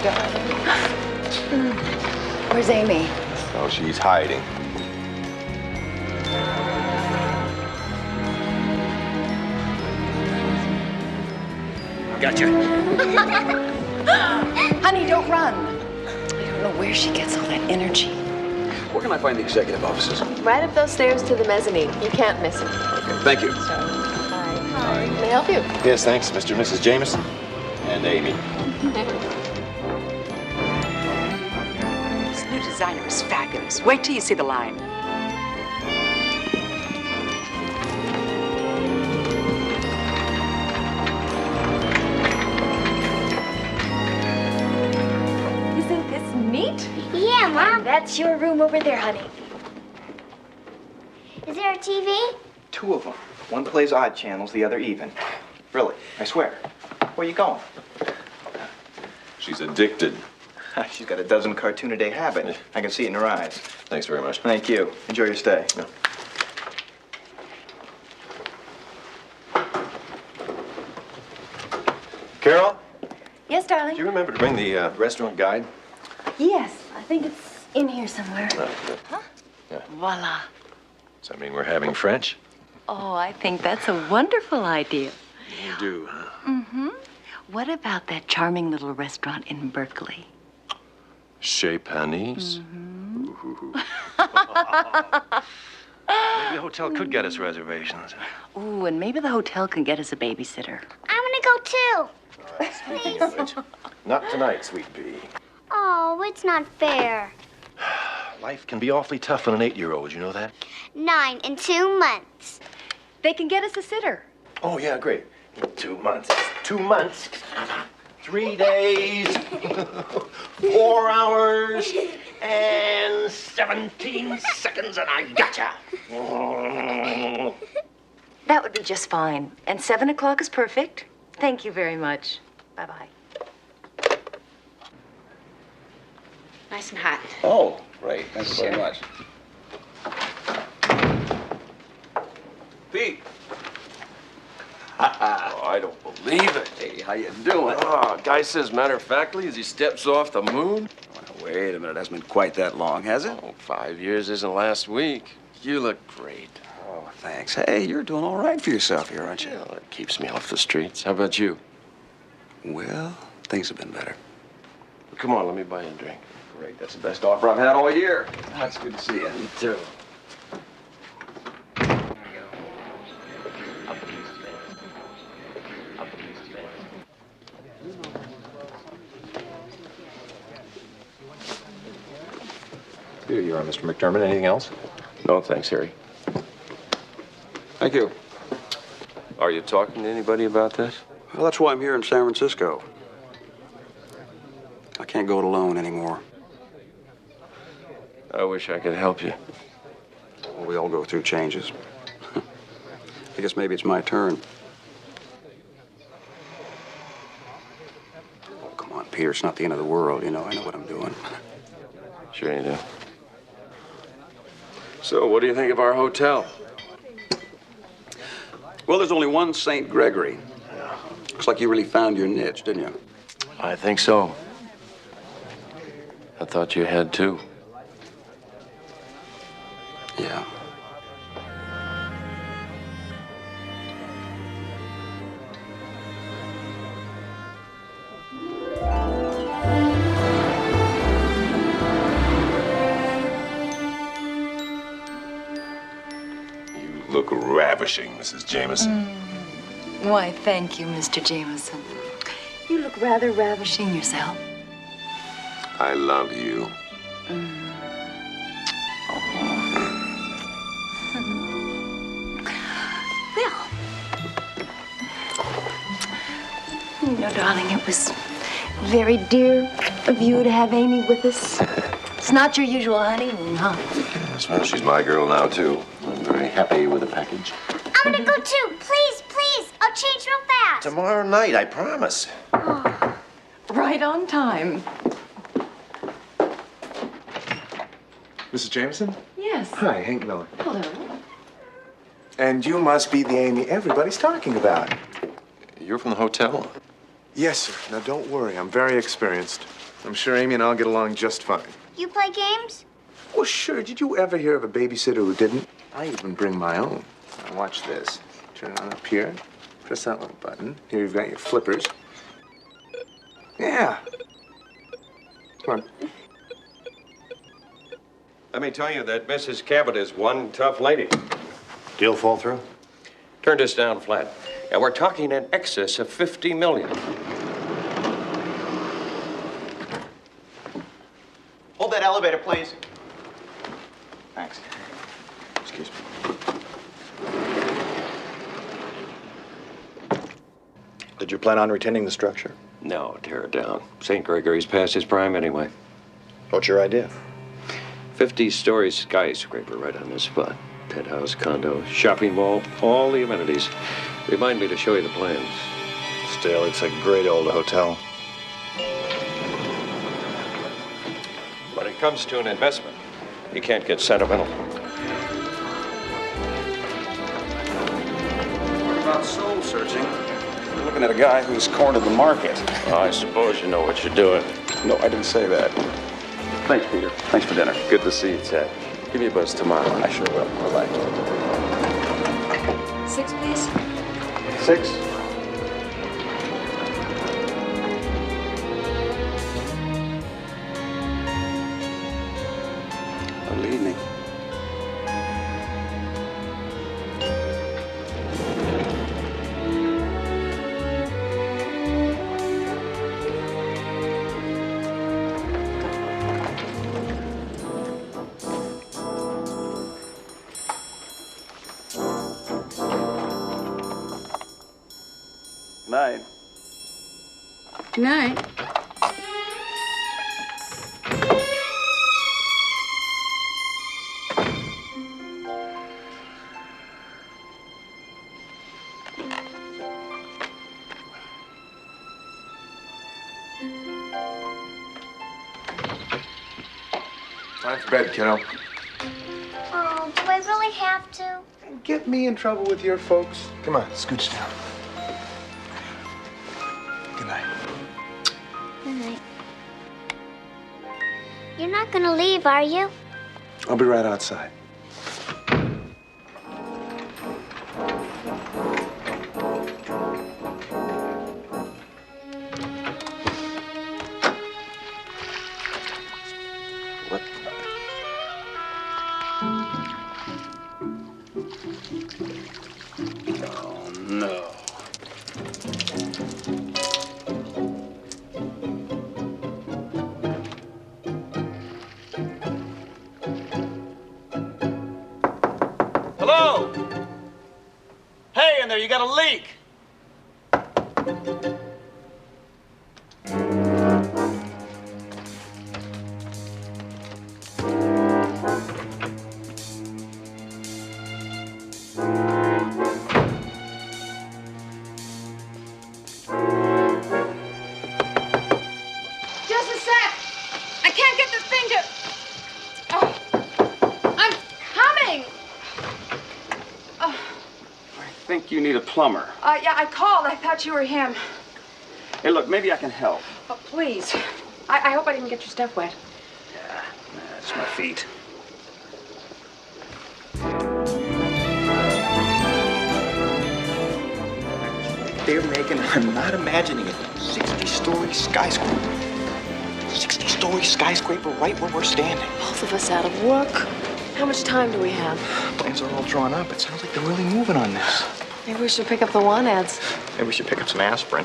darling. Where's Amy? Oh, she's hiding. Gotcha. Honey, don't run. I don't know where she gets all that energy. Where can I find the executive offices? Right up those stairs to the mezzanine. You can't miss it. Okay, thank you. Hi. May I help you? Yes, thanks, Mr. and Mrs. Jameson. And Amy. This new designer is fabulous. Wait till you see the line. Isn't this neat? Yeah, Mom. That's your room over there, honey. Is there a TV? 2 of them. One plays odd channels, the other even. Really, I swear. Where you going? She's addicted. She's got a dozen cartoon-a-day habit. I can see it in her eyes. Thanks very much. Thank you. Enjoy your stay. Yeah. Carol, Yes, darling? do you remember to bring the restaurant guide? Yes, I think it's in here somewhere. Good. Voila. Does that mean we're having French? Oh, I think that's a wonderful idea. You do, huh? Mm-hmm. What about that charming little restaurant in Berkeley? Chez Panisse? Mm-hmm. Maybe the hotel could get us reservations. Ooh, and maybe the hotel can get us a babysitter. I want to go too. Please. Not tonight, sweet pea. Oh, it's not fair. Life can be awfully tough on an 8-year-old, you know that? 9 in 2 months. They can get us a sitter. Oh, yeah, great. 2 months. 2 months. 3 days. 4 hours. And 17 seconds, and I gotcha. That would be just fine. And 7 o'clock is perfect. Thank you very much. Bye-bye. Nice and hot. Oh, great. Thank you very much. Pete. Oh, I don't believe it. Hey, how you doing? Oh, guy says matter-of-factly as he steps off the moon. Well, wait a minute. It hasn't been quite that long, has it? Oh, 5 years isn't last week. You look great. Oh, thanks. Hey, you're doing all right for yourself here, aren't you? Well, it keeps me off the streets. How about you? Well, things have been better. Come on, let me buy you a drink. Great. That's the best offer I've had all year. That's good to see you. Me too. Here you are, Mr. McDermott. Anything else? No, thanks, Harry. Thank you. Are you talking to anybody about this? Well, that's why I'm here in San Francisco. I can't go it alone anymore. I wish I could help you. Well, we all go through changes. I guess maybe it's my turn. Oh, come on, Peter. It's not the end of the world. You know, I know what I'm doing. Sure you do. So, what do you think of our hotel? Well, there's only one St. Gregory. Looks like you really found your niche, didn't you? I think so. I thought you had too. Yeah. You look ravishing, Mrs. Jameson. Why, thank you, Mr. Jameson. You look rather ravishing yourself. I love you. Well, you know, darling, it was very dear of you to have Amy with us. It's not your usual honeymoon, huh? Well, she's my girl now, too. I'm very happy with the package. I'm gonna go too. Please, please. I'll change real fast. Tomorrow night, I promise. Right on time. Mrs. Jameson? Yes. Hi, Hank Miller. Hello. And you must be the Amy everybody's talking about. You're from the hotel? Yes, sir. Now, don't worry. I'm very experienced. I'm sure Amy and I'll get along just fine. You play games? Well, sure. Did you ever hear of a babysitter who didn't? I even bring my own. Now, watch this. Turn it on up here. Press that little button. Here you've got your flippers. Yeah. Come on. Let me tell you that Mrs. Cabot is one tough lady. Deal fall through? Turned us down flat. And we're talking in excess of $50 million. Hold that elevator, please. Thanks. Excuse me. Did you plan on retaining the structure? No, tear it down. St. Gregory's past his prime anyway. What's your idea? 50-story skyscraper right on this spot. Penthouse, condo, shopping mall, all the amenities. Remind me to show you the plans. Still, it's a great old hotel. When it comes to an investment, you can't get sentimental. What about soul searching? You're looking at a guy who's cornered the market. Well, I suppose you know what you're doing. No, I didn't say that. Thanks, Peter. Thanks for dinner. Good to see you, Ted. Give me a buzz tomorrow. I sure will. Bye-bye. 6, please. 6. Good evening. Night. Good night. Time for bed, kiddo. Oh, do I really have to? Get me in trouble with your folks. Come on, scooch down. Good night. Good night. You're not gonna leave, are you? I'll be right outside. What? Oh, no. Hello? Hey, in there, you got a leak. Just a sec. I can't get the thing to... Oh. I'm coming. I think you need a plumber. Yeah, I called. I thought you were him. Hey, look, maybe I can help. Oh, please. I hope I didn't get your stuff wet. Yeah, that's my feet. They're making, I'm not imagining it, 60-story skyscraper. 60-story skyscraper right where we're standing. Both of us out of work. How much time do we have? Plans are all drawn up. It sounds like they're really moving on this. Maybe we should pick up the want ads. Maybe we should pick up some aspirin.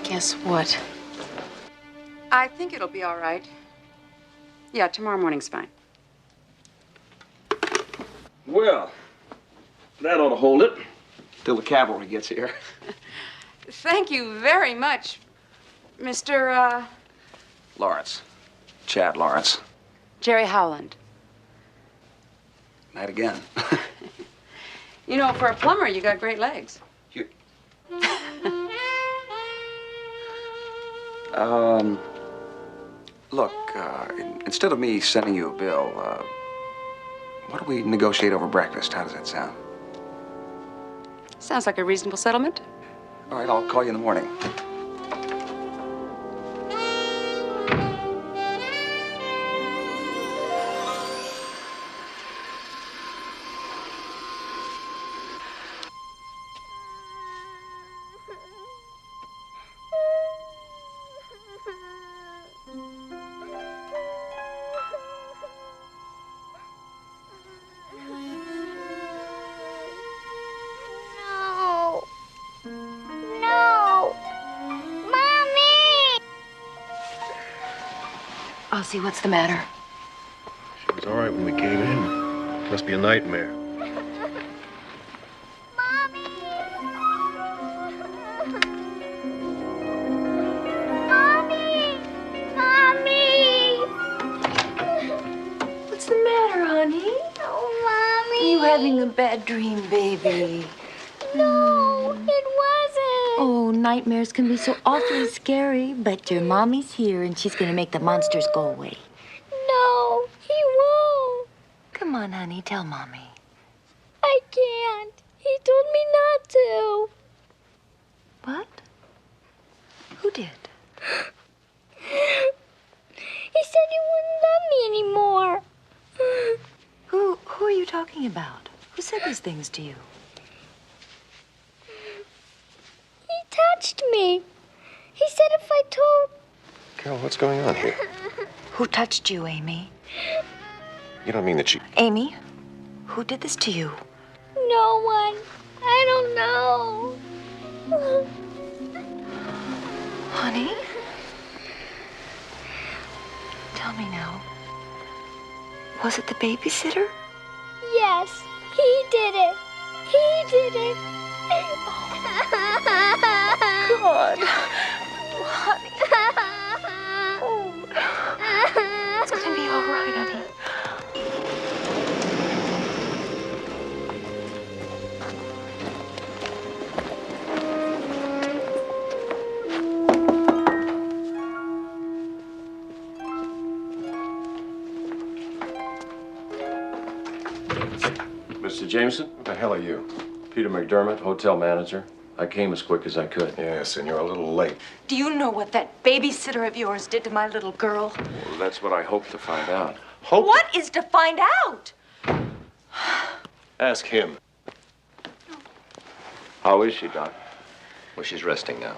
Guess what? I think it'll be all right. Yeah, tomorrow morning's fine. Well, that ought to hold it. Till the cavalry gets here. Thank you very much, Mr. Lawrence. Chad Lawrence. Jerry Howland. Night again. You know, for a plumber, you got great legs. You... Look, instead of me sending you a bill, why don't we negotiate over breakfast? How does that sound? Sounds like a reasonable settlement. All right, I'll call you in the morning. No. No. Mommy! I'll see what's the matter. She was all right when we came in. Must be a nightmare. Mommy! Mommy! Mommy! What's the matter, honey? Oh, Mommy! You having a bad dream, baby? No, it wasn't. Oh, nightmares can be so awfully scary, but your mommy's here and she's gonna make the monsters go away. No, he won't. Come on, honey, tell mommy. I can't. He told me not to. What? Who did? He said he wouldn't love me anymore. Who are you talking about? Who said these things to you? He touched me. He said if I told... Carol, what's going on here? Who touched you, Amy? You don't mean that she... Amy, who did this to you? No one. I don't know. Honey? Tell me now. Was it the babysitter? Yes, he did it. He did it. God. Honey. Oh. It's gonna be all right, honey. Mr. Jameson? What the hell are you? Peter McDermott, hotel manager. I came as quick as I could. Yes, and you're a little late. Do you know what that babysitter of yours did to my little girl? Well, that's what I hope to find out. Hope? What is to find out? Ask him. How is she, Doc? Well, she's resting now.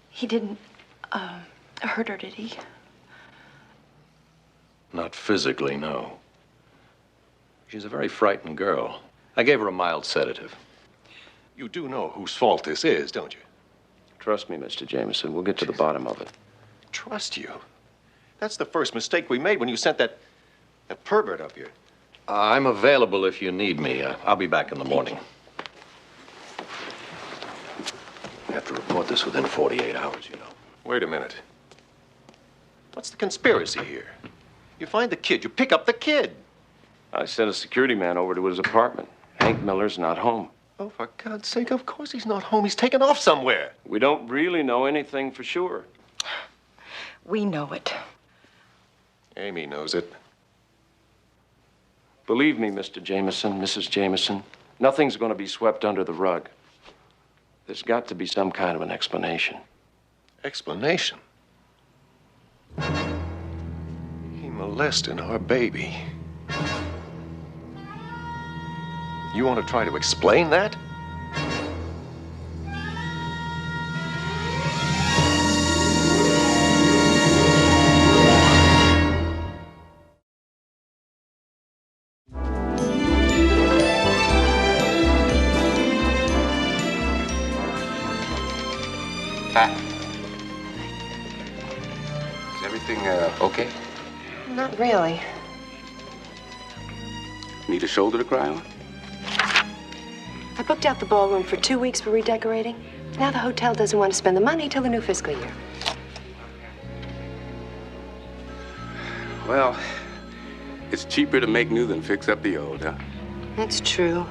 He didn't, hurt her, did he? Not physically, no. She's a very frightened girl. I gave her a mild sedative. You do know whose fault this is, don't you? Trust me, Mr. Jameson. We'll get to the bottom of it. Trust you? That's the first mistake we made when you sent that pervert up here. I'm available if you need me. I'll be back in the morning. You have to report this within 48 hours, you know. Wait a minute. What's the conspiracy here? You find the kid, you pick up the kid. I sent a security man over to his apartment. Hank Miller's not home. Oh, for God's sake, of course he's not home. He's taken off somewhere. We don't really know anything for sure. We know it. Amy knows it. Believe me, Mr. Jameson, Mrs. Jameson, nothing's going to be swept under the rug. There's got to be some kind of an explanation. Explanation? He molested our baby. You want to try to explain that? Is everything okay? Not really. Need a shoulder to cry on? I booked out the ballroom for 2 weeks for redecorating. Now the hotel doesn't want to spend the money till the new fiscal year. Well, it's cheaper to make new than fix up the old, huh? That's true.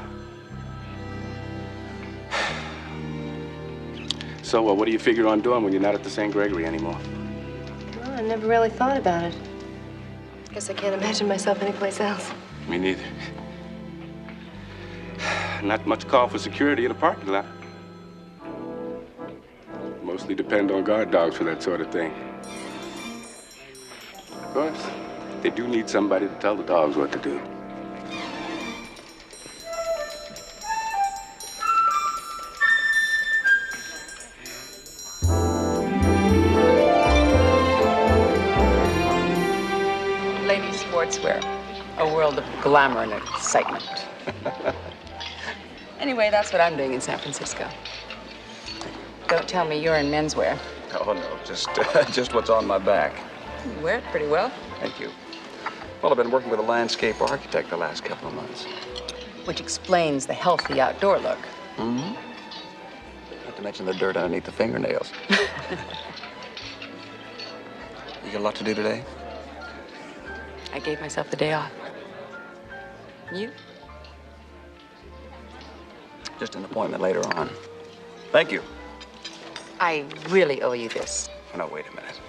So, what do you figure on doing when you're not at the St. Gregory anymore? Well, I never really thought about it. Guess I can't imagine myself anyplace else. Me neither. Not much call for security in the parking lot. Mostly depend on guard dogs for that sort of thing. Of course, they do need somebody to tell the dogs what to do. Ladies sportswear, a world of glamour and excitement. Anyway, that's what I'm doing in San Francisco. Don't tell me you're in menswear. Oh, no, just what's on my back. You wear it pretty well. Thank you. Well, I've been working with a landscape architect the last couple of months. Which explains the healthy outdoor look. Mm-hmm. Not to mention the dirt underneath the fingernails. You got a lot to do today? I gave myself the day off. You? Just an appointment later on. Thank you. I really owe you this. Oh, no, wait a minute.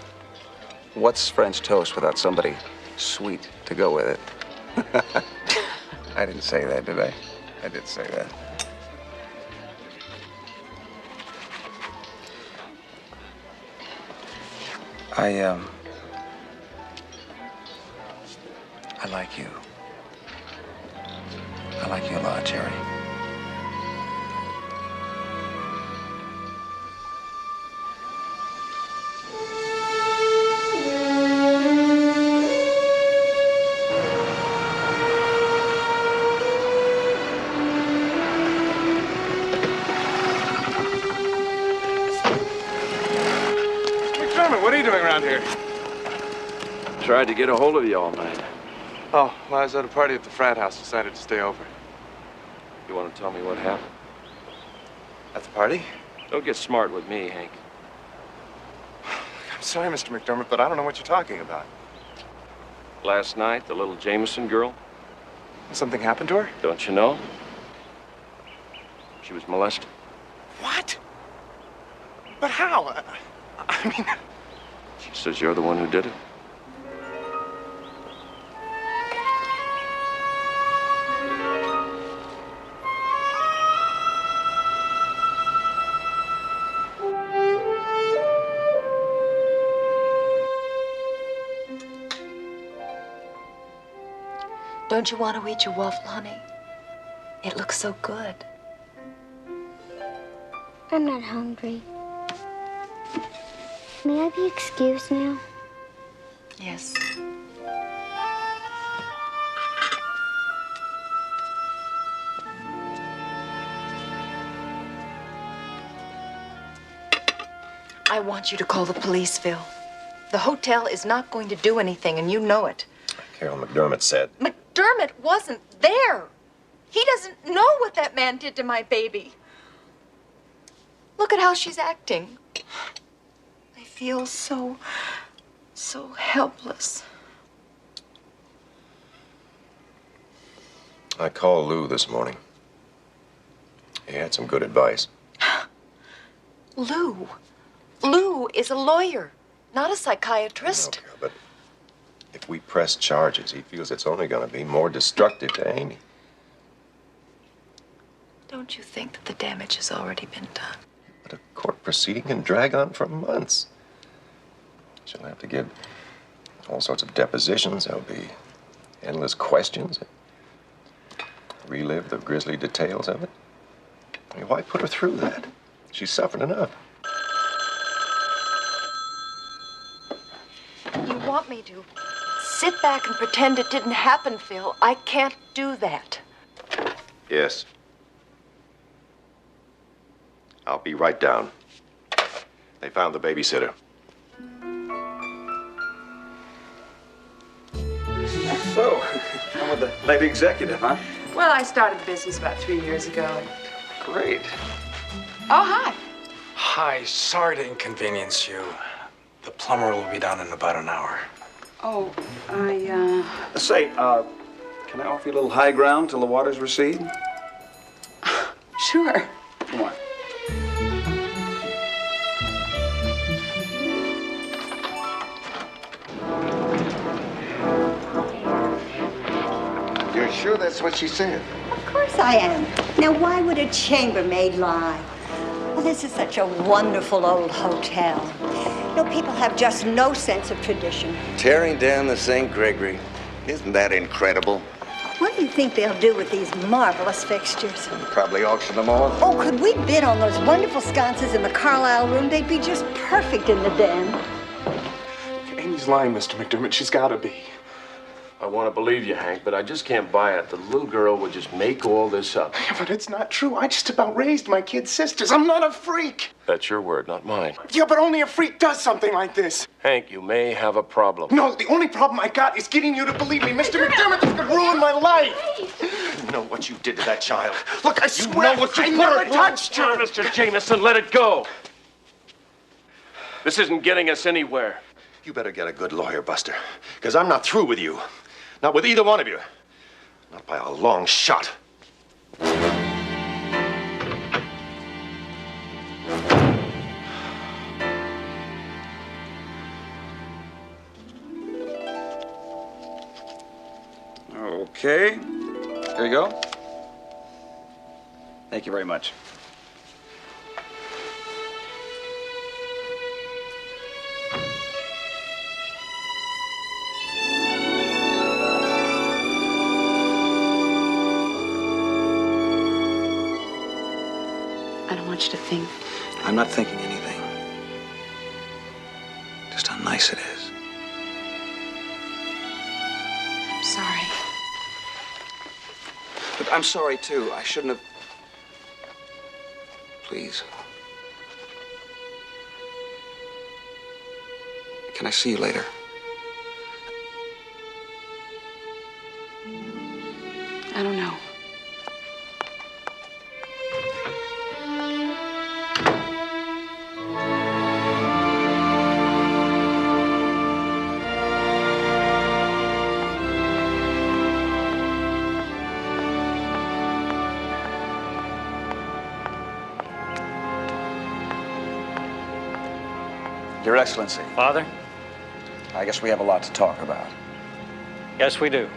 What's French toast without somebody sweet to go with it? I didn't say that, did I? I did say that. I like you. I like you a lot, Jerry. McDermott, what are you doing around here? Tried to get a hold of you all night. Oh, well, I was at a party at the frat house. Decided to stay over. You want to tell me what happened? At the party? Don't get smart with me, Hank. I'm sorry, Mr. McDermott, but I don't know what you're talking about. Last night, the little Jameson girl. Something happened to her? Don't you know? She was molested. What? But how? I mean... She says you're the one who did it. Don't you want to eat your waffle, honey? It looks so good. I'm not hungry. May I be excused now? Yes. I want you to call the police, Phil. The hotel is not going to do anything, and you know it. Carol McDermott said. McDermott wasn't there. He doesn't know what that man did to my baby. Look at how she's acting. I feel so helpless. I called Lou this morning. He had some good advice. Lou is a lawyer, not a psychiatrist. Okay, but if we press charges, he feels it's only going to be more destructive to Amy. Don't you think that the damage has already been done? But a court proceeding can drag on for months. She'll have to give all sorts of depositions. There'll be endless questions. Relive the grisly details of it. I mean, why put her through that? She's suffered enough. You want me to sit back and pretend it didn't happen, Phil. I can't do that. Yes. I'll be right down. They found the babysitter. So, I'm with the lady executive, huh? Well, I started the business about 3 years ago. Great. Oh, hi. Hi, sorry to inconvenience you. The plumber will be down in about an hour. Oh, Say, can I offer you a little high ground till the waters recede? Sure. Come on. You're sure that's what she said? Of Of course I am. Now, why would a chambermaid lie? Well, this is such a wonderful old hotel. You know, people have just no sense of tradition. Tearing down the St. Gregory. Isn't that incredible? What do you think they'll do with these marvelous fixtures? Probably auction them off. Oh, could we bid on those wonderful sconces in the Carlisle room? They'd be just perfect in the den. Amy's lying, Mr. McDermott. She's got to be. I want to believe you, Hank, but I just can't buy it. The little girl would just make all this up. Yeah, but it's not true. I just about raised my kid's sisters. I'm not a freak. That's your word, not mine. Yeah, but only a freak does something like this. Hank, you may have a problem. No, the only problem I got is getting you to believe me. Mr. McDermott, this could ruin my life. You know what you did to that child. Look, I swear, I never touched her. Mr. Jameson, let it go. This isn't getting us anywhere. You better get a good lawyer, Buster, because I'm not through with you. Not with either one of you. Not by a long shot. Okay. Here you go. Thank you very much. I don't want you to think. I'm not thinking anything. Just how nice it is. I'm sorry. But I'm sorry, too. I shouldn't have... Please. Can I see you later? I don't know. Your Excellency. Father? I guess we have a lot to talk about. Yes, we do.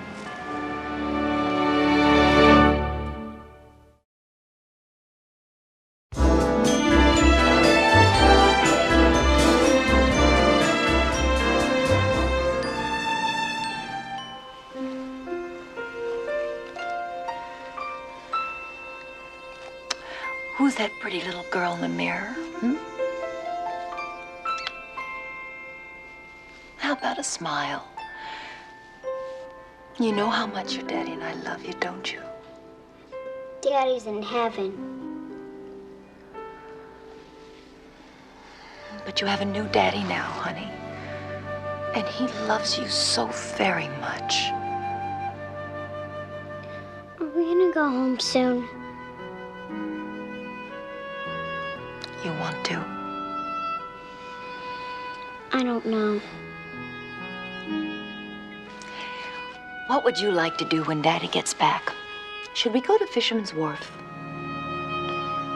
Who's that pretty little girl in the mirror? How about a smile? You know how much your daddy and I love you, don't you? Daddy's in heaven. But you have a new daddy now, honey. And he loves you so very much. Are we gonna go home soon? You want to? I don't know. What would you like to do when Daddy gets back? Should we go to Fisherman's Wharf?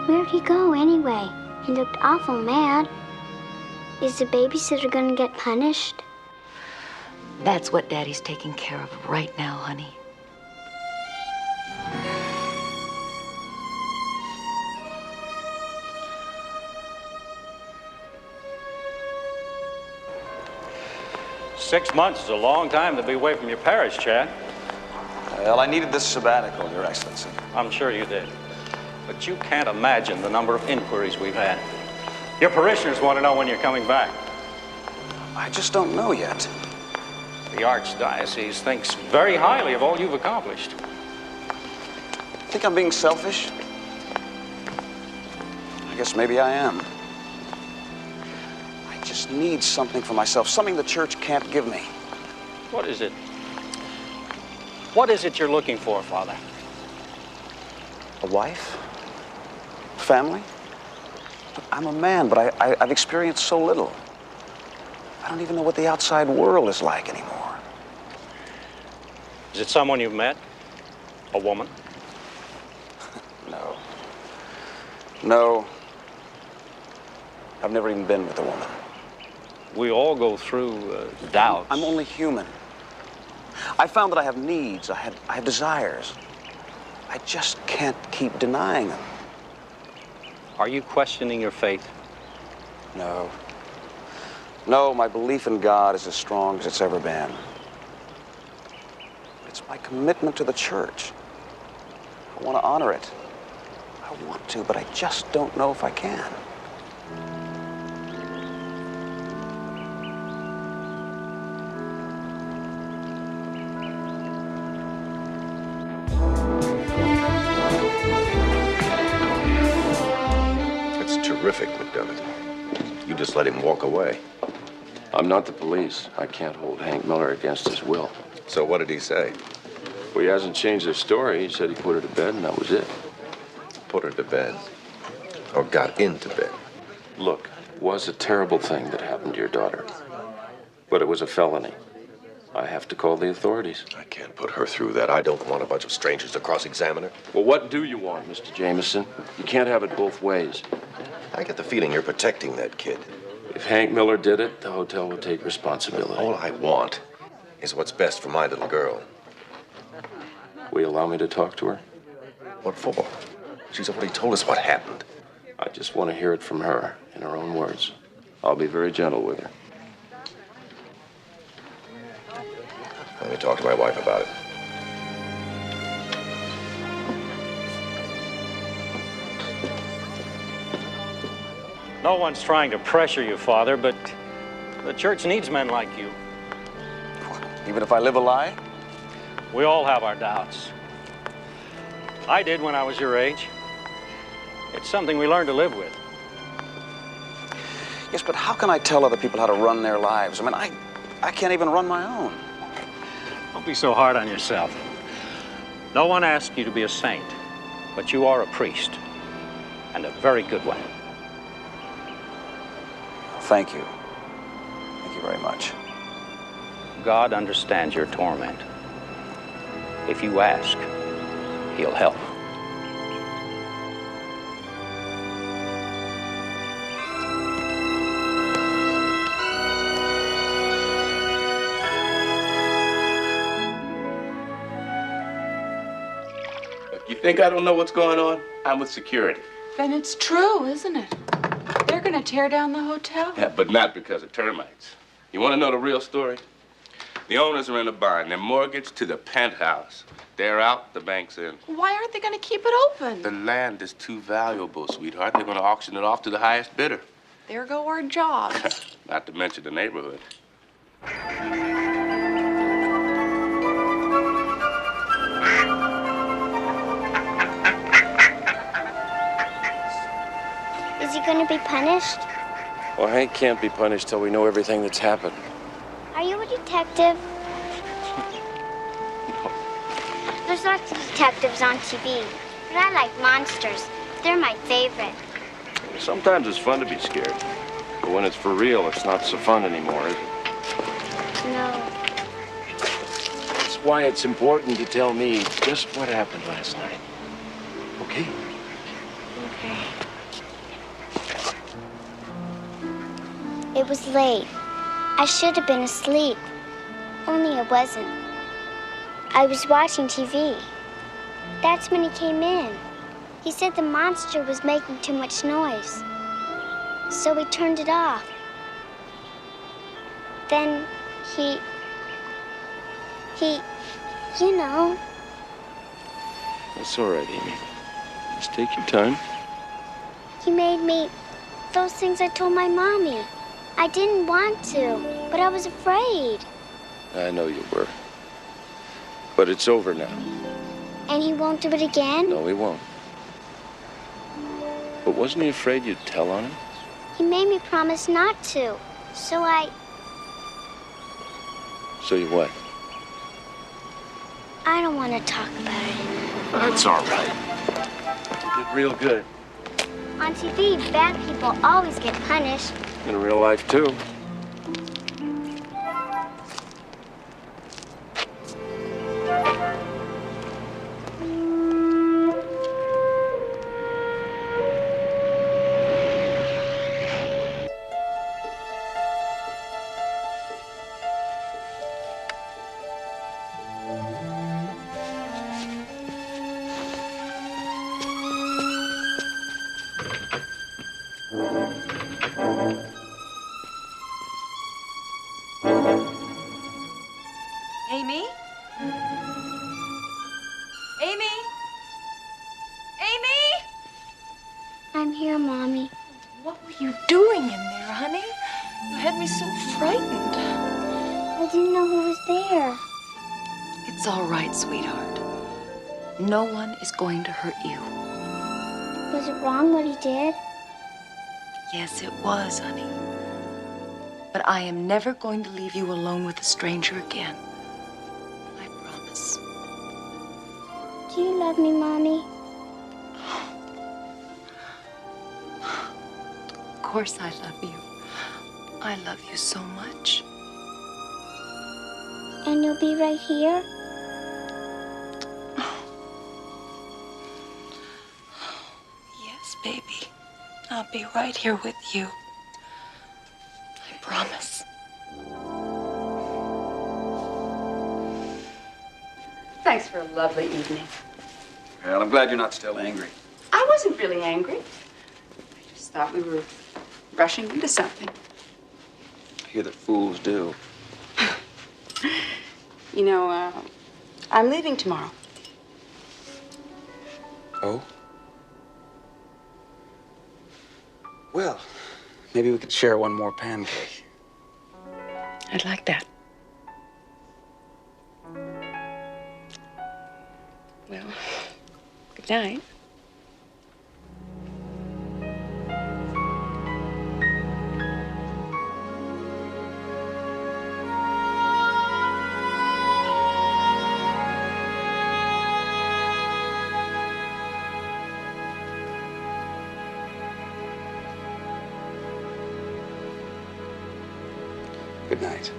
Where'd he go anyway? He looked awful mad. Is the babysitter gonna get punished? That's what Daddy's taking care of right now, honey. Six months is a long time to be away from your parish, Chad. Well, I needed this sabbatical, Your Excellency. I'm sure you did. But you can't imagine the number of inquiries we've had. Your parishioners want to know when you're coming back. I just don't know yet. The Archdiocese thinks very highly of all you've accomplished. Think I'm being selfish? I guess maybe I am. I just need something for myself, something the church can't give me. What is it? What is it you're looking for, Father? A wife? Family? I'm a man, but I've experienced so little. I don't even know what the outside world is like anymore. Is it someone you've met? A woman? No. No. I've never even been with a woman. We all go through doubts. I'm only human. I found that I have needs. I have desires. I I just can't keep denying them. Are you questioning your faith? No. No, my belief in God is as strong as it's ever been. It's my commitment to the church. I want to honor it. I want to, but I just don't know if I can. That's terrific, McDermott. You just let him walk away. I'm not the police. I can't hold Hank Miller against his will. So what did he say? Well, he hasn't changed his story. He said he put her to bed, and that was it. Put her to bed. Or got into bed. Look, it was a terrible thing that happened to your daughter. But it was a felony. I have to call the authorities. I can't put her through that. I don't want a bunch of strangers to cross-examine her. Well, what do you want, Mr. Jameson? You can't have it both ways. I get the feeling you're protecting that kid. If Hank Miller did it, the hotel will take responsibility. All I want is what's best for my little girl. Will you allow me to talk to her? What for? She's already told us what happened. I just want to hear it from her, in her own words. I'll be very gentle with her. Let me talk to my wife about it. No one's trying to pressure you, Father, but the church needs men like you. Even if I live a lie? We all have our doubts. I did when I was your age. It's something we learn to live with. Yes, but how can I tell other people how to run their lives? I mean, I can't even run my own. Don't be so hard on yourself. No one asked you to be a saint, but you are a priest, and a very good one. Thank you. Thank you very much. God understands your torment. If you ask, he'll help. You think I don't know what's going on? I'm with security. Then it's true, isn't it? They're gonna tear down the hotel. Yeah, but not because of termites. You want to know the real story? The owners are in a bind. They're mortgaged to the penthouse. They're out, the bank's in. Why aren't they gonna keep it open? The land is too valuable, sweetheart. They're going to auction it off to the highest bidder. There go our jobs. Not to mention the neighborhood. Is he going to be punished? Well, Hank can't be punished till we know everything that's happened. Are you a detective? There's lots of detectives on TV, but I like monsters. They're my favorite. Sometimes it's fun to be scared. But when it's for real, it's not so fun anymore, is it? No. That's why it's important to tell me just what happened last night. Okay? Okay. It was late. I should have been asleep. Only I wasn't. I was watching TV. That's when he came in. He said the monster was making too much noise. So we turned it off. Then he, you know. That's all right, Amy. Just take your time. He made me those things I told my mommy. I didn't want to, but I was afraid. I know you were. But it's over now. And he won't do it again? No, he won't. But wasn't he afraid you'd tell on him? He made me promise not to. So So you what? I don't want to talk about it anymore. That's all right. You did real good. On TV, bad people always get punished. In real life, too. Amy? Amy? Amy? I'm here, Mommy. What were you doing in there, honey? You had me so frightened. I didn't know who was there. It's all right, sweetheart. No one is going to hurt you. Was it wrong what he did? Yes, it was, honey. But I am never going to leave you alone with a stranger again. I promise. Do you love me, Mommy? Of course I love you. I love you so much. And you'll be right here? Yes, baby. I'll be right here with you. I promise. Thanks for a lovely evening. Well, I'm glad you're not still angry. I wasn't really angry. I just thought we were rushing into something. I hear that fools do. You know, I'm leaving tomorrow. Oh? Well, maybe we could share one more pancake. I'd like that. Well, good night. Good night.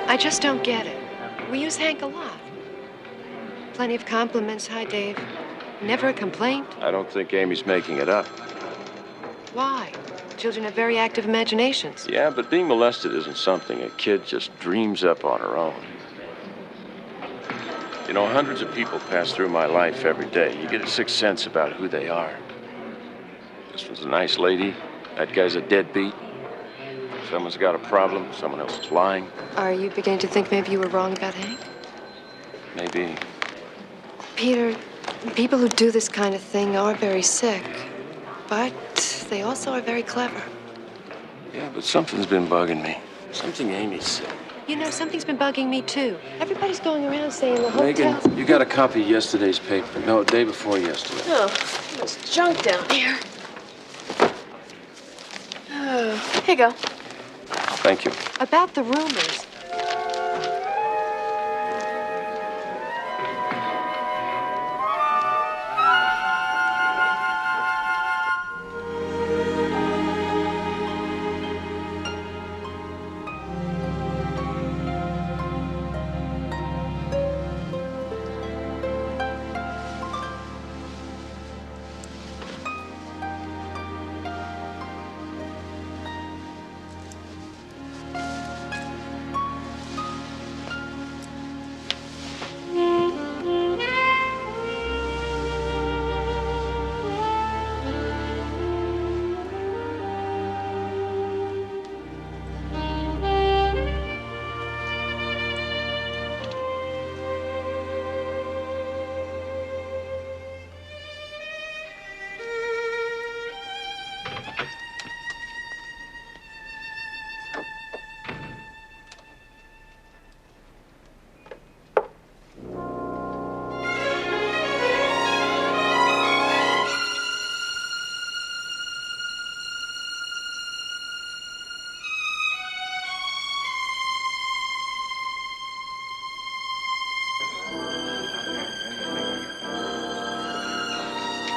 I just don't get it. We use Hank a lot. Plenty of compliments. Hi, Dave. Never a complaint. I don't think Amy's making it up. Why? Children have very active imaginations. Yeah, but being molested isn't something a kid just dreams up on her own. You know, hundreds of people pass through my life every day. You get a sixth sense about who they are. This one's a nice lady. That guy's a deadbeat. Someone's got a problem. Someone else is lying. Are you beginning to think maybe you were wrong about Hank? Maybe. Peter, people who do this kind of thing are very sick. But they also are very clever. Yeah, but something's been bugging me. Something Amy said. You know, something's been bugging me, too. Everybody's going around saying the hotel... Megan, you got a copy of yesterday's paper. No, day before yesterday. Oh, there's junk down here. Oh, here you go. Thank you. About the rumors.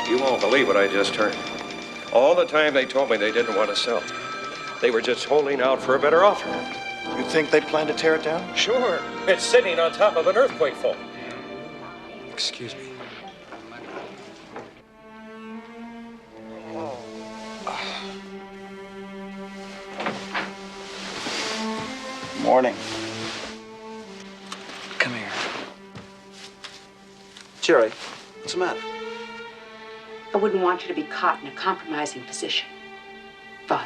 You won't believe what I just heard. All the time they told me they didn't want to sell. They were just holding out for a better offer. You think they plan to tear it down? Sure. It's sitting on top of an earthquake fault. Excuse me. Morning. Come here. Jerry, what's the matter? I wouldn't want you to be caught in a compromising position, Father.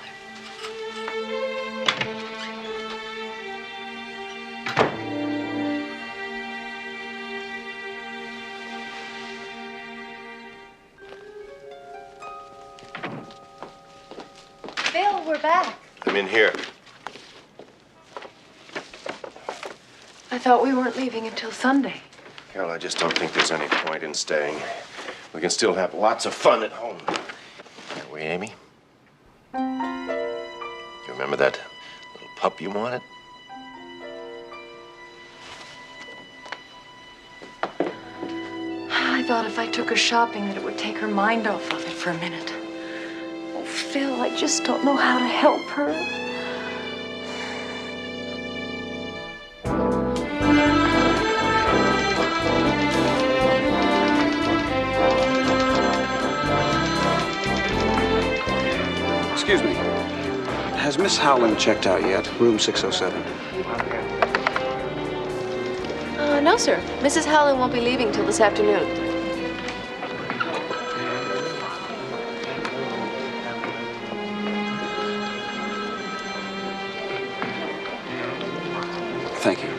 Bill, we're back. I'm in here. I thought we weren't leaving until Sunday. Carol, I just don't think there's any point in staying. We can still have lots of fun at home. Are we, Amy? You remember that little pup you wanted? I thought if I took her shopping that it would take her mind off of it for a minute. Oh, Phil, I just don't know how to help her. Excuse me. Has Miss Howland checked out yet? Room 607. No, sir. Mrs. Howland won't be leaving till this afternoon. Thank you.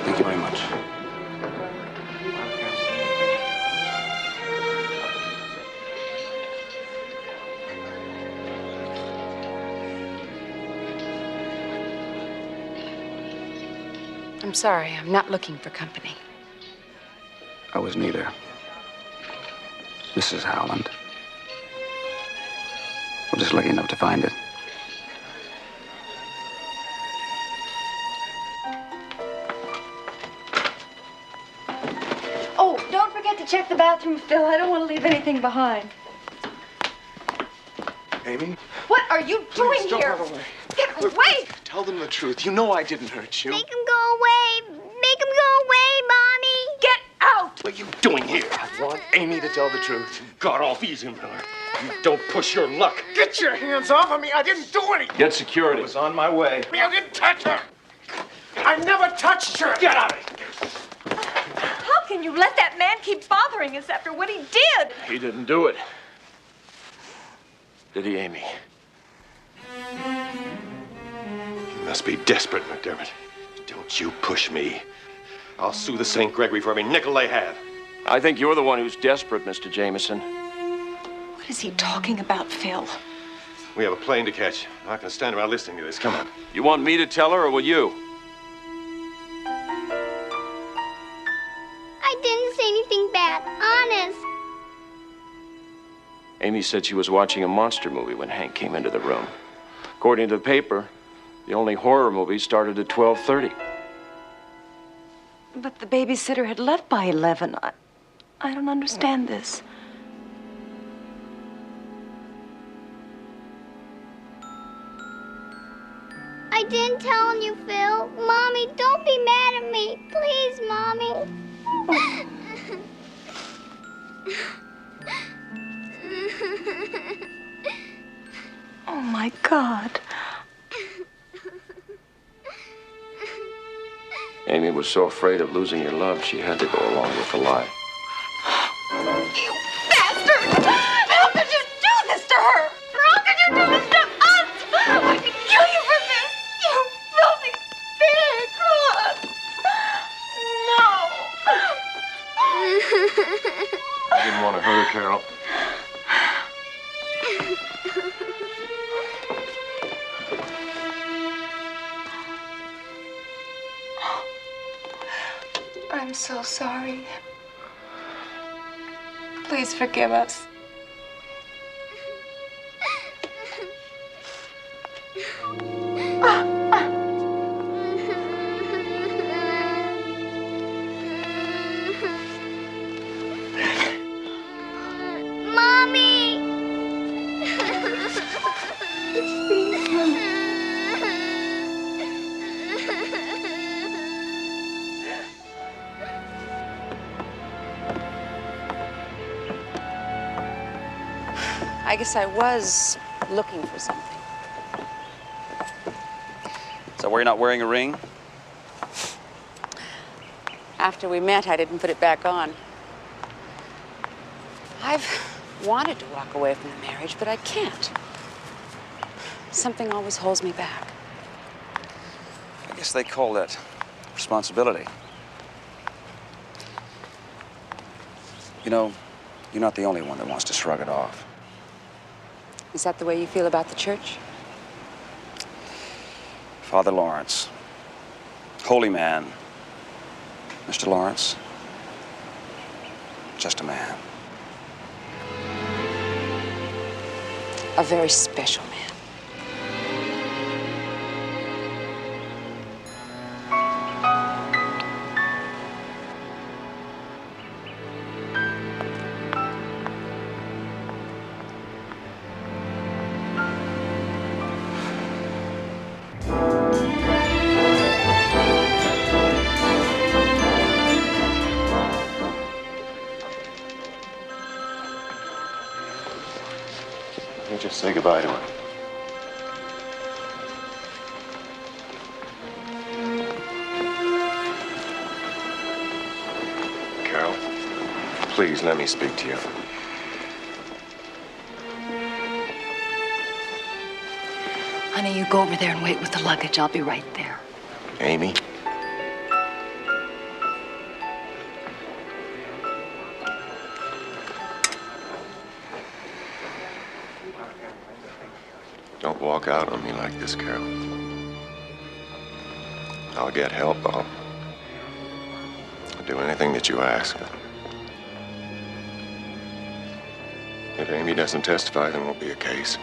Thank you very much. I'm sorry, I'm not looking for company. I was neither. Mrs. Howland. I'm just lucky enough to find it. Oh, don't forget to check the bathroom, Phil. I don't want to leave anything behind. Amy? What are you doing Please, don't here? run away. Get away! Tell them the truth. You know I didn't hurt you. Make him go away. Make him go away, Mommy. Get out! What are you doing here? I want Amy to tell the truth. Got off easy, Miller. You don't push your luck. Get your hands off of me. I didn't do anything. Get security. I was on my way. I didn't touch her. I never touched her. Get out of here. How can you let that man keep bothering us after what he did? He didn't do it. Did he, Amy? You must be desperate, McDermott. Don't you push me. I'll sue the St. Gregory for every nickel they have. I think you're the one who's desperate, Mr. Jameson. What is he talking about, Phil? We have a plane to catch. I'm not going to stand around listening to this. Come on. You want me to tell her, or will you? I didn't say anything bad. Honest. Amy said she was watching a monster movie when Hank came into the room. According to the paper, the only horror movie started at 12:30. But the babysitter had left by 11. I don't understand this. I didn't tell you, Phil. Mommy, don't be mad at me. Please, Mommy. Oh, my God. Amy was so afraid of losing your love, she had to go along with the lie. You bastard! How could you do this to her? How could you do this to us? I could kill you for this! You filthy pig! No! I didn't want to hurt her, Carol. I'm so sorry. Please forgive us. Mommy! I guess I was looking for something. So why you're not wearing a ring? After we met, I didn't put it back on. I've wanted to walk away from the marriage, but I can't. Something always holds me back. I guess they call that responsibility. You know, you're not the only one that wants to shrug it off. Is that the way you feel about the church? Father Lawrence, holy man. Mr. Lawrence, just a man. A very special man. Just say goodbye to her. Carol, please let me speak to you. Honey, you go over there and wait with the luggage. I'll be right there. Amy? Don't walk out on me like this, Carol. I'll get help. I'll do anything that you ask. If Amy doesn't testify, there won't be a case.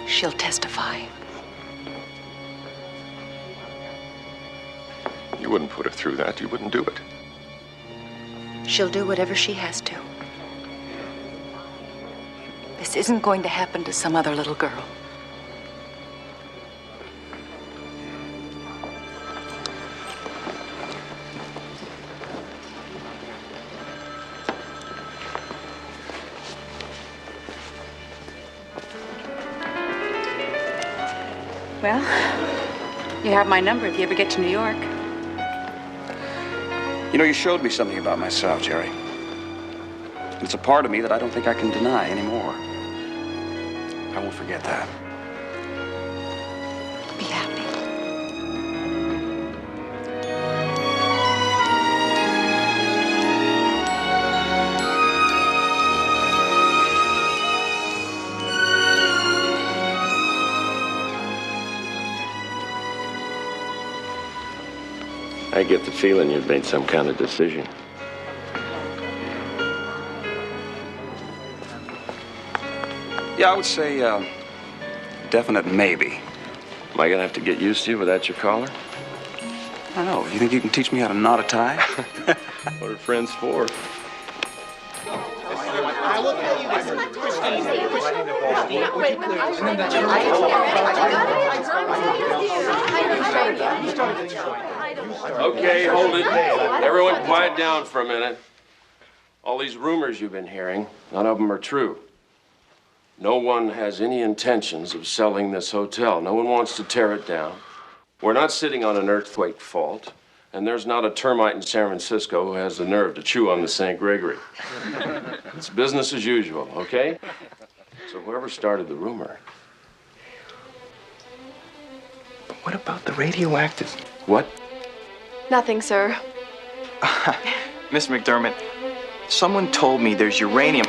She'll testify. You wouldn't put her through that. You wouldn't do it. She'll do whatever she has to. This isn't going to happen to some other little girl. Well, you have my number if you ever get to New York. You know, you showed me something about myself, Jerry. It's a part of me that I don't think I can deny anymore. I won't forget that. Be happy. I get the feeling you've made some kind of decision. Yeah, I would say definite maybe. Am I gonna have to get used to you without your collar? I don't know. You think you can teach me how to knot a tie? What are friends for? I will tell you this. Okay, hold it. Everyone quiet down for a minute. All these rumors you've been hearing, none of them are true. No one has any intentions of selling this hotel. No one wants to tear it down. We're not sitting on an earthquake fault, and there's not a termite in San Francisco who has the nerve to chew on the St. Gregory. It's business as usual, okay? So whoever started the rumor. What about the radioactive? What? Nothing, sir. Miss McDermott, someone told me there's uranium.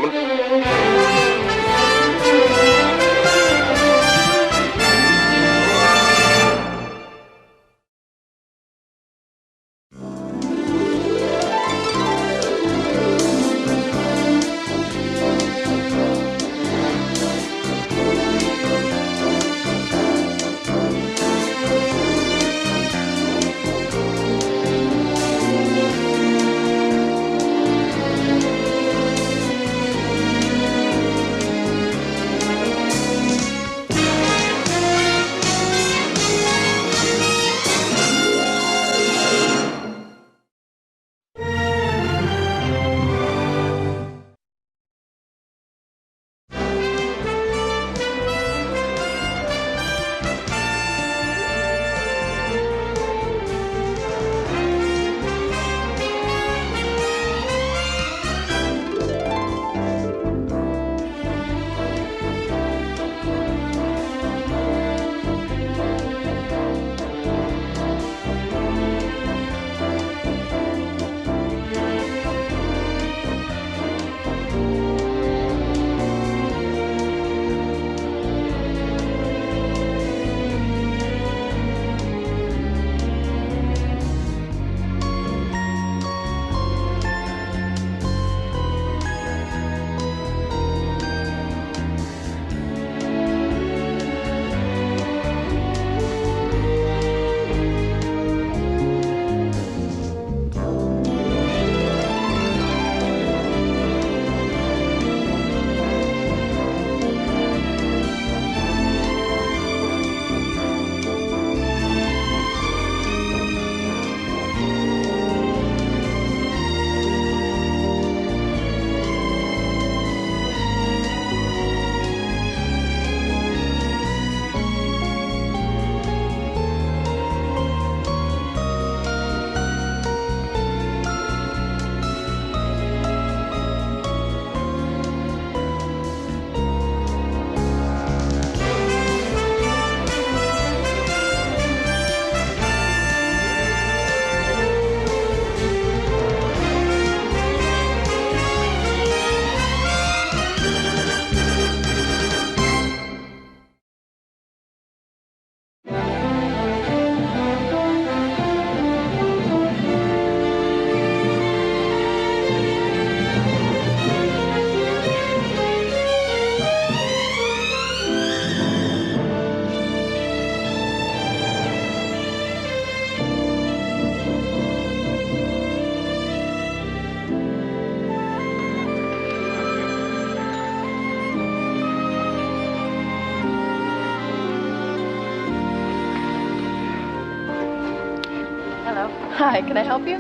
Hi, can I help you?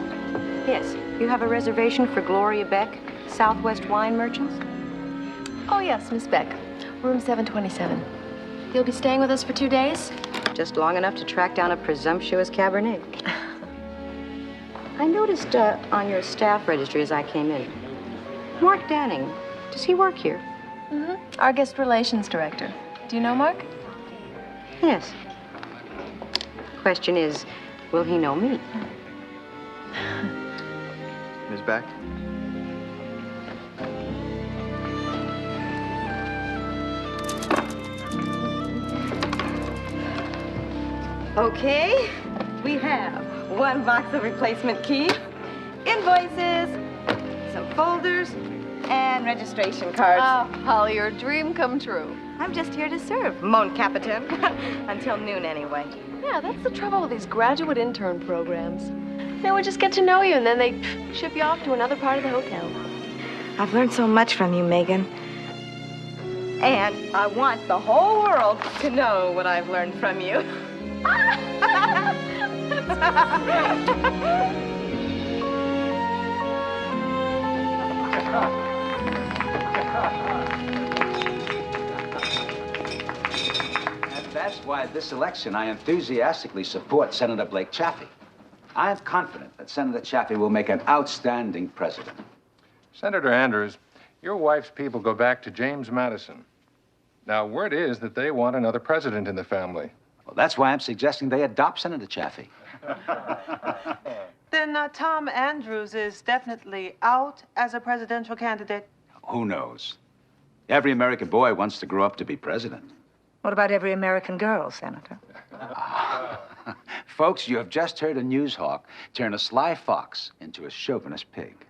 Yes. You have a reservation for Gloria Beck, Southwest Wine Merchants? Oh, yes, Miss Beck. Room 727. You'll be staying with us for 2 days? Just long enough to track down a presumptuous Cabernet. I noticed on your staff registry as I came in, Mark Danning, does he work here? Mm-hmm. Our guest relations director. Do you know Mark? Yes. Question is, will he know me? Ms. Beck? Okay, we have 1 box of replacement keys, invoices, some folders, and registration cards. Oh, Holly, your dream come true. I'm just here to serve, mon capitaine. Until noon, anyway. Yeah, that's the trouble with these graduate intern programs. They would just get to know you, and then they ship you off to another part of the hotel. I've learned so much from you, Megan. And I want the whole world to know what I've learned from you. And that's why this election I enthusiastically support Senator Blake Chaffee. I am confident that Senator Chaffee will make an outstanding president. Senator Andrews, your wife's people go back to James Madison. Now, word is that they want another president in the family. Well, that's why I'm suggesting they adopt Senator Chaffee. Then Tom Andrews is definitely out as a presidential candidate. Who knows? Every American boy wants to grow up to be president. What about every American girl, Senator? Folks, you have just heard a news hawk turn a sly fox into a chauvinist pig.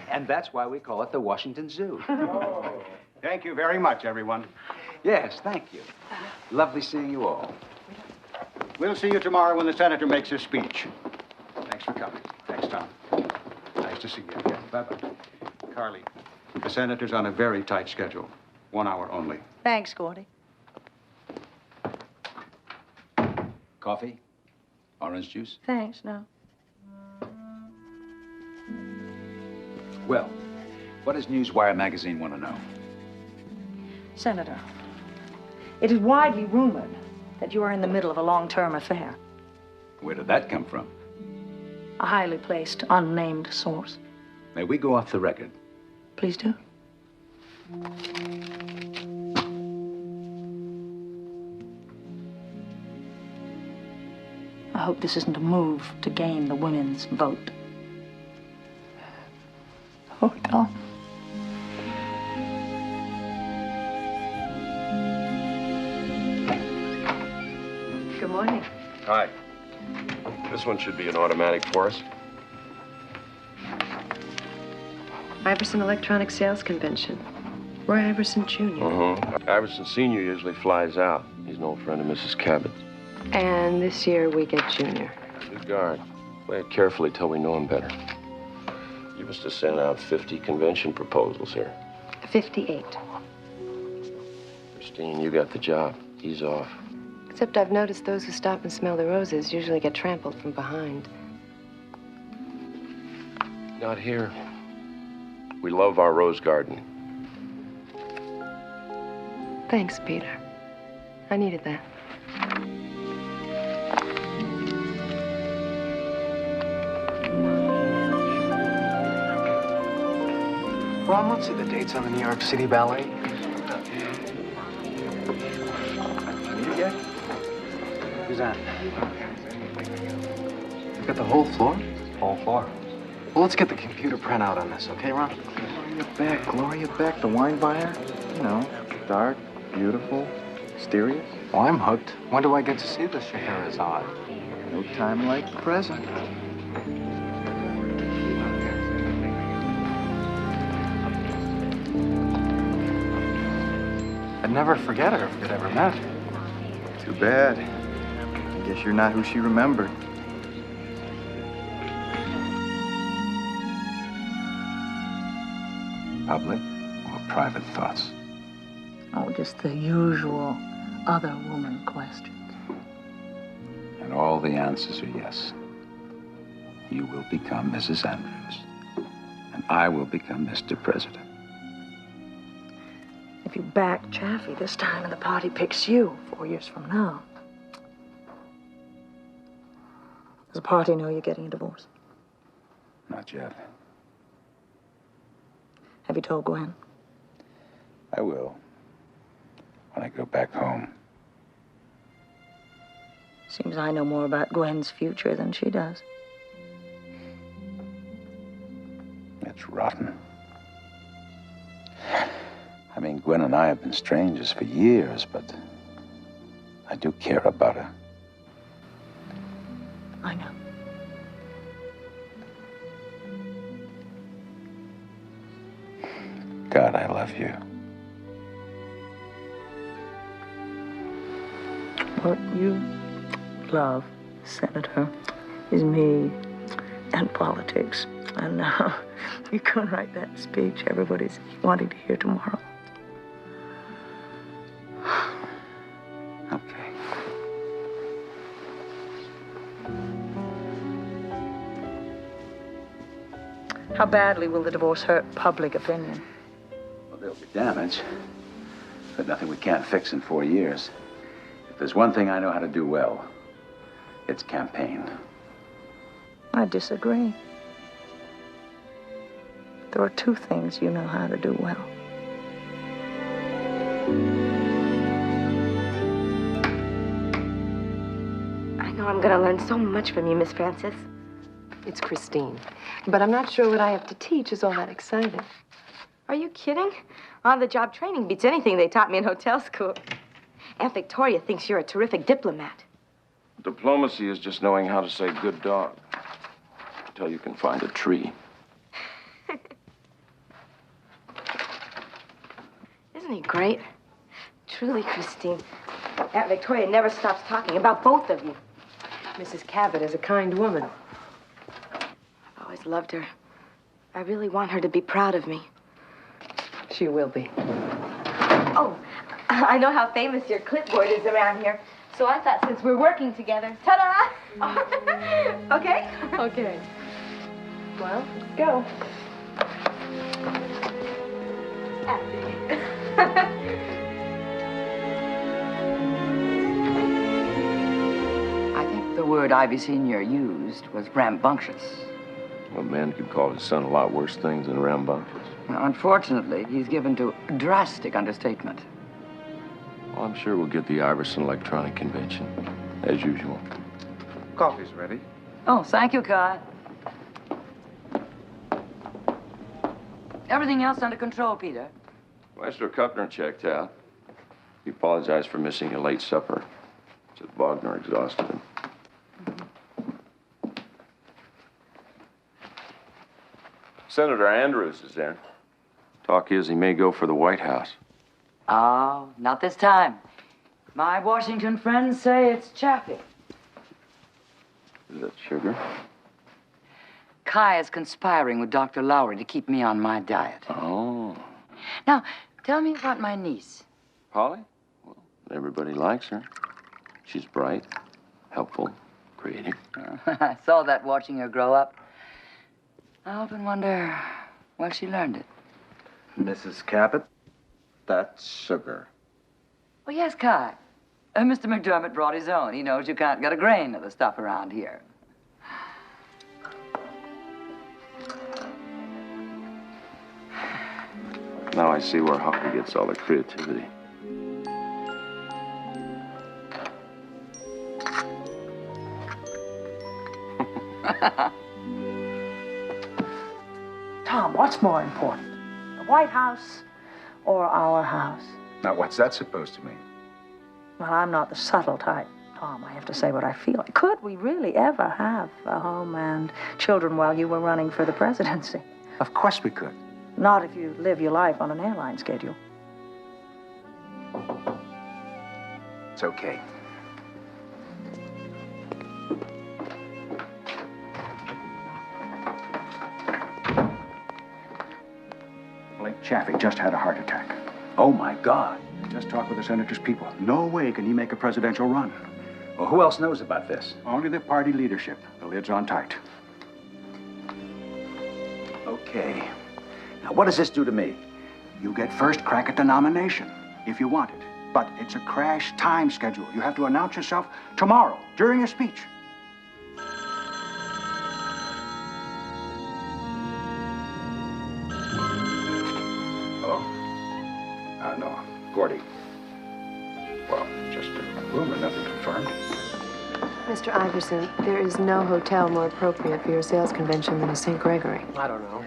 And that's why we call it the Washington Zoo. Thank you very much, everyone. Yes, thank you. Lovely seeing you all. We'll see you tomorrow when the senator makes his speech. Thanks for coming. Thanks, Tom. Nice to see you again. Bye-bye. Carly, the senator's on a very tight schedule. 1 hour only. Thanks, Gordy. Coffee? Orange juice? Thanks, no. Well, what does Newswire magazine want to know? Senator, it is widely rumored that you are in the middle of a long-term affair. Where did that come from? A highly placed, unnamed source. May we go off the record? Please do. I hope this isn't a move to gain the women's vote. Oh, Tom. Good morning. Hi. This one should be an automatic for us. Iverson Electronic Sales Convention. Roy Iverson Jr. Iverson Sr. usually flies out. He's an old friend of Mrs. Cabot's. And this year we get Junior. Good guard. Play it carefully till we know him better. You must have sent out 50 convention proposals here. 58. Christine, you got the job. He's off. Except I've noticed those who stop and smell the roses usually get trampled from behind. Not here. We love our rose garden. Thanks, Peter. I needed that. Ron, let's see the dates on the New York City Ballet. You get? Who's that? You got the whole floor? Whole floor. Well, let's get the computer printout on this, okay, Ron? Gloria Beck, the wine buyer. You know, dark, beautiful, mysterious. Well, I'm hooked. When do I get to see this Scheherazade? No time like the present. I'd never forget her if we'd ever met. Too bad. I guess you're not who she remembered. Public or private thoughts? Oh, just the usual other woman questions. And all the answers are yes. you will become Mrs. Andrews, and I will become Mr. President. If you back Chaffee this time and the party picks you 4 years from now, does the party know you're getting a divorce? Not yet. Have you told Gwen? I will. When I go back home. Seems I know more about Gwen's future than she does. It's rotten. I mean, Gwen and I have been strangers for years, but I do care about her. I know. God, I love you. What you love, Senator, is me and politics. And now you can write that speech everybody's wanting to hear tomorrow. Okay. How badly will the divorce hurt public opinion? Well, there'll be damage, but nothing we can't fix in 4 years. If there's one thing I know how to do well, it's campaign. I disagree. There are two things you know how to do well. I know I'm gonna learn so much from you, Miss Francis. It's Christine. But I'm not sure what I have to teach is all that exciting. Are you kidding? On-the-job training beats anything they taught me in hotel school. Aunt Victoria thinks you're a terrific diplomat. Diplomacy is just knowing how to say good dog until you can find a tree. Isn't he great? Truly, Christine. Aunt Victoria never stops talking about both of you. Mrs. Cabot is a kind woman. I've always loved her. I really want her to be proud of me. She will be. Oh, I know how famous your clipboard is around here. So I thought since we're working together, ta-da! Okay? Okay. Well, let's go. I think the word Ivy Sr. used was rambunctious. A man could call his son a lot worse things than rambunctious. Now, unfortunately, he's given to drastic understatement. Well, I'm sure we'll get the Iverson Electronic Convention, as usual. Coffee's ready. Oh, thank you, Kai. Everything else under control, Peter. Maestro Kuppner checked out. He apologized for missing a late supper. Said Wagner exhausted him. Senator Andrews is there. Talk is he may go for the White House. Oh, not this time. My Washington friends say it's Chaffee. Is that sugar? Kai is conspiring with Dr. Lowry to keep me on my diet. Oh. Now, tell me about my niece. Polly? Well, everybody likes her. She's bright, helpful, creative. I saw that watching her grow up. I often wonder where she learned it. Mrs. Cabot, that's sugar. Oh, yes, Kai. Mr. McDermott brought his own. He knows you can't get a grain of the stuff around here. Now I see where Hoppy gets all the creativity. Tom, what's more important? The White House or our house? Now, what's that supposed to mean? Well, I'm not the subtle type, Tom. I have to say what I feel. Could we really ever have a home and children while you were running for the presidency? Of course we could. Not if you live your life on an airline schedule. It's okay. Blake Chaffee just had a heart attack. Oh, my God. I just talked with the senator's people. No way can he make a presidential run. Well, who else knows about this? Only the party leadership. The lid's on tight. Okay. Now, what does this do to me? You get first crack at the nomination, if you want it. But it's a crash time schedule. You have to announce yourself tomorrow, during your speech. Hello? No, Gordy. Well, just a rumor, nothing confirmed. Mr. Iverson, there is no hotel more appropriate for your sales convention than a St. Gregory. I don't know.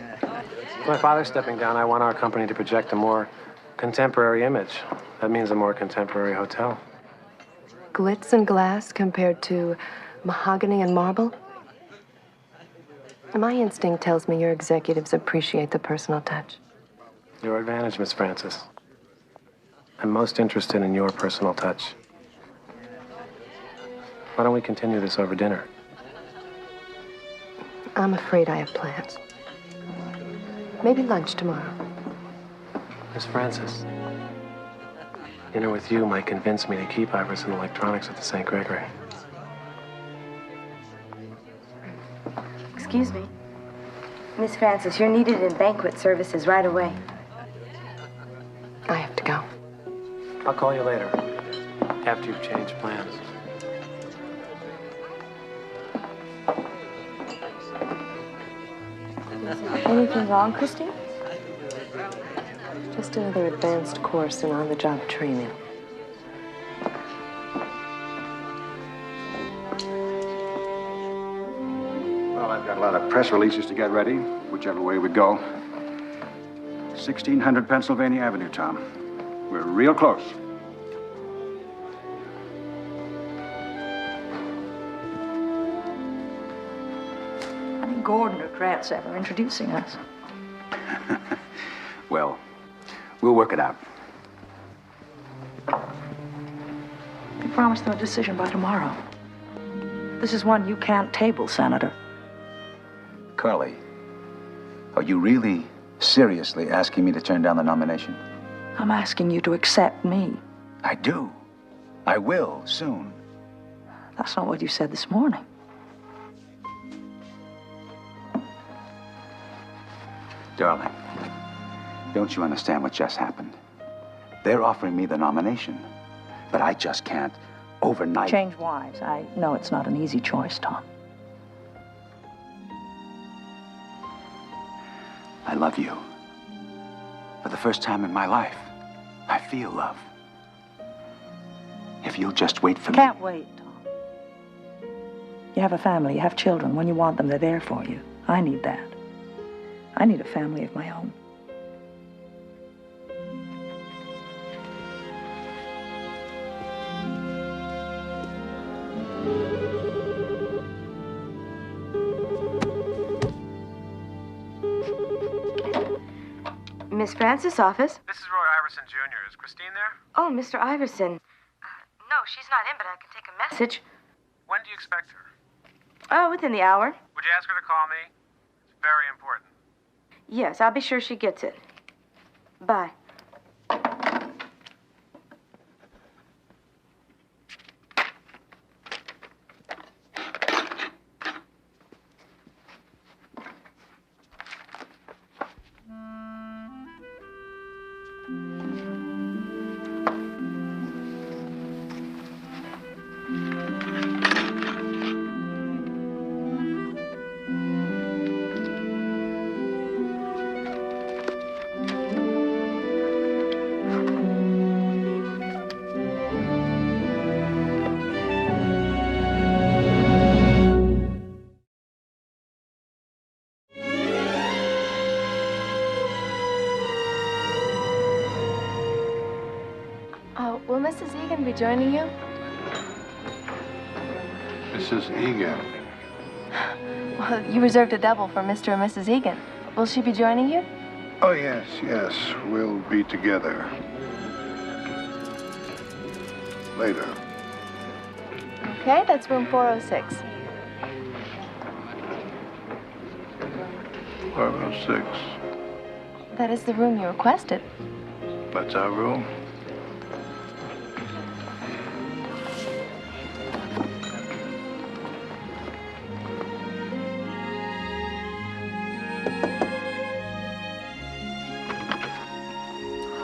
With my father stepping down, I want our company to project a more contemporary image. That means a more contemporary hotel. Glitz and glass compared to mahogany and marble? My instinct tells me your executives appreciate the personal touch. Your advantage, Miss Francis. I'm most interested in your personal touch. Why don't we continue this over dinner? I'm afraid I have plans. Maybe lunch tomorrow. Miss Francis, dinner with you might convince me to keep Iverson Electronics at the St. Gregory. Excuse me. Miss Francis, you're needed in banquet services right away. I have to go. I'll call you later, after you've changed plans. Anything wrong, Christine? Just another advanced course in on-the-job training. Well, I've got a lot of press releases to get ready, whichever way we go. 1600 Pennsylvania Avenue, Tom. We're real close. I think Gordon or Kratz ever introducing us. Well, we'll work it out. You promised them a decision by tomorrow. This is one you can't table, Senator. Carly, are you really seriously asking me to turn down the nomination? I'm asking you to accept me. I do. I will, soon. That's not what you said this morning. Darling, don't you understand what just happened? They're offering me the nomination, but I just can't overnight... Change wives. I know it's not an easy choice, Tom. I love you. For the first time in my life, I feel love. If you'll just wait for me... Can't wait, Tom. You have a family, you have children. When you want them, they're there for you. I need that. I need a family of my own. Miss Francis' office? This is Roy Iverson, Jr. Is Christine there? Oh, Mr. Iverson. No, she's not in, but I can take a message. When do you expect her? Oh, within the hour. Would you ask her to call me? It's very important. Yes, I'll be sure she gets it. Bye. Will Mrs. Egan be joining you? Mrs. Egan. Well, you reserved a double for Mr. and Mrs. Egan. Will she be joining you? Oh, yes, yes. We'll be together. Later. Okay, that's room 406. 406. That is the room you requested. That's our room.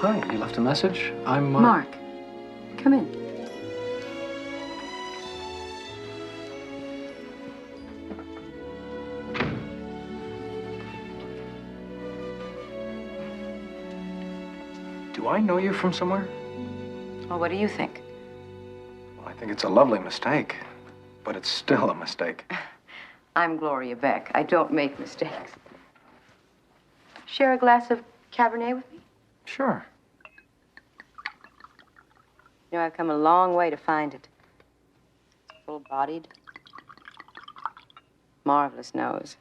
Hi, you left a message? I'm Mark, come in. Do I know you from somewhere? Well, what do you think? Well, I think it's a lovely mistake, but it's still a mistake. I'm Gloria Beck. I don't make mistakes. Share a glass of Cabernet with me? Sure. You know, I've come a long way to find it. Full-bodied. Marvelous nose.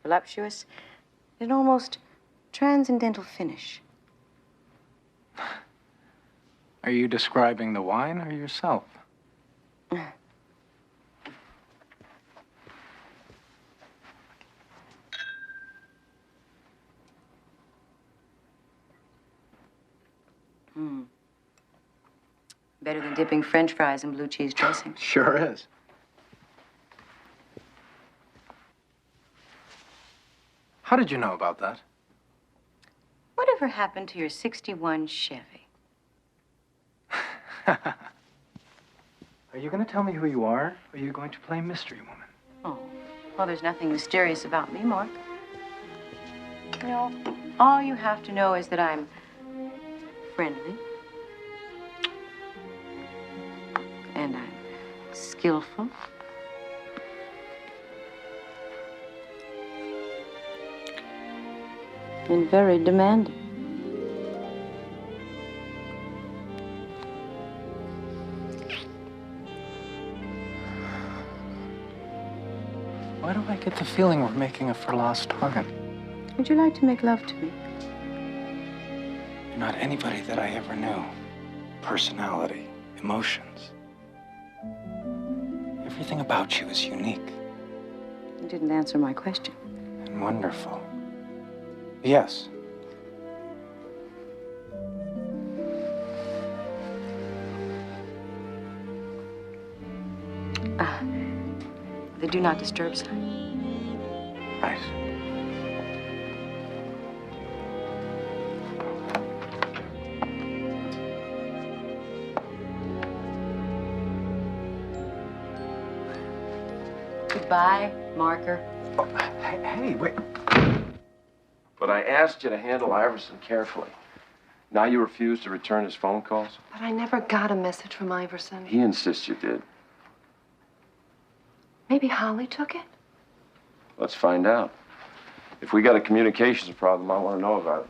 Voluptuous. An almost transcendental finish. Are you describing the wine or yourself? Better than dipping French fries in blue cheese dressing. Sure is. How did you know about that? Whatever happened to your '61 Chevy? Are you going to tell me who you are, or are you going to play mystery woman? Oh, well, there's nothing mysterious about me, Mark. You know, all you have to know is that I'm friendly. And I'm skillful. And very demanding. Why do I get the feeling we're making a for lost target? Would you like to make love to me? You're not anybody that I ever knew. Personality, emotions. Everything about you is unique You didn't answer my question. and wonderful. Yes. The do not disturb sign. Right. Goodbye, Marker. Hey, wait. But I asked you to handle Iverson carefully. Now you refuse to return his phone calls? But I never got a message from Iverson. He insists you did. Maybe Holly took it? Let's find out. If we got a communications problem, I want to know about it.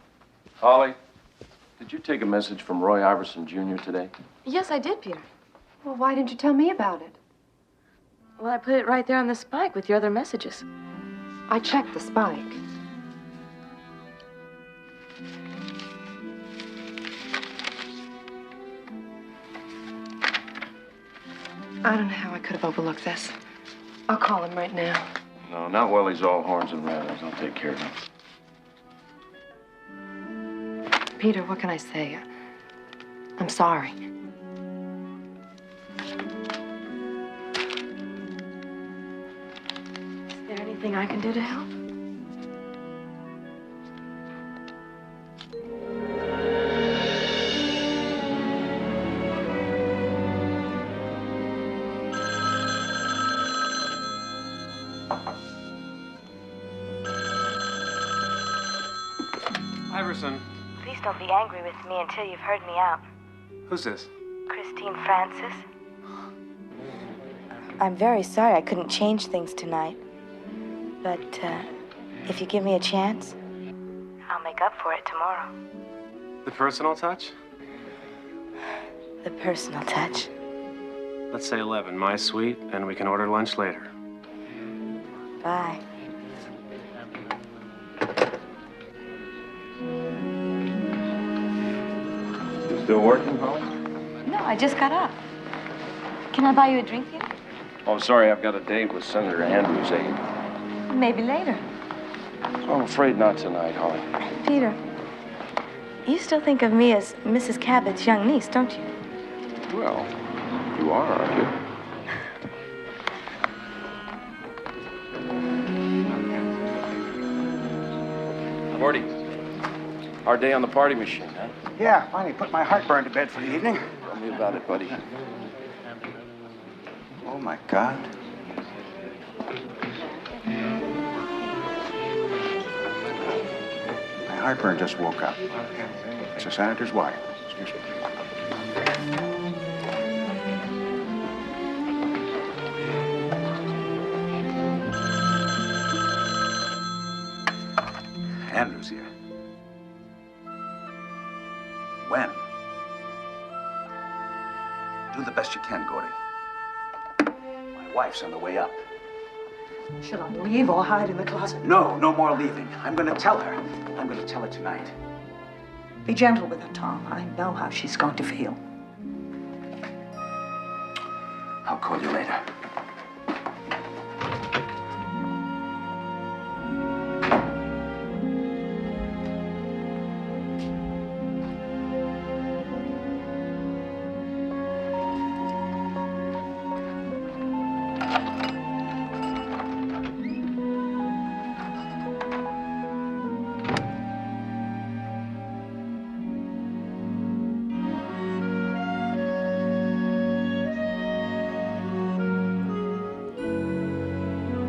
Holly, did you take a message from Roy Iverson Jr. today? Yes, I did, Peter. Well, why didn't you tell me about it? Well, I put it right there on the spike with your other messages. I checked the spike. I don't know how I could have overlooked this. I'll call him right now. No, not while he's all horns and rattles. I'll take care of him. Peter, what can I say? I'm sorry. Is there anything I can do to help? Iverson. Please don't be angry with me until you've heard me out. Who's this? Christine Francis. I'm very sorry I couldn't change things tonight. But, if you give me a chance. I'll make up for it tomorrow. The personal touch? The personal touch. Let's say 11, my suite, and we can order lunch later. Bye. You still working, Holly? No, I just got up. Can I buy you a drink, Peter? Oh, sorry, I've got a date with Senator Andrews' aide. Maybe later. I'm afraid not tonight, Holly. Peter, you still think of me as Mrs. Cabot's young niece, don't you? Well, you are, aren't you? Morty. Hard day on the party machine, huh? Yeah, finally put my heartburn to bed for the evening. Tell me about it, buddy. Oh, my God. My heartburn just woke up. It's the senator's wife. Excuse me. Andrew's here. When? Do the best you can, Gordy. My wife's on the way up. Shall I leave or hide in the closet? No, no more leaving. I'm going to tell her. I'm going to tell her tonight. Be gentle with her, Tom. I know how she's going to feel. I'll call you later.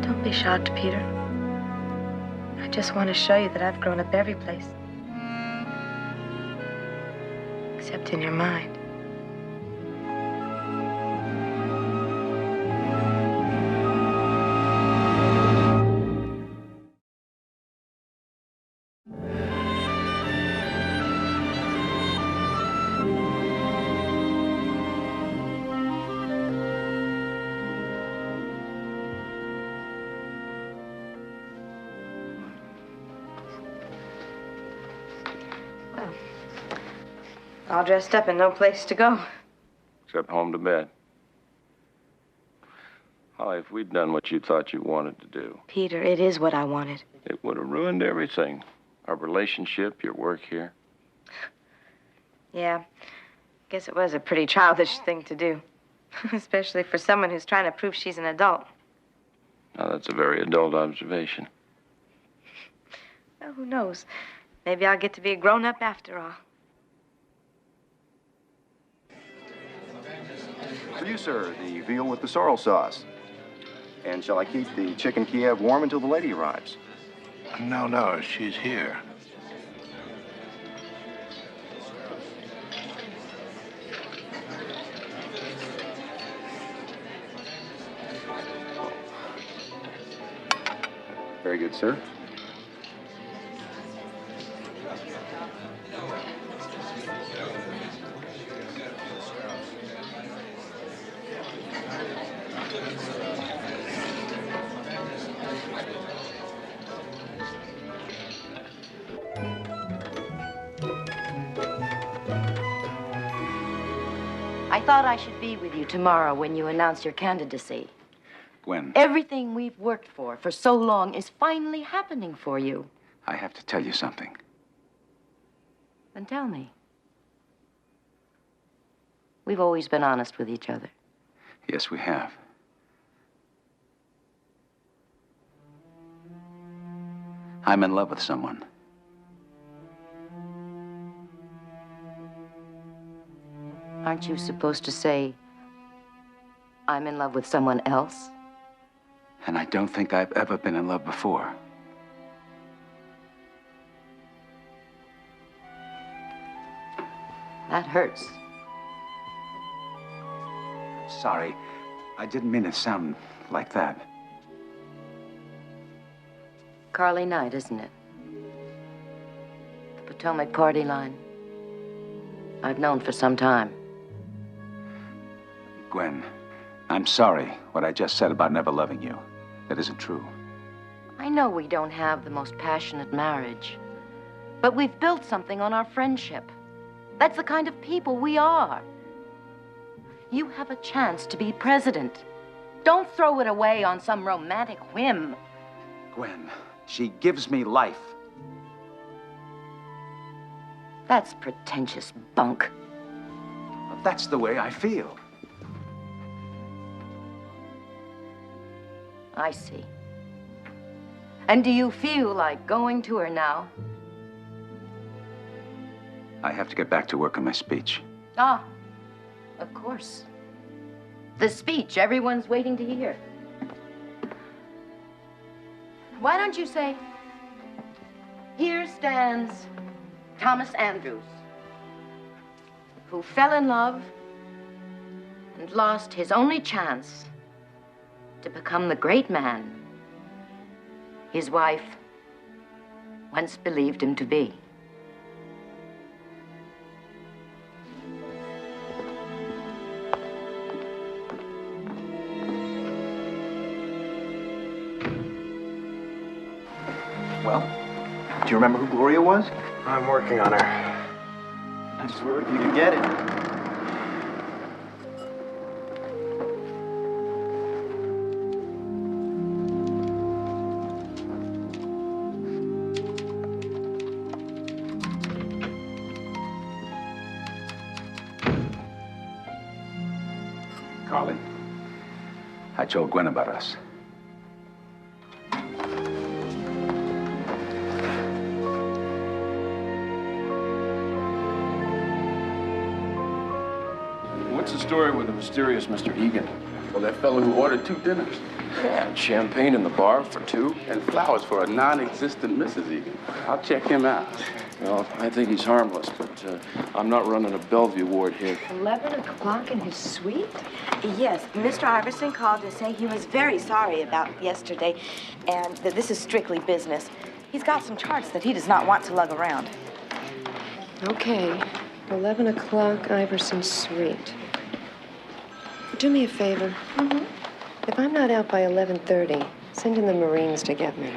Don't be shocked, Peter. I just want to show you that I've grown up every place. Except in your mind. All dressed up and no place to go. Except home to bed. Holly, if we'd done what you thought you wanted to do, Peter, it is what I wanted. it would have ruined everything. Our relationship, your work here. Yeah. Guess it was a pretty childish thing to do. Especially for someone who's trying to prove she's an adult. Now, that's a very adult observation. Well, who knows? Maybe I'll get to be a grown-up after all. For you, sir, the veal with the sorrel sauce. And shall I keep the chicken Kiev warm until the lady arrives? No, she's here. Very good, sir. I thought I should be with you tomorrow when you announce your candidacy. Gwen, Everything we've worked for so long is finally happening for you. I have to tell you something. Then tell me. We've always been honest with each other. Yes, we have. I'm in love with someone. Aren't you supposed to say, I'm in love with someone else? And I don't think I've ever been in love before. That hurts. Sorry, I didn't mean to sound like that. Carly night, isn't it? The Potomac party line. I've known for some time. Gwen, I'm sorry what I just said about never loving you. That isn't true. I know we don't have the most passionate marriage, but we've built something on our friendship. That's the kind of people we are. You have a chance to be president. Don't throw it away on some romantic whim. Gwen, she gives me life. That's pretentious bunk. Well, that's the way I feel. I see. And do you feel like going to her now? I have to get back to work on my speech. Ah, of course. The speech everyone's waiting to hear. Why don't you say, here stands Thomas Andrews, who fell in love and lost his only chance to become the great man his wife once believed him to be. Well, do you remember who Gloria was? I'm working on her. Nice work. You can get it. Carly, I told Gwen about us. What's the story with the mysterious Mr. Egan? Well, that fellow who ordered 2 dinners. Yeah, and champagne in the bar for 2. And flowers for a non-existent Mrs. Egan. I'll check him out. Well, I think he's harmless, but I'm not running a Bellevue ward here. 11 o'clock in his suite? Yes, Mr. Iverson called to say he was very sorry about yesterday, and that this is strictly business. He's got some charts that he does not want to lug around. Okay, 11 o'clock, Iverson's suite. Do me a favor. Mm-hmm. If I'm not out by 11:30, send in the Marines to get me.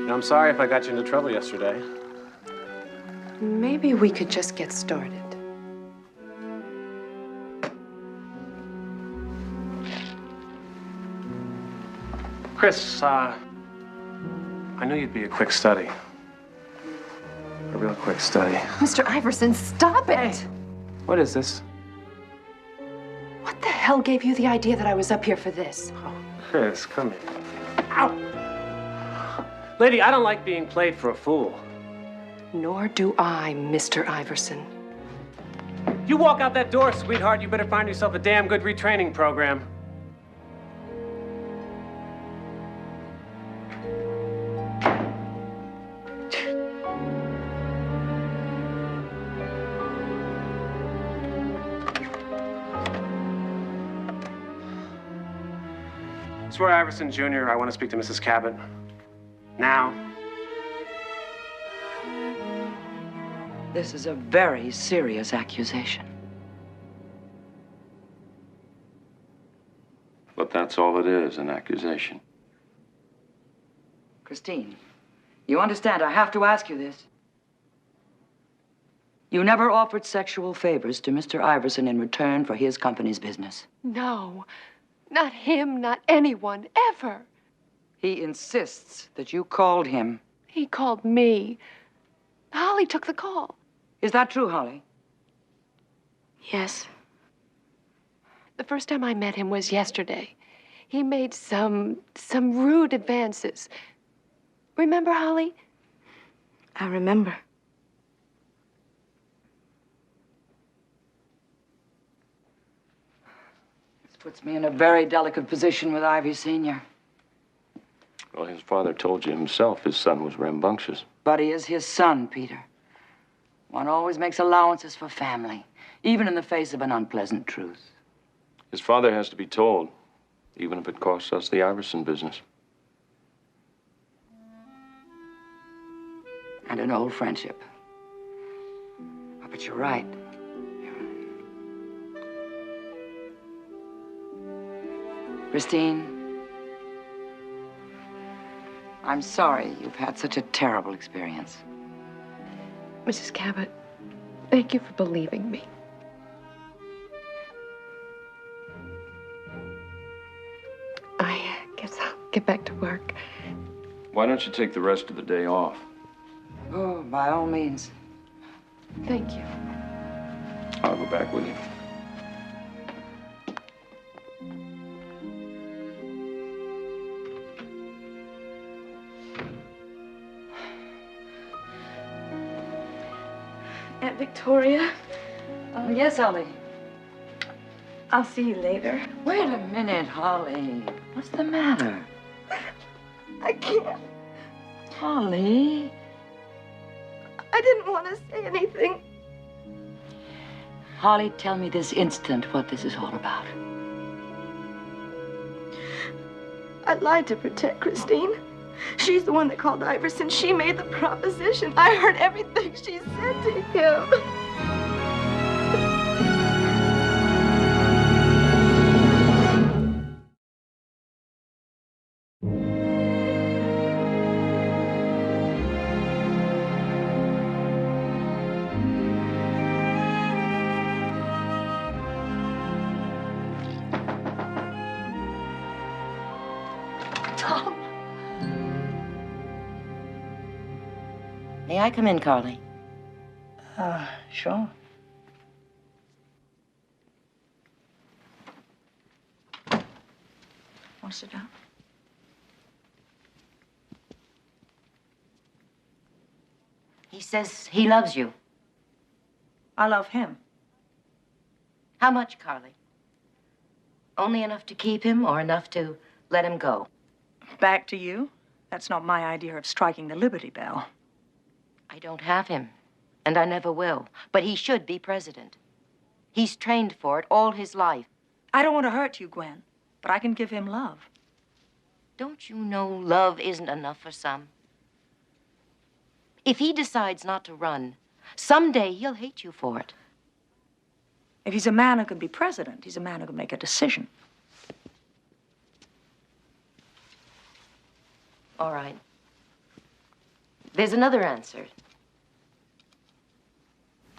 I'm sorry if I got you into trouble yesterday. Maybe we could just get started. Chris, I knew you'd be a quick study. A real quick study. Mr. Iverson, stop it! What is this? What the hell gave you the idea that I was up here for this? Chris, come here. Ow! Lady, I don't like being played for a fool. Nor do I, Mr. Iverson. You walk out that door, sweetheart, you better find yourself a damn good retraining program. Swear Iverson Jr., I want to speak to Mrs. Cabot. Now. This is a very serious accusation. But that's all it is, an accusation. Christine, you understand I have to ask you this. You never offered sexual favors to Mr. Iverson in return for his company's business. No, not him, not anyone, ever. He insists that you called him. He called me. Holly took the call. Is that true, Holly? Yes. The first time I met him was yesterday. He made some rude advances. Remember, Holly? I remember. This puts me in a very delicate position with Ivy Sr. Well, his father told you himself his son was rambunctious. But he is his son, Peter. One always makes allowances for family, even in the face of an unpleasant truth. His father has to be told, even if it costs us the Iverson business. And an old friendship. Oh, but you're right. Christine, I'm sorry you've had such a terrible experience. Mrs. Cabot, thank you for believing me. I guess I'll get back to work. Why don't you take the rest of the day off? Oh, by all means. Thank you. I'll go back with you. Aunt Victoria. Yes, Holly. I'll see you later. Wait a minute, Holly. What's the matter? I can't. Holly? I didn't want to say anything. Holly, tell me this instant what this is all about. I lied to protect Christine. She's the one that called Iverson. She made the proposition. I heard everything she said to him. May I come in, Carly? Sure. Want to sit down? He says he loves you. I love him. How much, Carly? Only enough to keep him or enough to let him go? Back to you? That's not my idea of striking the Liberty Bell. I don't have him, and I never will. But he should be president. He's trained for it all his life. I don't want to hurt you, Gwen, but I can give him love. Don't you know love isn't enough for some? If he decides not to run, someday he'll hate you for it. If he's a man who can be president, he's a man who can make a decision. All right. There's another answer.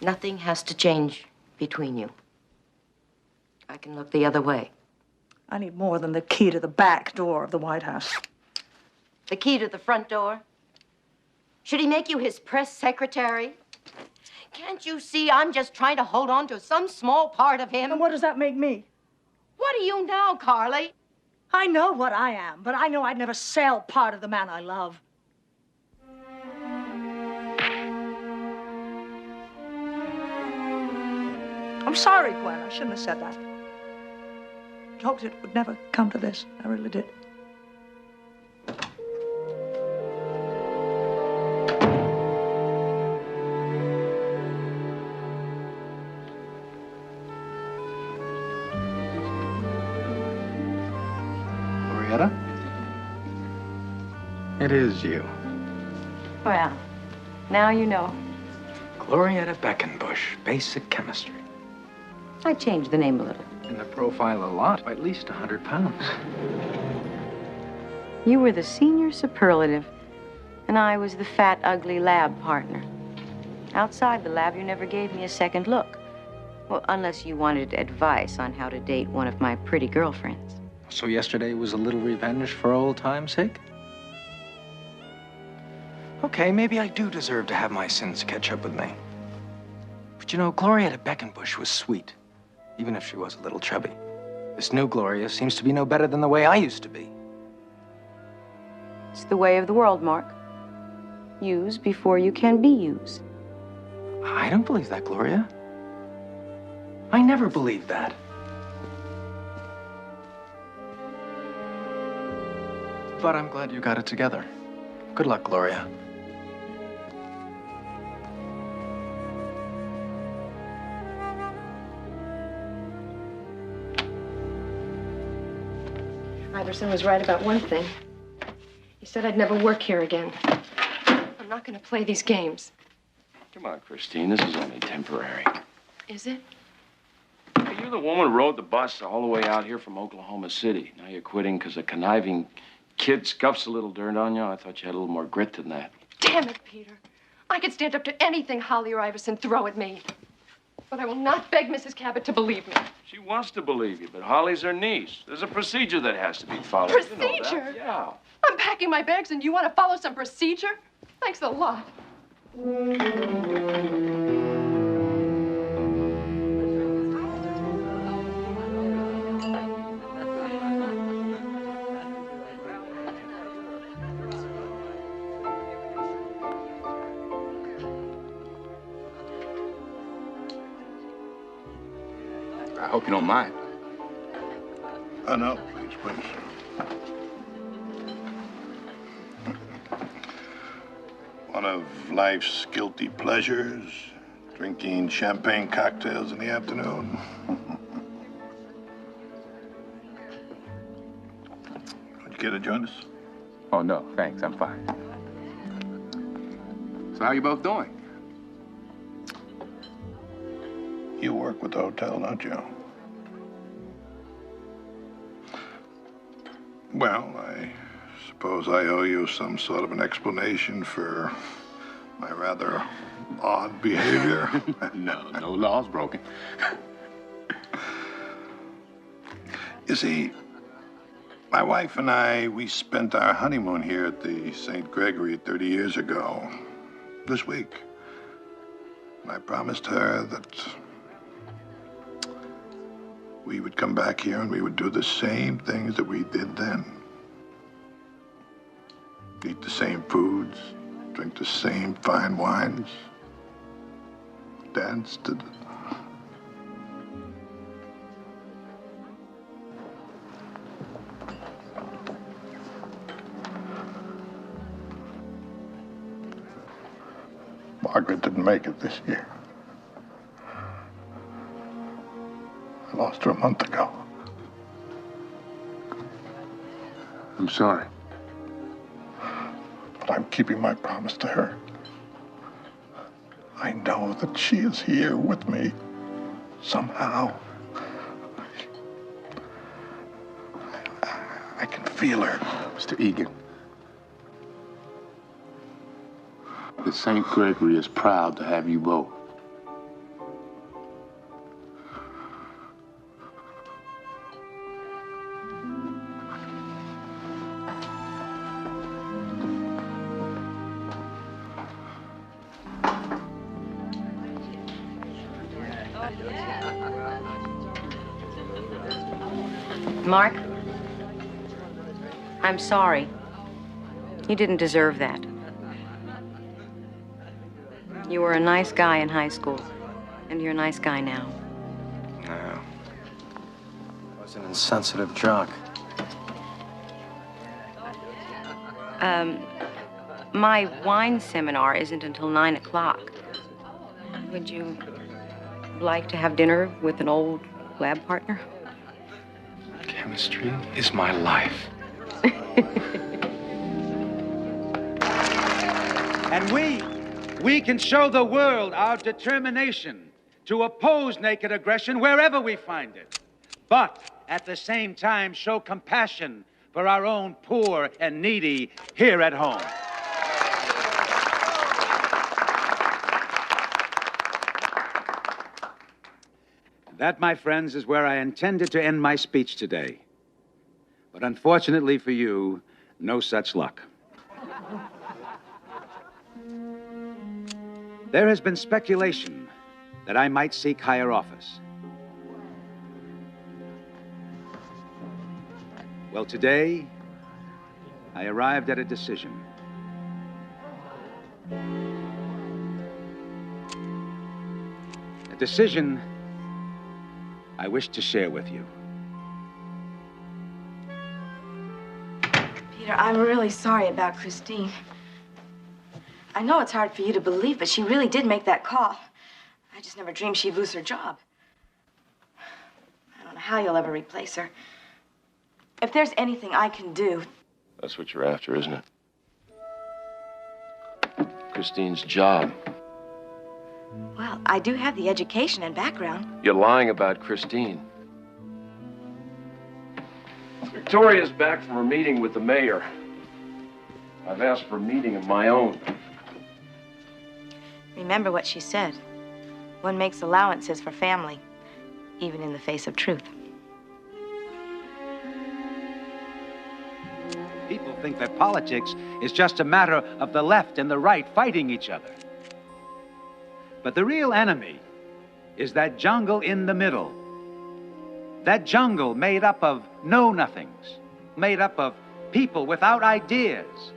Nothing has to change between you. I can look the other way. I need more than the key to the back door of the White House. The key to the front door? Should he make you his press secretary? Can't you see I'm just trying to hold on to some small part of him? And what does that make me? What are you now, Carly? I know what I am, but I know I'd never sell part of the man I love. I'm sorry, Gwen. I shouldn't have said that. I hoped it would never come to this. I really did. Glorietta? It is you. Well, now you know. Glorietta Beckenbush, basic chemistry. I changed the name a little. In the profile a lot, by at least 100 pounds. You were the senior superlative, and I was the fat, ugly lab partner. Outside the lab, you never gave me a second look. Well, unless you wanted advice on how to date one of my pretty girlfriends. So yesterday was a little revenge for old time's sake? Okay, maybe I do deserve to have my sins catch up with me. But you know, Glorietta Beckenbush was sweet, even if she was a little chubby. This new Gloria seems to be no better than the way I used to be. It's the way of the world, Mark. Use before you can be used. I don't believe that, Gloria. I never believed that. But I'm glad you got it together. Good luck, Gloria. Iverson was right about one thing. He said I'd never work here again. I'm not going to play these games. Come on, Christine, this is only temporary. Is it? Hey, you're the woman who rode the bus all the way out here from Oklahoma City. Now you're quitting because a conniving kid scuffs a little dirt on you. I thought you had a little more grit than that. Damn it, Peter. I could stand up to anything Holly or Iverson throw at me. But I will not beg Mrs. Cabot to believe me. She wants to believe you, but Holly's her niece. There's a procedure that has to be followed. You know that. Procedure? Yeah. I'm packing my bags and you want to follow some procedure? Thanks a lot. hope you don't mind. Oh, no, please, please. One of life's guilty pleasures, drinking champagne cocktails in the afternoon. Would you care to join us? Oh, no, thanks. I'm fine. So how you both doing? You work with the hotel, don't you? Well, I suppose I owe you some sort of an explanation for my rather odd behavior. No laws broken. You see, my wife and I, we spent our honeymoon here at the St. Gregory 30 years ago, this week. And I promised her that we would come back here and we would do the same things that we did then. Eat the same foods, drink the same fine wines, dance to the... Margaret didn't make it this year. I lost her a month ago. I'm sorry. But I'm keeping my promise to her. I know that she is here with me somehow. I can feel her. Mr. Egan, the St. Gregory is proud to have you both. Mark, I'm sorry. You didn't deserve that. You were a nice guy in high school, and you're a nice guy now. No. I was an insensitive jock. My wine seminar isn't until 9 o'clock. Would you like to have dinner with an old lab partner? Chemistry is my life. And we can show the world our determination to oppose naked aggression wherever we find it, but at the same time show compassion for our own poor and needy here at home. That, my friends, is where I intended to end my speech today. But unfortunately for you, no such luck. There has been speculation that I might seek higher office. Well, today, I arrived at a decision. A decision I wish to share with you. Peter, I'm really sorry about Christine. I know it's hard for you to believe, but she really did make that call. I just never dreamed she'd lose her job. I don't know how you'll ever replace her. If there's anything I can do... That's what you're after, isn't it? Christine's job. Well, I do have the education and background. You're lying about Christine. Victoria's back from her meeting with the mayor. I've asked for a meeting of my own. Remember what she said. One makes allowances for family, even in the face of truth. People think that politics is just a matter of the left and the right fighting each other. But the real enemy is that jungle in the middle. That jungle made up of know-nothings, made up of people without ideas,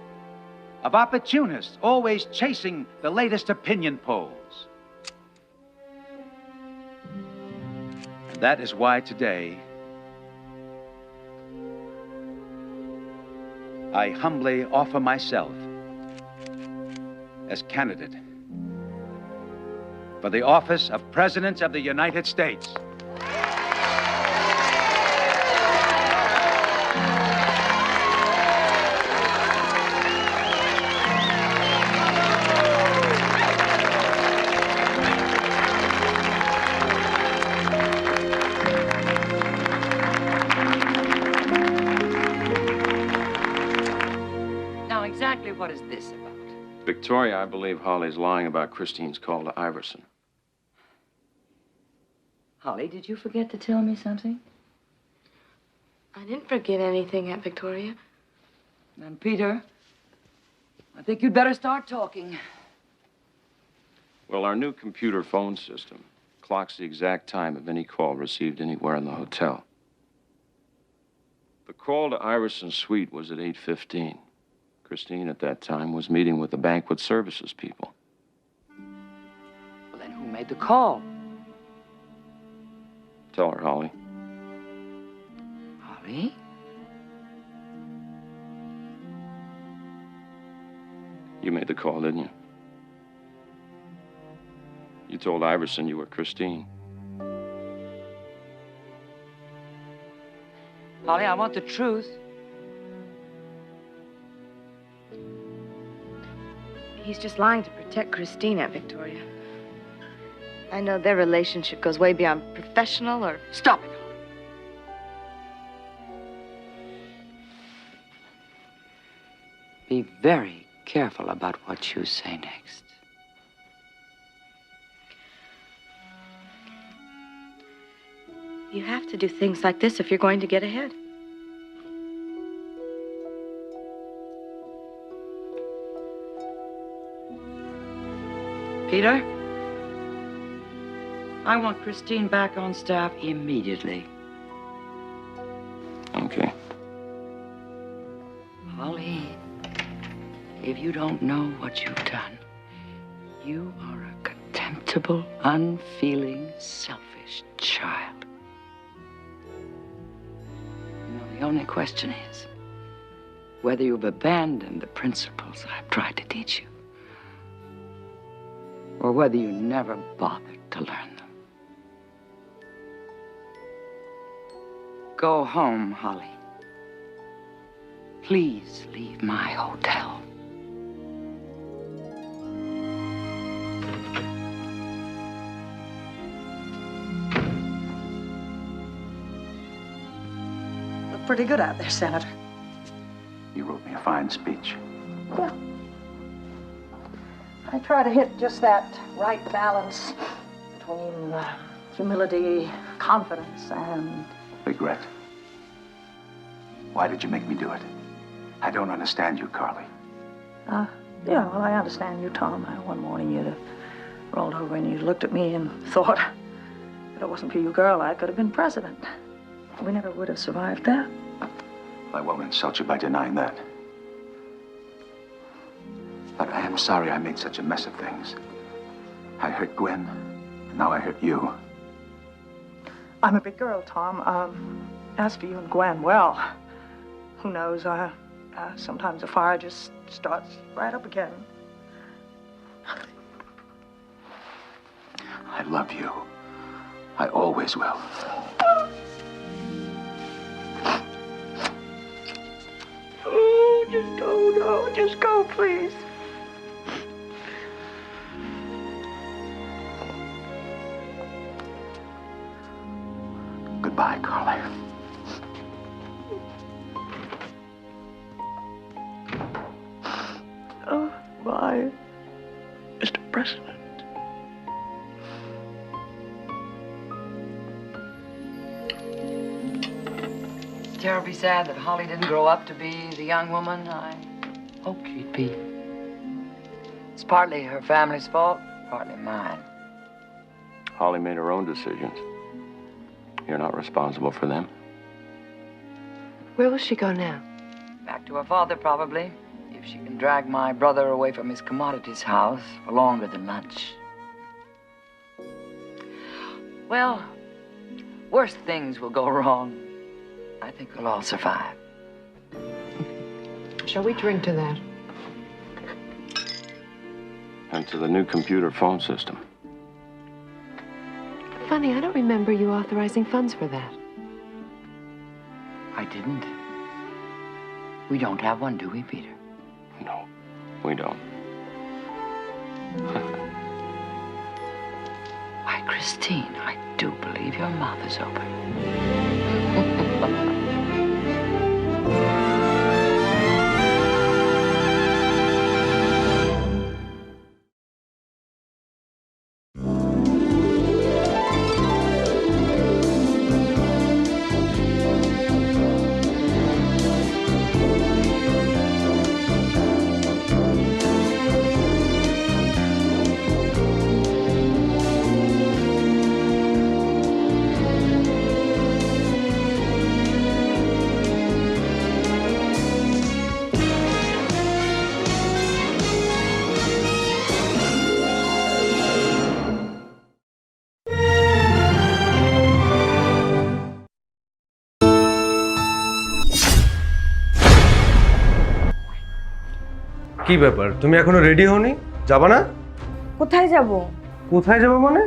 of opportunists always chasing the latest opinion polls. And That is why today I humbly offer myself as candidate for the office of President of the United States. Now, exactly what is this about? Victoria, I believe Holly's lying about Christine's call to Iverson. Holly, did you forget to tell me something? I didn't forget anything, Aunt Victoria. And Peter, I think you'd better start talking. Well, our new computer phone system clocks the exact time of any call received anywhere in the hotel. The call to Iverson's suite was at 8:15. Christine, at that time, was meeting with the banquet services people. Well, then who made the call? Tell her, Holly. Holly? You made the call, didn't you? You told Iverson you were Christine. Holly, I want the truth. He's just lying to protect Christine, Aunt Victoria. I know their relationship goes way beyond professional or... Stop it, Holly. Be very careful about what you say next. You have to do things like this if you're going to get ahead. Peter, I want Christine back on staff immediately. Okay. Holly, if you don't know what you've done, you are a contemptible, unfeeling, selfish child. You know, the only question is whether you've abandoned the principles I've tried to teach you, or whether you never bothered to learn them. Go home, Holly. Please leave my hotel. Look pretty good out there, Senator. You wrote me a fine speech. Yeah. I try to hit just that right balance between humility, confidence, and... Regret. Why did you make me do it? I don't understand you, Carly. Yeah, well, I understand you, Tom. One morning you'd rolled over and you looked at me and thought, if it wasn't for you, girl, I could have been president. We never would have survived that. I won't insult you by denying that. But I am sorry I made such a mess of things. I hurt Gwen, and now I hurt you. I'm a big girl, Tom. As for you and Gwen, well, who knows? Sometimes the fire just starts right up again. I love you. I always will. Oh, just go, no, just go, please. Goodbye, Carly. Oh, bye, Mr. President. It's terribly sad that Holly didn't grow up to be the young woman I hoped she'd be. It's partly her family's fault, partly mine. Holly made her own decisions. You're not responsible for them. Where will she go now? Back to her father, probably. If she can drag my brother away from his commodities house for longer than lunch. Well, Worst things will go wrong. I think we'll all survive. Shall we drink to that? And to the new computer phone system. Funny, I don't remember you authorizing funds for that. I didn't. We don't have one, do we, Peter? No, we don't. Why, Christine, I do believe your mouth is open. কি ব্যাপার, তুমি এখনো ready হওনি? যাবা না? কোথায় যাব? কোথায় যাবো মানে?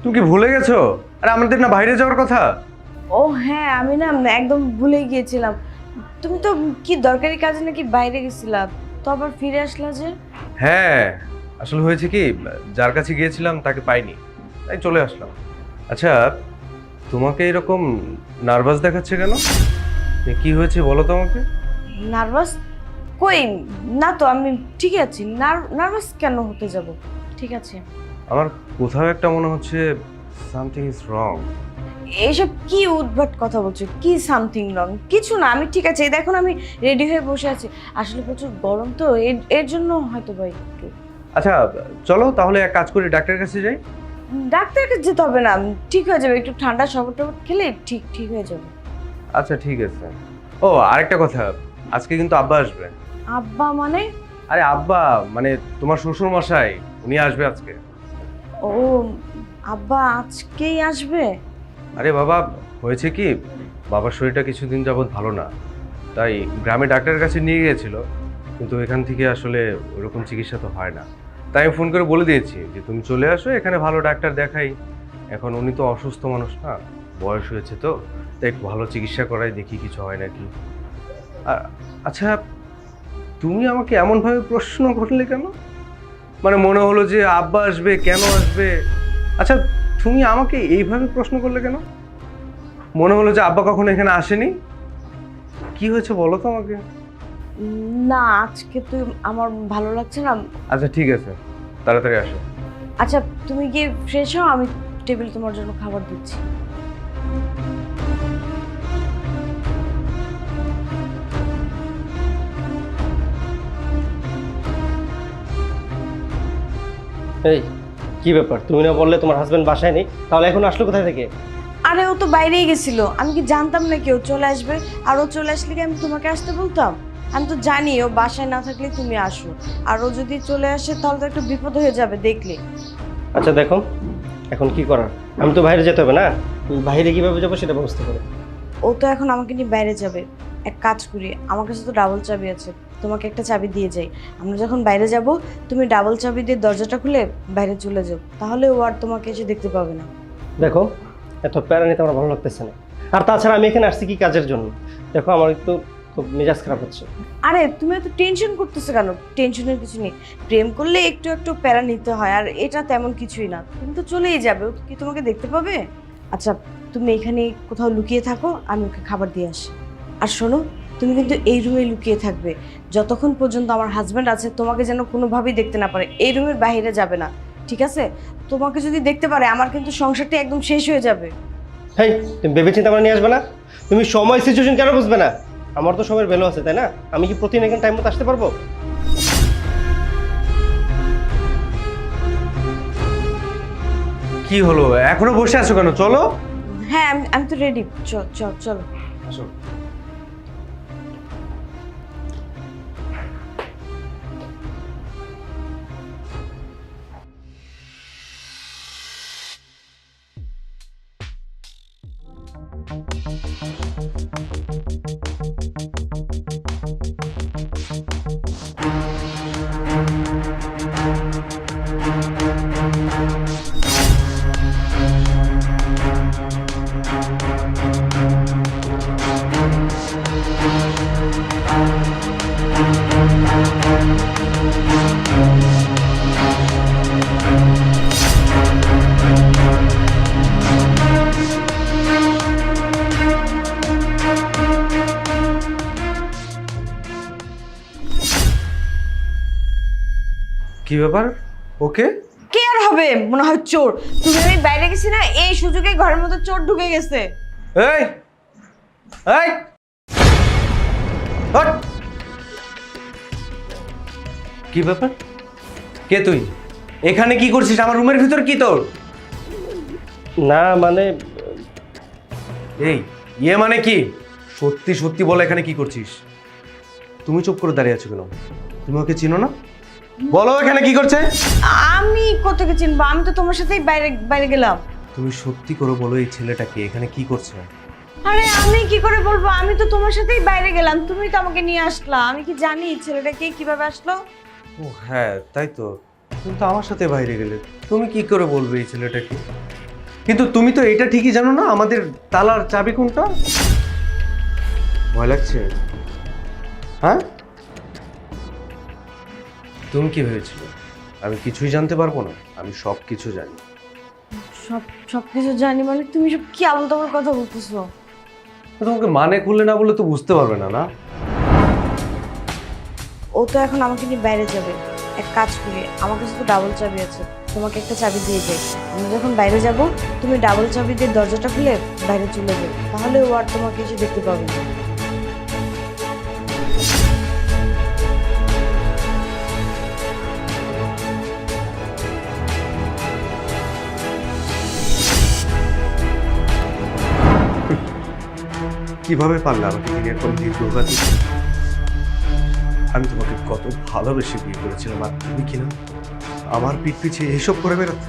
তুমি কি ভুলে গেছো? আরে আমাদের না বাইরে যাওয়ার কথা। ও হ্যাঁ, আমি না একদম ভুলে গিয়েছিলাম। তুমি তো কি দরকারি কাজে নাকি বাইরে গেছিলা, তো আবার ফিরে আসলা যে? হ্যাঁ, আসলে হয়েছে কি, যার কাছে গিয়েছিলাম তাকে পাইনি, তাই চলে আসলাম। আচ্ছা, তোমাকে এরকম নার্ভাস দেখাচ্ছে কেন? কি হয়েছে বলো তো আমাকে। নার্ভাস? কই না তো, আমি ঠিক আছি। নার্ভাস কেন হতে যাব? ঠিক আছে। আমার কোথাও একটা মনে হচ্ছে সামথিং ইজ রং। এইসব কি উদ্ভট কথা বলছো? কি সামথিং রং? কিছু না, আমি ঠিক আছে। এই দেখুন আমি রেডি হয়ে বসে আছি। আসলে প্রচুর গরম তো, এর জন্য হয়তো বা একটু। আচ্ছা চলো তাহলে এক কাজ করি, ডাক্তারের কাছে যাই। ডাক্তারের কাছে যেতে হবে না, ঠিক হয়ে যাবে। একটু ঠান্ডা শরবত টরবত খেলে ঠিক হয়ে যাবে। আচ্ছা ঠিক আছে। ও আরেকটা কথা, আজকে কিন্তু আব্বা আসবে। আব্বা মানে? আরে আব্বা মানে তোমার শ্বশুর মশাই, উনি আসবে আজকে। ও আব্বা আজকেই আসবে? আরে বাবা, হয়েছে কি, বাবার শরীরটা কিছুদিন যাবৎ ভালো না, তাই গ্রামে ডাক্তারের কাছে নিয়ে গিয়েছিল, কিন্তু এখান থেকে আসলে ওরকম চিকিৎসা তো হয় না। তাই আমি ফোন করে বলে দিয়েছি যে তুমি চলে আসো, এখানে ভালো ডাক্তার দেখাই। এখন উনি তো অসুস্থ মানুষ না, বয়স হয়েছে তো, তাই একটু ভালো চিকিৎসা করাই, দেখি কিছু হয় নাকি। আচ্ছা তুমি আমাকে এমনভাবে প্রশ্ন করলে কেন? মানে মনে হলো যে আব্বা আসবে, কেন আসবে? আচ্ছা তুমি আমাকে এইভাবে প্রশ্ন করলে কেন? মনে হলো যে আব্বা কখনো এখানে আসেনি? কি হয়েছে বলো তো আমাকে। না আজকে তো আমার ভালো লাগছে না। আচ্ছা ঠিক আছে, তাড়াতাড়ি আসো। আচ্ছা তুমি গিয়ে ফ্রেশ হও, আমি টেবিলে তোমার জন্য খাবার দিচ্ছি। এই কি ব্যাপার, তুমি না বললে তোমার হাজবেন্ড বাসায় নেই, তাহলে এখন আসলো কোথায় থেকে? আরে ও তো বাইরেই গেছিল, আমি কি জানতাম না কি ও চলে আসবে? আর ও চলে আসলে কি আমি তোমাকে আসতে বলতাম? আমি তো জানি ও বাসায় না থাকলে তুমি আসো, আর ও যদি চলে আসে তাহলে তো একটা বিপদ হয়ে যাবে দেখলে। আচ্ছা দেখো, এখন কি করার, আমি তো বাইরে যেতে হবে না, বাইরে কিভাবে যাবো সেটা ব্যবস্থা করো। ও তো এখন আমাকে নিয়ে বাইরে যাবে। এক কাজ করি, আমার কাছে তো ডাবল চাবি আছে, তোমাকে একটা চাবি দিয়ে যাই। আমরা যখন বাইরে যাব তুমি ডাবল চাবি দিয়ে দরজাটা খুলে বাইরে চলে যাও, তাহলে ও আর তোমাকে এসে দেখতে পাবে না। দেখো এত প্যারা নিতে আমার ভালো লাগতেছে না, আর তাছাড়া আমি এখানে আসছি কি কাজের জন্য? দেখো আমার একটু খুব মেজাজ খারাপ হচ্ছে। আরে তুমি এত টেনশন করতেছো কেন? টেনশনের কিছু নেই, প্রেম করলে একটু একটু প্যারা নিতে হয়, আর এটা তেমন কিছুই না। তুমি তো চলেই যাবে, ও কি তোমাকে দেখতে পাবে? আচ্ছা তুমি এখানে কোথাও লুকিয়ে থাকো, আমি ওকে খাবার দিয়ে আসি। আর শোনো, তুমি কিন্তু এই রুমে লুকিয়ে থাকবে যতক্ষণ পর্যন্ত আমার হাজব্যান্ড আছে, তোমাকে যেন কোনোভাবেই দেখতে না পারে। এই রুমের বাইরে যাবে না, ঠিক আছে? তোমাকে যদি দেখতে পারে আমার কিন্তু সংসারটা একদম শেষ হয়ে যাবে। হেই, তুমি ভেবেচিন্তে আমার নিয়ে আসবে না? তুমি সময় সিচুয়েশন কেন বুঝবে না? আমার তো সময়ের ভ্যালু আছে, তাই না? আমি কি প্রতিদিন এখানে টাইম মতো আসতে পারবো? কি হলো, এখনো বসে আছো কেন? চলো। হ্যাঁ আমি তো রেডি, চলো আসো। কি ব্যাপার? ওকে কে আর হবে? মনে হয় চোর। তুমি আমি বাইরে গেছি না, এই সুযোগে ঘরের মধ্যে চোর ঢুকে গেছে। এই এই হট! কি ব্যাপার? কে তুই? এখানে কি করছিস? আমার রুমের ভিতর কি তোর? না মানে এই মানে কি? সত্যি সত্যি বল, এখানে কি করছিস? তুমি চুপ করে দাঁড়িয়ে আছো কেন? তুমি ওকে চিনো না? বলো এখানে কি করছে? আমি কোথাকে চিনবো? আমি তো তোমার সাথেই বাইরে বাইরে গেলাম। তুমি সত্যি করে বলো, এই ছেলেটা কে, এখানে কি করছে? আরে আমি কি করে বলবো? আমি তো তোমার সাথেই বাইরে গেলাম, তুমি তো আমাকে নিয়ে আসলা। আমি কি জানি ছেলেটা কে, কিভাবে আসলো? ও হ্যাঁ, তাই তো। তুমি তো আমার সাথে বাইরে গেলে, তুমি কি করে বলবে এই ছেলেটা কি? কিন্তু তুমি তো এটা ঠিকই জানো না আমাদের তালার চাবি কোনটা? ভয় লাগছে? হ্যাঁ, তুমি কি ভেবেছিলে আমি কিছুই জানতে পারবো না? আমি সব কিছু জানি। সবকিছু জানি মানে? তুমি সব কি আবল তাবল কথা বলতেছো? তোমাকে মানে খুললে না বলে তো বুঝতে পারবে না। না, ও তো এখন আমাকে নিয়ে বাইরে যাবে। এক কাজ করি, আমার কাছে তো ডাবল চাবি আছে, তোমাকে একটা চাবি দিয়ে যাই। আমি যখন বাইরে যাব, তুমি ডাবল চাবি দিয়ে দরজাটা খুলে বাইরে চলে যাবে, তাহলে ও আর তোমাকে কিছু দেখতে পাবে না। কিভাবে পারলে আমাকে দিনের পর দিন ধোঁকা দিতে? আমি তোমাকে কত ভালোবেসে বিয়ে করেছিলাম, আর তুমি কিনা আমার পিঠ পিছিয়ে এসব করে বেরোতে।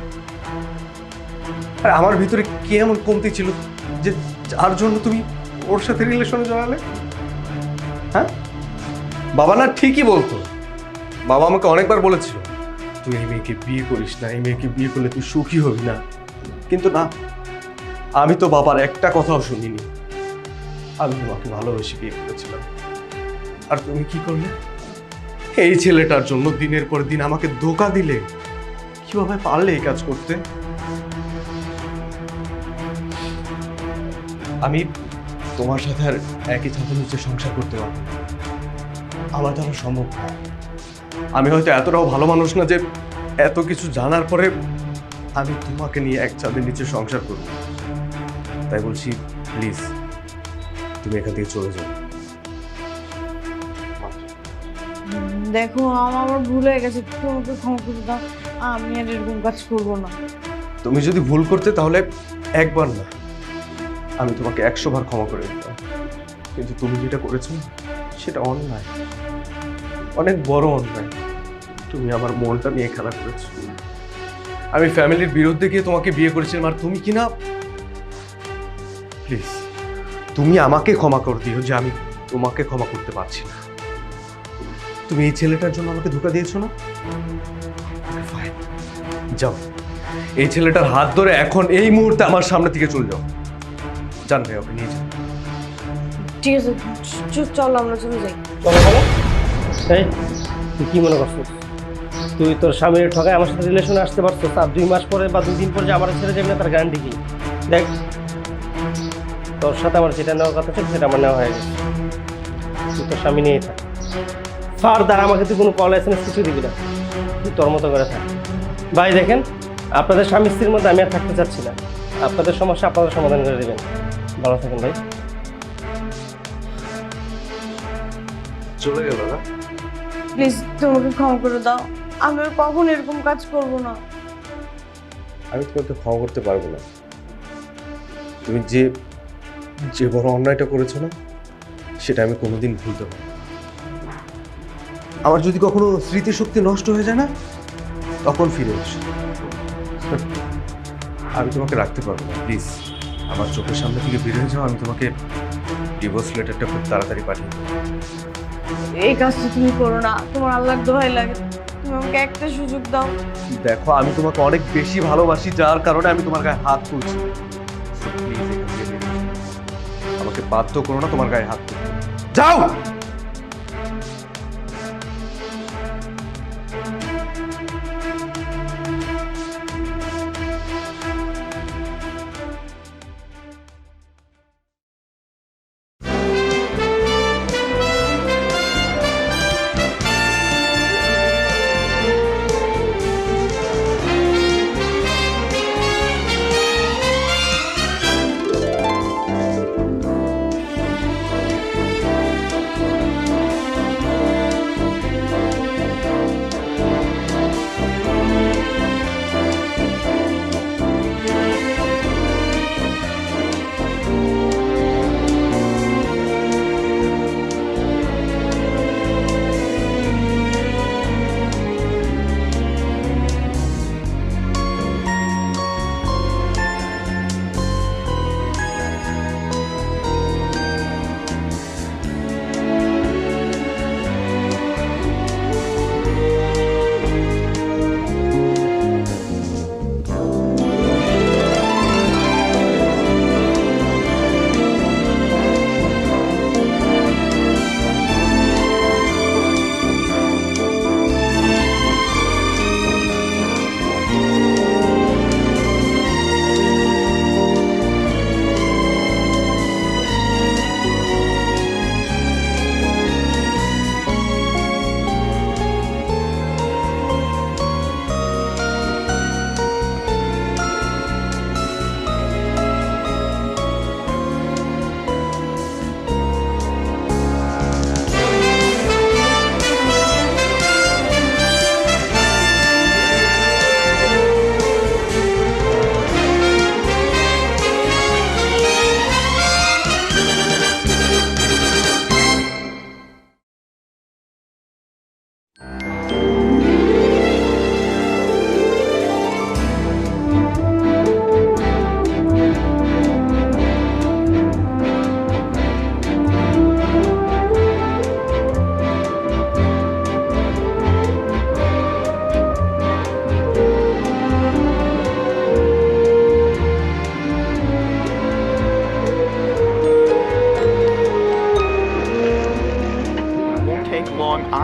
আর আমার ভিতরে কি এমন কমতি ছিল যে যার জন্য তুমি ওর সাথে রিলেশনে জড়ালে? হ্যাঁ, বাবা না ঠিকই বলতো। বাবা আমাকে অনেকবার বলেছিল তুই এই মেয়েকে বিয়ে করিস না, এই মেয়েকে বিয়ে করলে তুই সুখী হবি না। কিন্তু না, আমি তো বাবার একটা কথাও শুনিনি। আমি তোমাকে ভালোবেসে বিয়ে করেছিলাম, আর তুমি কি করলে? এই ছেলেটার জন্য দিনের পর দিন আমাকে ধোঁকা দিলে। কিভাবে পারলে এই কাজ করতে? আমি তোমার সাথে আর একই ছাদের নিচে সংসার করতে পারবো না, আমার দ্বারা সম্ভব না। আমি হয়তো এতটাও ভালো মানুষ না যে এত কিছু জানার পরে আমি তোমাকে নিয়ে এক ছাদের নিচে সংসার করব। তাই বলছি, প্লিজ তুমি এখান থেকে চলে যাও। দেখো আমার ভুল হয়ে গেছে, তোমাকে ক্ষমা করে দাও। আমি আর এরকম কাজ করবো না। তুমি যদি ভুল করতে তাহলে একবার না, আমি তোমাকে 100 বার ক্ষমা করে দিতাম। কিন্তু তুমি যেটা করেছো সেটা অন্যায়, অনেক বড় অন্যায়। তুমি আমার মনটা নিয়ে খেলা করেছো। আমি ফ্যামিলির বিরুদ্ধে গিয়ে তোমাকে বিয়ে করেছিলাম, আর তুমি কি না, প্লিজ তুমি আমাকে ক্ষমা করে দিও যে আমি তোমাকে ক্ষমা করতে পারছি না। তুমি এই ছেলেটার জন্য আমাকে ধোঁকা দিয়েছো না? যাও, এই ছেলেটার হাত ধরে এখন এই মুহূর্তে আমার সামনে থেকে চলে যাও। জান ভাই, ওকে নিয়ে যান। ঠিক আছে, চলো আমরা চলে যাই। চলো বলো। এই তুই কি মনে করছিস? তুই তোর স্বামীর ঠকায় আমার সাথে রিলেশনে আসতে পারছিস, আর 2 মাস পরে বা 2 দিন পরে যে আমার ছেড়ে যাবে না তার গ্যারান্টি কি? দেখ, তোর সাথে আমার যেটা নেওয়ার কথা ছিল সেটা আমার নেওয়া হয়ে গেছে। তুই তোর স্বামী নিয়েই থাক। ফার্দার আমাকে তুই কোনো কল এসএমএস কিছু দিবি না, তুই তোর মতো করে থাক। ভাই দেখেন, আপনাদের স্বামী স্ত্রীর মধ্যে আমি আর থাকতে চাচ্ছি না। আপনাদের সমস্যা আপনাদের সমাধান করে দেবেন। ভালো থাকেন ভাই। চলে গেল না? প্লিজ তোমাকে ক্ষমা করে দাও, আমি আর কখনো এরকম কাজ করব না। আমি তোমাকে ক্ষমা করতে পারবো না। তুমি যে বড় অন্যায়টা করেছো না, সেটা আমি কোনোদিন ভুলতে পারবো না। আমার যদি কখনো স্মৃতিশক্তি নষ্ট হয়ে যায় না, তখন ফিরে এসো। আমি তোমাকে রাখতে পারবো না, প্লিজ আমার চোখের সামনে থেকে বের হয়ে যাও। আমি তোমাকে ডিভোর্স লেটারটা খুব তাড়াতাড়ি পাঠিয়ে দেবো। এই কাজটা তুমি করো না, তোমার আল্লাহর দোহাই লাগে, তুমি আমাকে একটা সুযোগ দাও। দেখো, আমি তোমাকে অনেক বেশি ভালোবাসি, যার কারণে আমি তোমার গায়ে হাত তুলছি। প্লিজ এখান থেকে বের হয়ে যাও। আমাকে বাধ্য করো না তোমার গায়ে হাত তুলতে। যাও।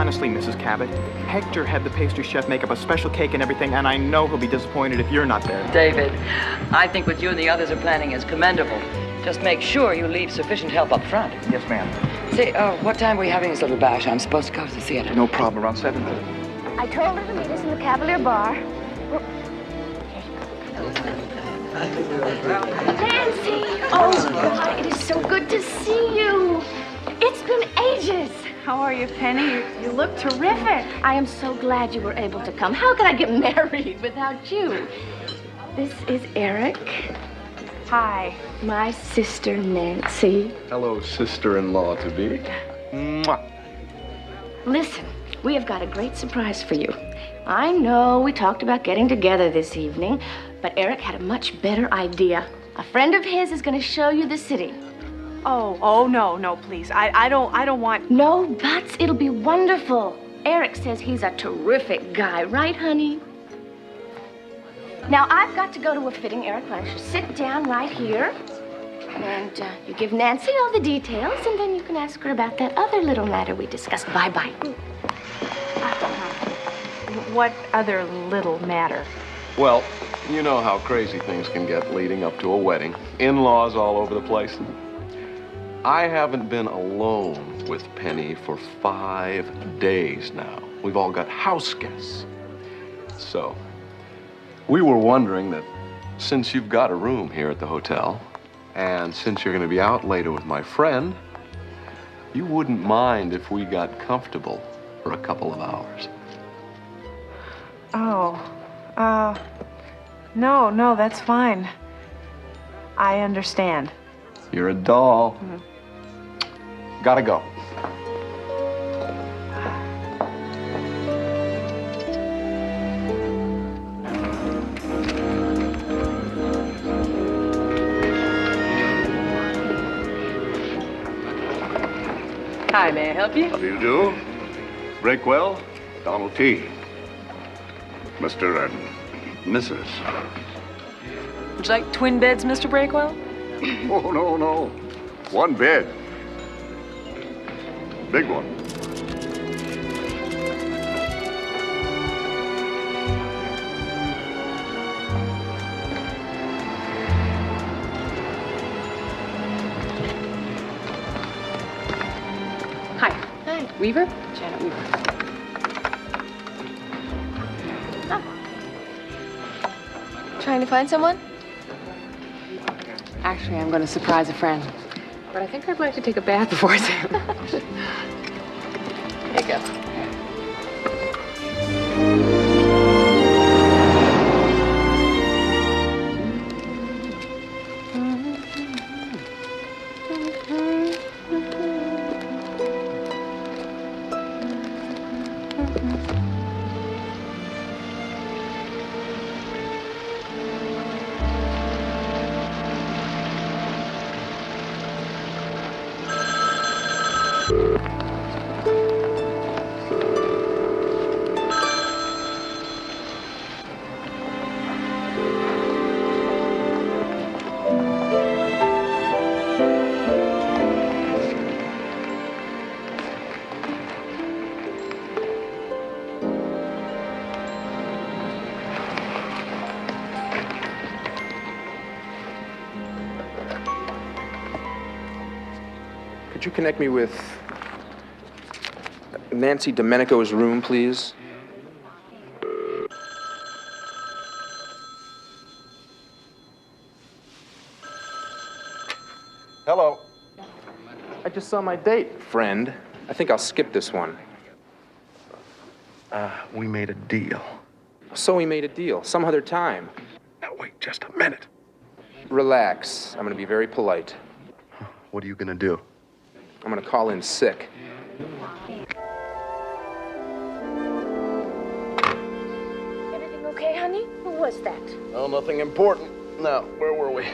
Honestly, Mrs. Cabot, Hector had the pastry chef make up a special cake and everything, and I know he'll be disappointed if you're not there. David, I think what you and the others are planning is commendable. Just make sure you leave sufficient help up front. Yes, ma'am. Say, what time are we having this little bash? I'm supposed to go to the theater. No problem, around 7:30. I told her to meet us in the Cavalier Bar. Nancy! Oh, God, it is so good to see you. It's been ages. How are you, Penny? You look terrific. I am so glad you were able to come. How could I get married without you? This is Eric. Hi, my sister, Nancy. Hello, sister-in-law-to-be. Mwah. Listen, we have got a great surprise for you. I know we talked about getting together this evening, but Eric had a much better idea. A friend of his is going to show you the city. Oh, no, please. I don't want... No buts. It'll be wonderful. Eric says he's a terrific guy, right, honey? Now, I've got to go to a fitting. Eric, why don't you sit down right here? And you give Nancy all the details, and then you can ask her about that other little matter we discussed. Bye-bye. What other little matter? Well, you know how crazy things can get leading up to a wedding. In-laws all over the place. I haven't been alone with Penny for 5 days now. We've all got house guests. So, we were wondering that since you've got a room here at the hotel, and since you're going to be out later with my friend, you wouldn't mind if we got comfortable for a couple of hours. No, that's fine. I understand. You're a doll. Gotta go. Hi, may I help you? How do you do? Breakwell, Donald T. Mr. and Mrs. Would you like twin beds, Mr. Breakwell? Oh, no. One bed. Big one. Hi. Weaver? Janet Weaver. Trying to find someone? Actually, I'm going to surprise a friend. But I think I'd like to take a bath before I see him. There you go. Could you connect me with Nancy Domenico's room, please? Hello. I just saw my date, friend. I think I'll skip this one. We made a deal. So we made a deal. Some other time. Now, wait just a minute. Relax. I'm gonna be very polite. What are you gonna do? I'm gonna call in sick. Everything okay, honey? Who was that? Oh, nothing important. Now, where were we?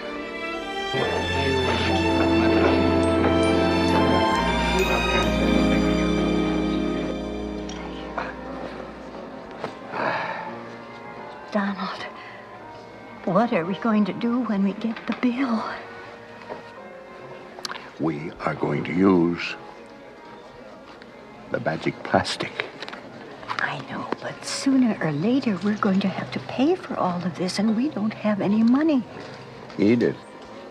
Donald, what are we going to do when we get the bill? We are going to use The magic plastic. I know, but sooner or later we're going to have to pay for all of this, and we don't have any money. Edith,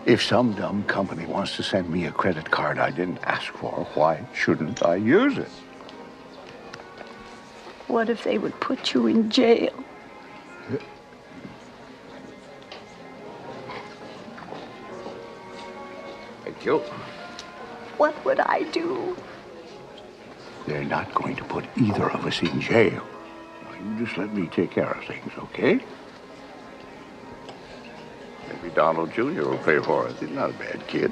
if some dumb company wants to send me a credit card I didn't ask for, why shouldn't I use it? What if they would put you in jail? Thank you. What would I do? They're not going to put either of us in jail. Now, you just let me take care of things, okay? Maybe Donald Jr. will pay for it. He's not a bad kid.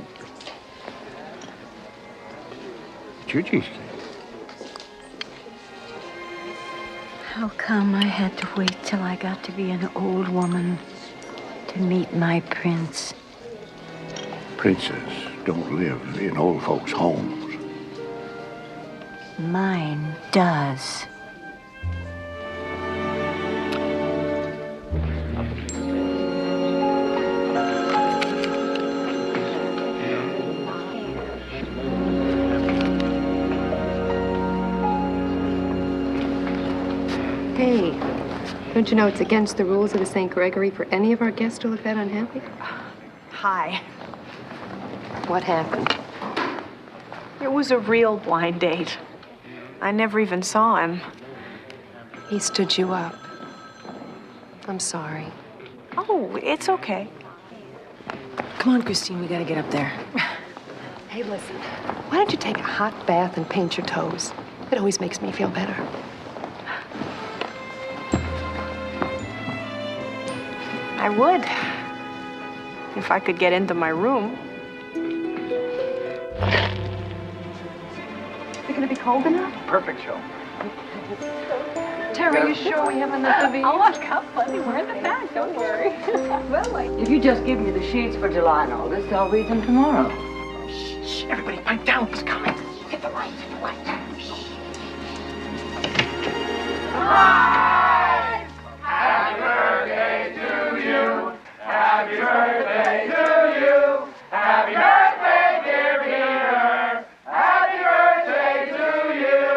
It's your cheesecake. How come I had to wait till I got to be an old woman to meet my prince? Princes don't live in old folks' homes. Mine does. Hey, don't you know it's against the rules of the St. Gregory for any of our guests to look that unhappy? Hi. What happened? It was a real blind date. I never even saw him. He stood you up. I'm sorry. Oh, it's okay. Come on, Christine, we gotta get up there. Hey, listen, why don't you take a hot bath and paint your toes? It always makes me feel better. I would. If I could get into my room. Is it gonna be cold enough? Perfect show. Terry, are you sure we have enough of these? Oh, I've got plenty. We're in the back, don't worry. If you just give me the sheets for July and August, I'll read them tomorrow. Shh, everybody pipe down. He's coming. Hit the lights, hit the lights. Happy birthday to you. Happy birthday to you. Happy birthday, dear Peter. Happy birthday to you.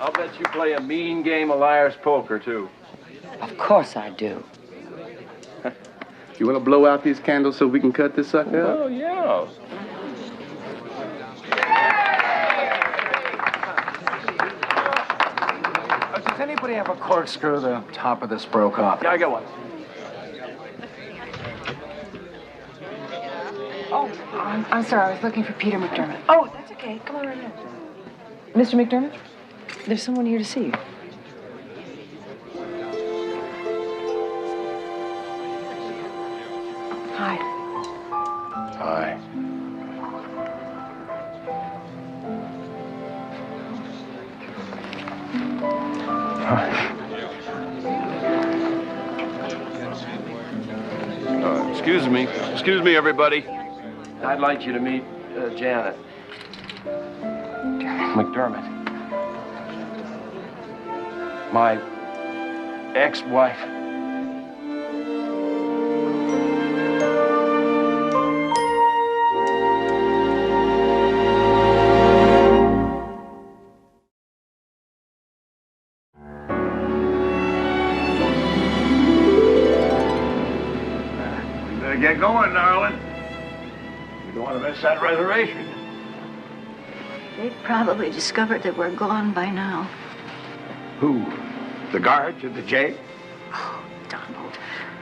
I'll bet you play a mean game of liar's poker, too. Of course I do. You want to blow out these candles so we can cut this sucker up? Oh, yeah. Does anybody have a corkscrew? The top of this broke off. Yeah, I got one. Oh, I'm sorry. I was looking for Peter McDermott. Oh, that's okay. Come on right now. Mr. McDermott, there's someone here to see you. Hi. Hi. Excuse me, everybody. I'd like you to meet Janet. McDermott. My ex-wife. Get going, darling. You don't want to miss that reservation. They've probably discovered that we're gone by now. Who? The guards at the jail? Donald,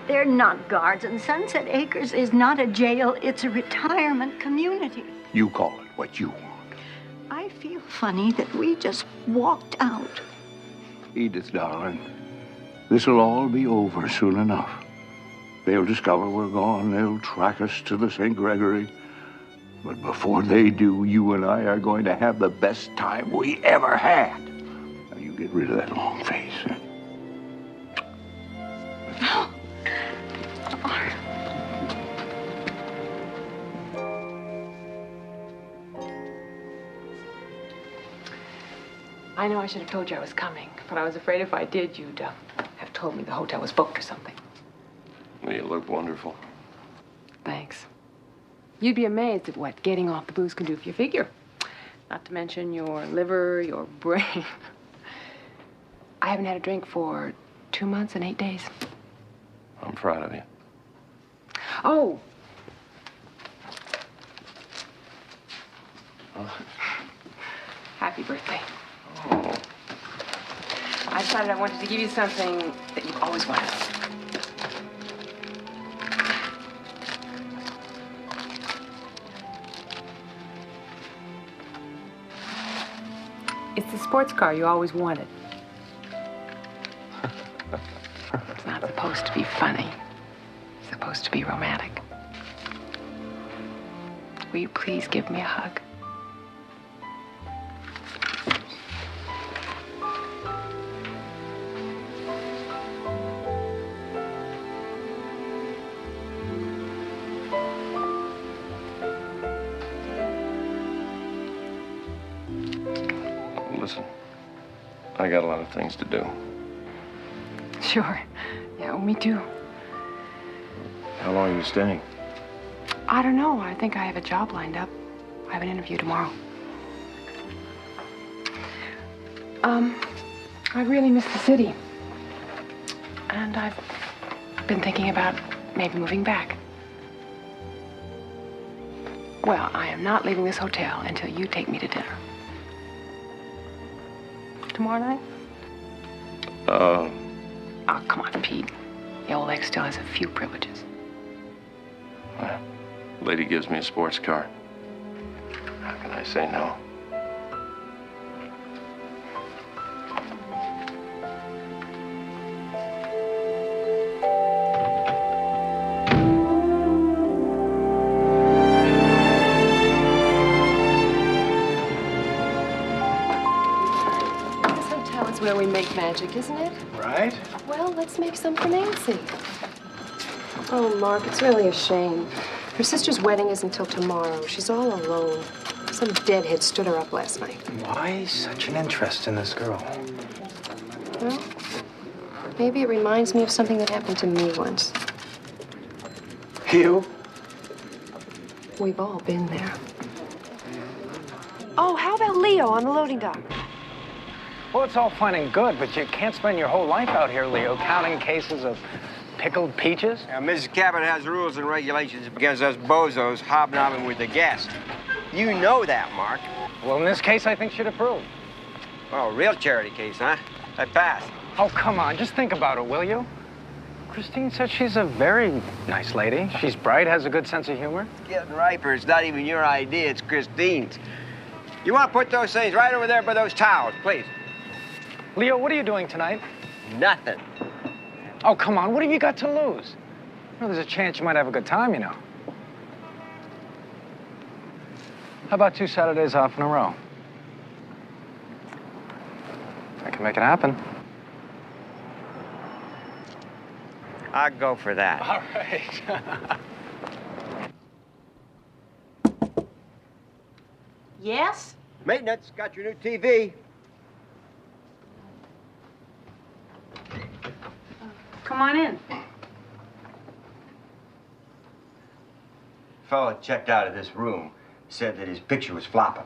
they're not guards, and Sunset Acres is not a jail. It's a retirement community. You call it what you want. I feel funny that we just walked out. Edith, darling, this'll all be over soon enough. They'll discover we're gone. They'll track us to the St. Gregory. But before they do, you and I are going to have the best time we ever had. Now, you get rid of that long face. I know I should have told you I was coming, but I was afraid if I did, you'd have told me the hotel was booked or something. Well, you look wonderful. Thanks. You'd be amazed at what getting off the booze can do for your figure. Not to mention your liver, your brain. I haven't had a drink for 2 months and 8 days. I'm proud of you. Oh. Happy birthday. Oh. I decided I wanted to give you something that you've always wanted. It's the sports car you always wanted. It's not supposed to be funny. It's supposed to be romantic. Will you please give me a hug? Listen, I got a lot of things to do. Sure. Yeah, well, me too. How long are you staying? I don't know. I think I have a job lined up. I have an interview tomorrow. I really miss the city. And I've been thinking about maybe moving back. Well, I am not leaving this hotel until you take me to dinner. Tomorrow night? Oh, come on, Pete. The old ex still has a few privileges. Well, lady gives me a sports car. How can I say no? Where we make magic, isn't it? Right? Well, let's make some for Nancy. Oh, Mark, it's really a shame. Her sister's wedding isn't until tomorrow. She's all alone. Some deadhead stood her up last night. Why such an interest in this girl? Well, maybe it reminds me of something that happened to me once. You? We've all been there. Oh, how about Leo on the loading dock? Well, it's all fine and good, but you can't spend your whole life out here, Leo, counting cases of pickled peaches. Now, Mrs. Cabot has rules and regulations against us bozos hobnobbing with the guests. You know that, Mark. Well, in this case, I think she'd approve. Oh, real charity case, huh? I passed. Oh, come on, just think about it, will you? Christine said she's a very nice lady. She's bright, has a good sense of humor. It's getting riper. It's not even your idea, it's Christine's. You want to put those things right over there by those towels, please. Leo, what are you doing tonight? Nothing. Oh, come on, what have you got to lose? Well, there's a chance you might have a good time, you know. How about 2 Saturdays off in a row? I can make it happen. I'll go for that. All right. Yes? Maintenance, got your new TV. Come on in. Fella checked out of this room, said that his picture was flopping.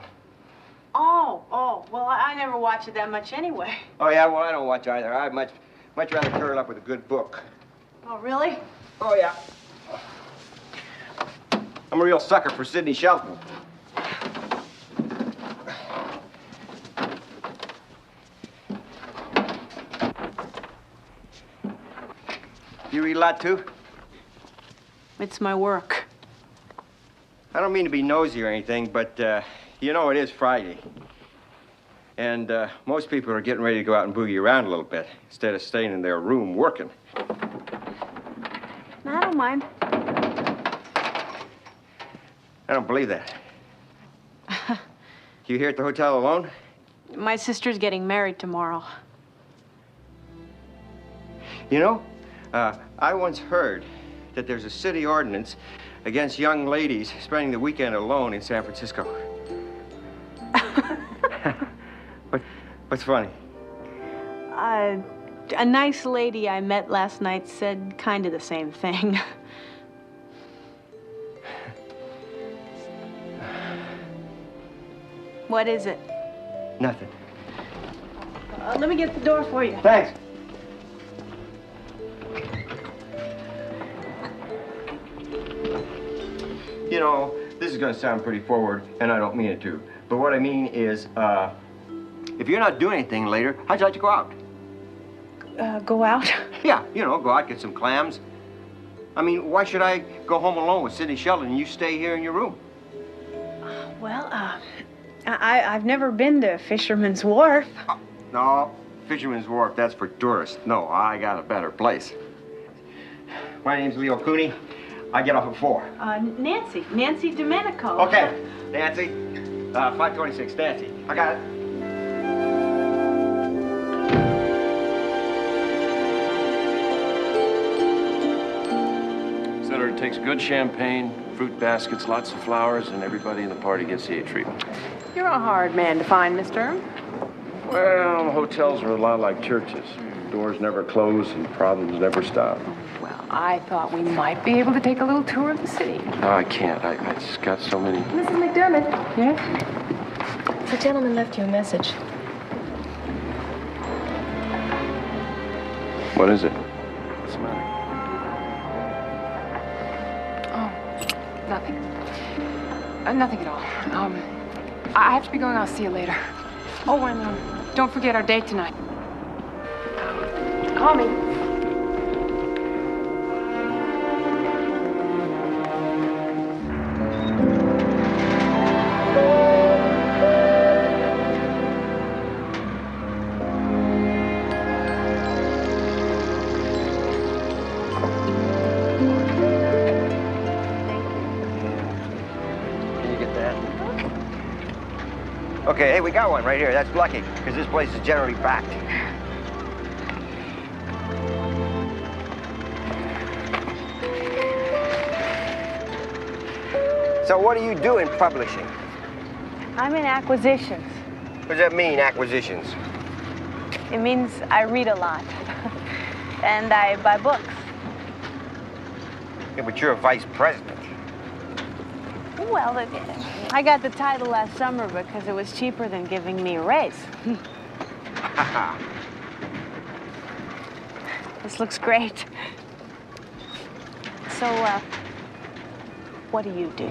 Oh, well, I never watch it that much anyway. Oh, yeah, well, I don't watch either. I'd much rather curl up with a good book. Oh, really? Oh, yeah. I'm a real sucker for Sidney Shelton. You read a lot, too? It's my work. I don't mean to be nosy or anything, but, you know, it is Friday. And most people are getting ready to go out and boogie around a little bit instead of staying in their room working. I don't mind. I don't believe that. You here at the hotel alone? My sister's getting married tomorrow. You know, I once heard that there's a city ordinance against young ladies spending the weekend alone in San Francisco. What's funny? A nice lady I met last night said kind of the same thing. What is it? Nothing. Let me get the door for you. Thanks. You know, this is going to sound pretty forward, and I don't mean it to. But what I mean is, if you're not doing anything later, how'd you like to go out? Go out? Yeah, you know, go out, get some clams. I mean, why should I go home alone with Sidney Sheldon and you stay here in your room? Well, I've never been to Fisherman's Wharf. No, Fisherman's Wharf, that's for tourists. No, I got a better place. My name's Leo Cooney. I get off at 4. Nancy Domenico. Okay, Nancy. 526, Nancy. I got it. Senator takes good champagne, fruit baskets, lots of flowers, and everybody in the party gets the A treatment. You're a hard man to find, Mr. Well, hotels are a lot like churches. Doors never close and problems never stop. Well, I thought we might be able to take a little tour of the city. No, I can't. I just got so many. Mrs. McDermott. Yes? The gentleman left you a message. What is it? What's the matter? Oh, nothing. Nothing at all. I have to be going. I'll see you later. Oh, and don't forget our date tonight. Call me. Can you get that? Okay, hey, we got one right here. That's lucky, because this place is generally packed. So what do you do in publishing? I'm in acquisitions. What does that mean, acquisitions? It means I read a lot. And I buy books. Yeah, but you're a vice president. Well, I got the title last summer because it was cheaper than giving me a raise. This looks great. So, what do you do?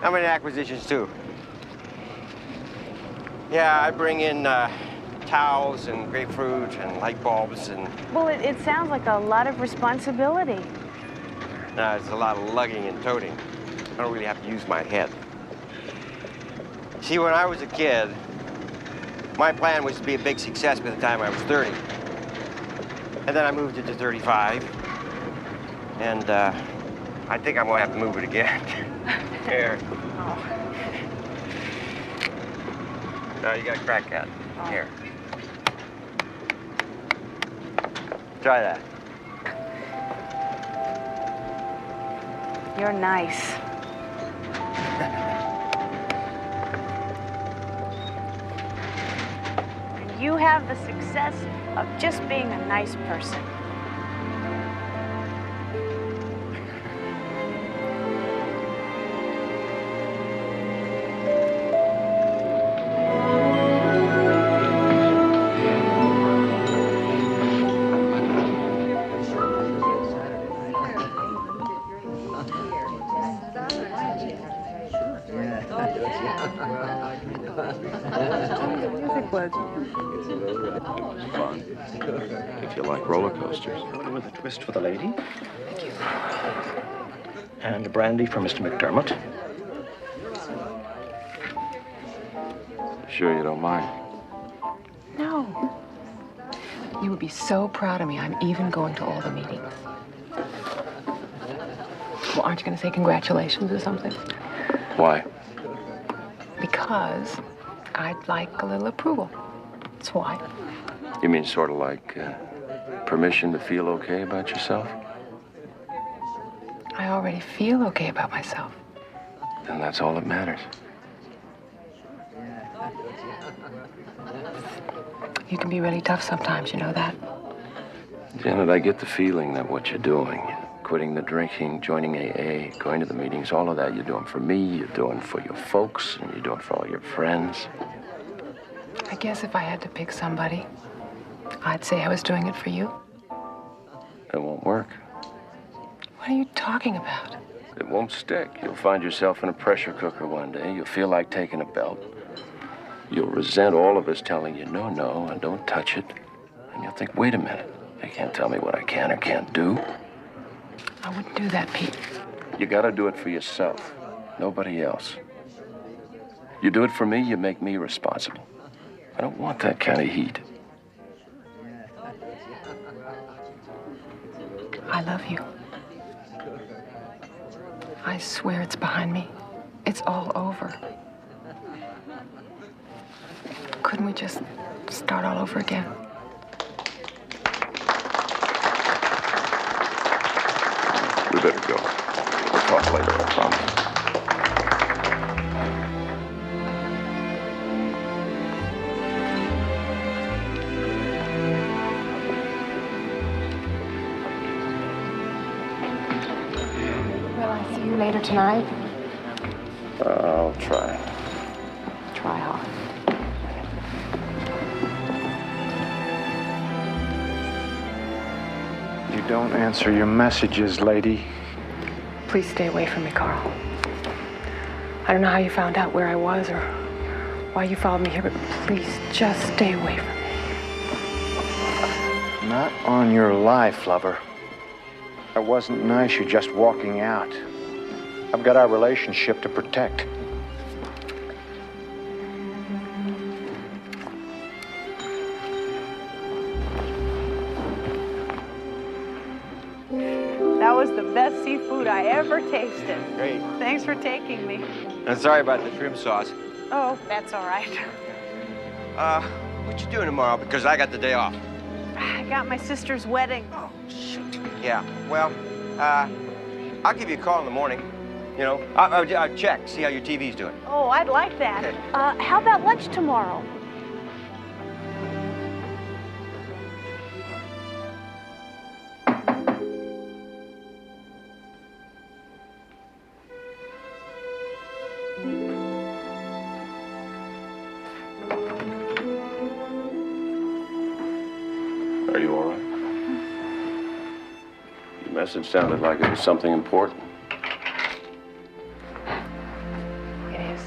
I'm in acquisitions, too. Yeah, I bring in towels and grapefruit and light bulbs and... Well, it sounds like a lot of responsibility. No, it's a lot of lugging and toting. I don't really have to use my head. See, when I was a kid, my plan was to be a big success by the time I was 30. And then I moved it to 35. And I think I'm gonna have to move it again. Here. Oh. No, you got a crack at it. Here. Try that. You're nice. And you have the success of just being a nice person. Fun. If you like roller coasters. With a twist for the lady. Thank you. And a brandy for Mr. McDermott. Sure you don't mind? No. You would be so proud of me. I'm even going to all the meetings. Well, aren't you going to say congratulations or something? Why? Because I'd like a little approval. That's why. You mean sort of like permission to feel okay about yourself? I already feel okay about myself. Then that's all that matters. You can be really tough sometimes, you know that? Janet, I get the feeling that what you're doing, quitting the drinking, joining AA, going to the meetings, all of that you're doing for me, you're doing for your folks, and you're doing for all your friends. I guess if I had to pick somebody, I'd say I was doing it for you. It won't work. What are you talking about? It won't stick. You'll find yourself in a pressure cooker one day. You'll feel like taking a belt. You'll resent all of us telling you no, no, and don't touch it. And you'll think, wait a minute, they can't tell me what I can or can't do. I wouldn't do that, Pete. You gotta do it for yourself, nobody else. You do it for me, you make me responsible. I don't want that kind of heat. I love you. I swear it's behind me. It's all over. Couldn't we just start all over again? We better go. We'll talk later, I promise. Will I see you later tonight? I'll try. Try hard. You don't answer your messages, lady. Please stay away from me, Carl. I don't know how you found out where I was or why you followed me here, but please just stay away from me. Not on your life, lover. That wasn't nice, you just walking out. I've got our relationship to protect. That was the best seafood I ever tasted. Great. Thanks for taking me. I'm sorry about the shrimp sauce. Oh, that's all right. What you doing tomorrow? Because I got the day off. I got my sister's wedding. Oh, shoot. Yeah, well, I'll give you a call in the morning. You know, I'll check, see how your TV's doing. Oh, I'd like that. Okay. How about lunch tomorrow? Are you all right? Your message sounded like it was something important. It is.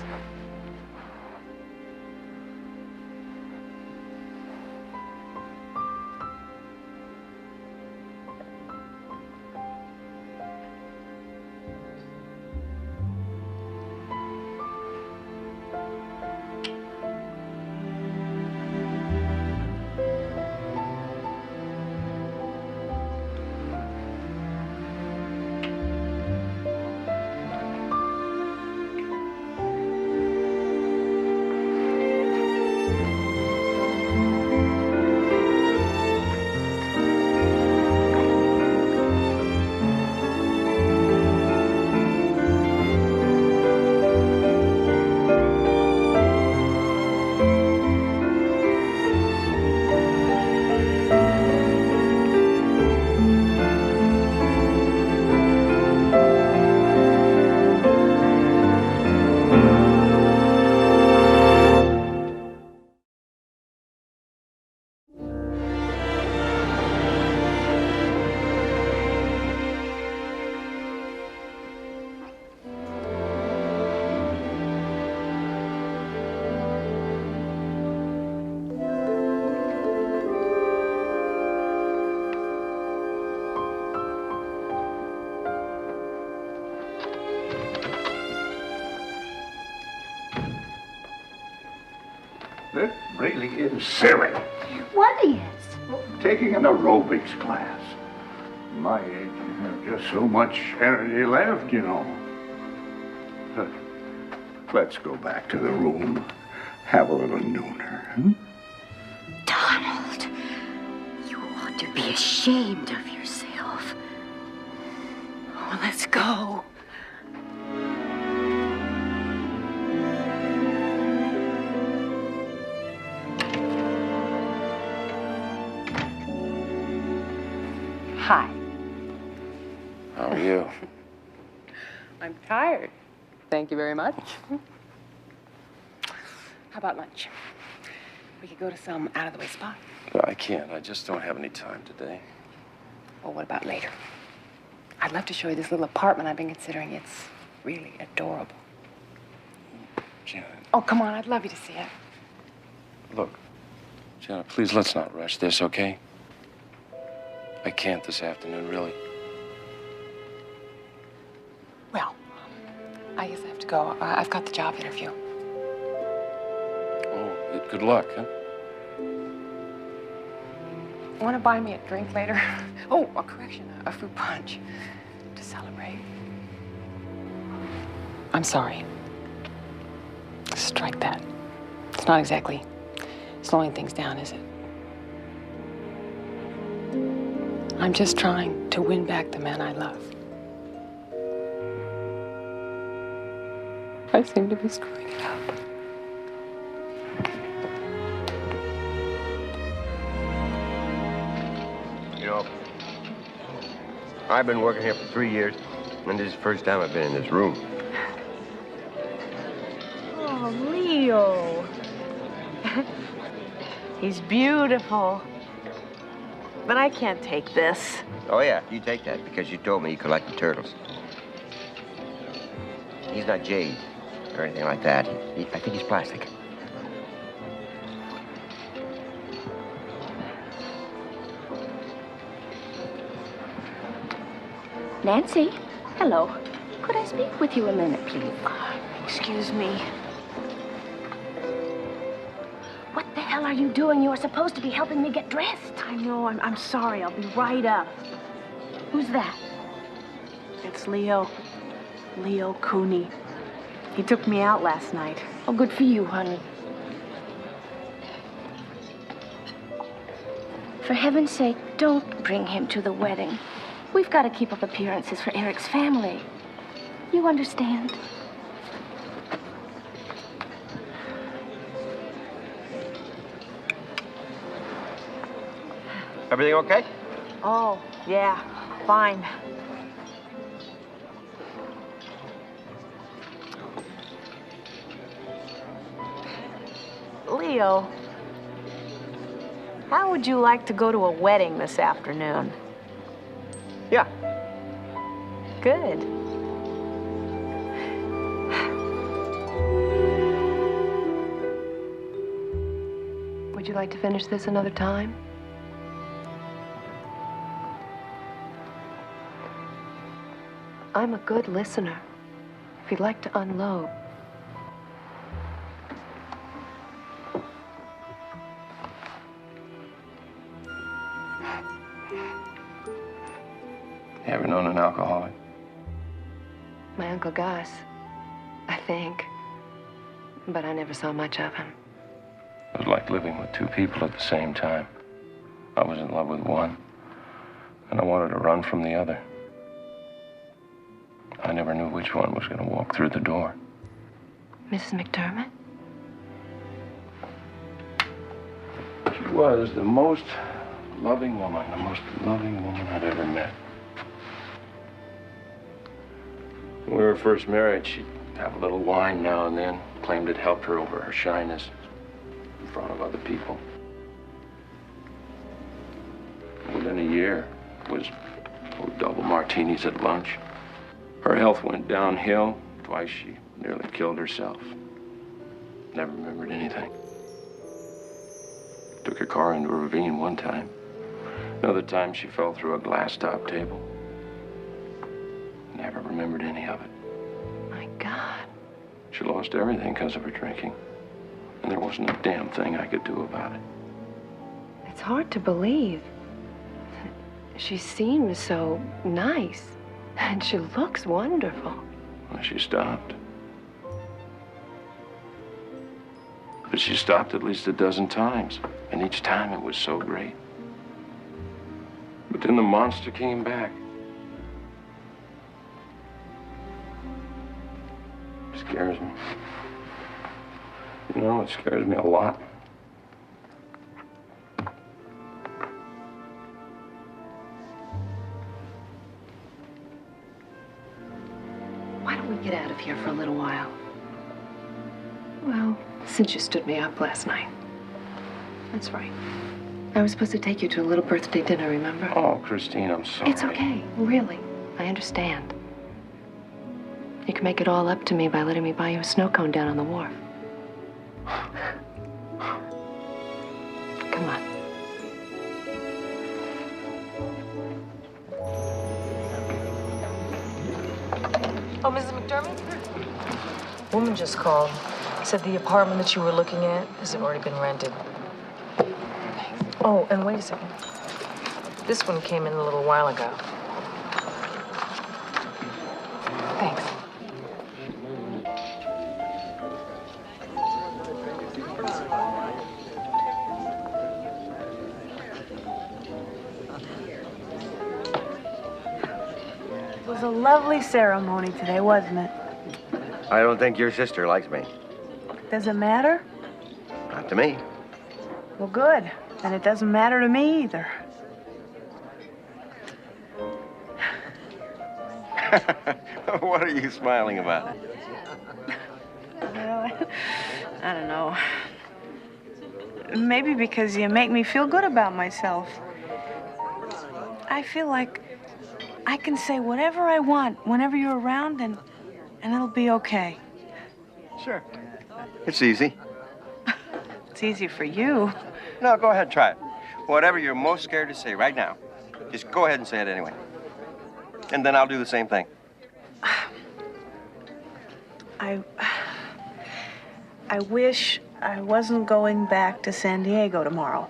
It really is silly. What is? Taking an aerobics class. My age, you have just so much energy left, you know. Let's go back to the room. Have a little nooner. Hmm? Donald, you ought to be ashamed of yourself. Oh, let's go. Hi. Hi. How are you? I'm tired. Thank you very much. How about lunch? We could go to some out-of-the-way spot. I can't. I just don't have any time today. Well, what about later? I'd love to show you this little apartment I've been considering. It's really adorable. Janet. Oh, come on. I'd love you to see it. Look, Janet, please, let's not rush this, okay? I can't this afternoon, really. Well, I guess I have to go. I've got the job interview. Oh, good luck, huh? Want to buy me a drink later? Oh, a correction, a fruit punch to celebrate. I'm sorry. Strike that. It's not exactly slowing things down, is it? I'm just trying to win back the man I love. I seem to be screwing it up. You know, I've been working here for 3 years, and this is the first time I've been in this room. Oh, Leo. He's beautiful. But I can't take this. Oh, yeah, you take that because you told me you collected turtles. He's not jade or anything like that. I think he's plastic. Nancy, hello. Could I speak with you a minute, please? Excuse me. What the hell are you doing? You were supposed to be helping me get dressed. I know. I'm sorry. I'll be right up. Who's that? It's Leo. Leo Cooney. He took me out last night. Oh, good for you, honey. For heaven's sake, don't bring him to the wedding. We've got to keep up appearances for Eric's family. You understand? Everything okay? Oh, yeah. Fine. Leo, how would you like to go to a wedding this afternoon? Yeah. Good. Would you like to finish this another time? I'm a good listener. If you'd like to unload. You ever known an alcoholic? My Uncle Gus, I think. But I never saw much of him. It was like living with two people at the same time. I was in love with one, and I wanted to run from the other. I never knew which one was going to walk through the door. Mrs. McDermott? She was the most loving woman I'd ever met. When we were first married, she'd have a little wine now and then, claimed it helped her over her shyness in front of other people. Within a year, it was double martinis at lunch. Her health went downhill. Twice she nearly killed herself. Never remembered anything. Took her car into a ravine one time. Another time she fell through a glass top table. Never remembered any of it. My God. She lost everything because of her drinking. And there wasn't a damn thing I could do about it. It's hard to believe. She seems so nice. And she looks wonderful. Well, she stopped. But she stopped at least a dozen times. And each time it was so great. But then the monster came back. It scares me. You know, it scares me a lot. here for a little while. Well, since you stood me up last night. That's right. I was supposed to take you to a little birthday dinner, remember? Oh, Christine, I'm sorry. It's okay, really. I understand. You can make it all up to me by letting me buy you a snow cone down on the wharf. Come on. Oh, Mrs. McDermott? Woman just called. Said the apartment that you were looking at has already been rented. Oh, and wait a second. This one came in a little while ago. Thanks. It was a lovely ceremony today, wasn't it? I don't think your sister likes me. Does it matter? Not to me. Well, good. And it doesn't matter to me either. What are you smiling about? Well, I don't know. Maybe because you make me feel good about myself. I feel like I can say whatever I want whenever you're around, and it'll be okay. Sure. It's easy. It's easy for you. No, go ahead, try it. Whatever you're most scared to say right now, just go ahead and say it anyway. And then I'll do the same thing. I wish I wasn't going back to San Diego tomorrow.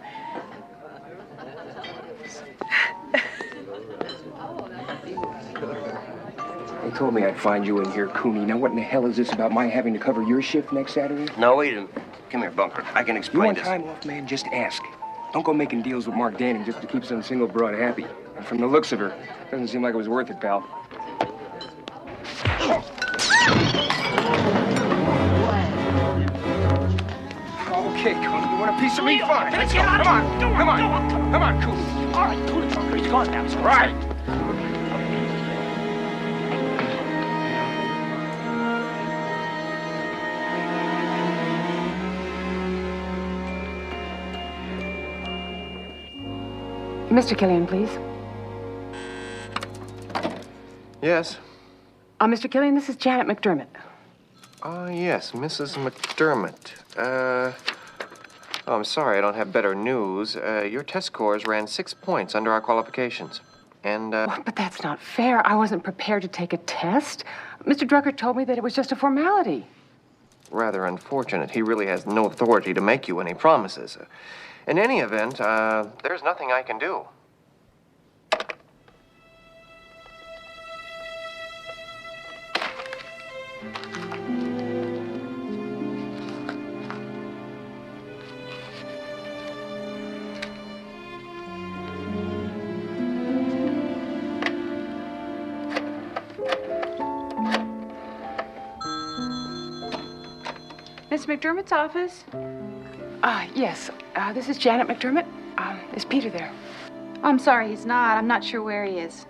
They told me I'd find you in here, Cooney. Now, what in the hell is this about my having to cover your shift next Saturday? No, wait a minute. Come here, Bunker. I can You explain want this. time off, man? Just ask. Don't go making deals with Mark Danning just to keep some single broad happy. And from the looks of her, doesn't seem like it was worth it, pal. Okay, Cooney, you want a piece of me? Fine. Let's go. Come on. Come on. Come on, Cooney. All right, Cooney, Bunker, he's gone now. Right. Mr. Killian, please. Yes? Mr. Killian, this is Janet McDermott. Yes, Mrs. McDermott. I'm sorry, I don't have better news. Your test scores ran 6 points under our qualifications. And, But that's not fair. I wasn't prepared to take a test. Mr. Drucker told me that it was just a formality. rather unfortunate. He really has no authority to make you any promises. In any event, there's nothing I can do. Miss McDermott's office? Yes. This is Janet McDermott. Is Peter there? I'm sorry, he's not. I'm not sure where he is.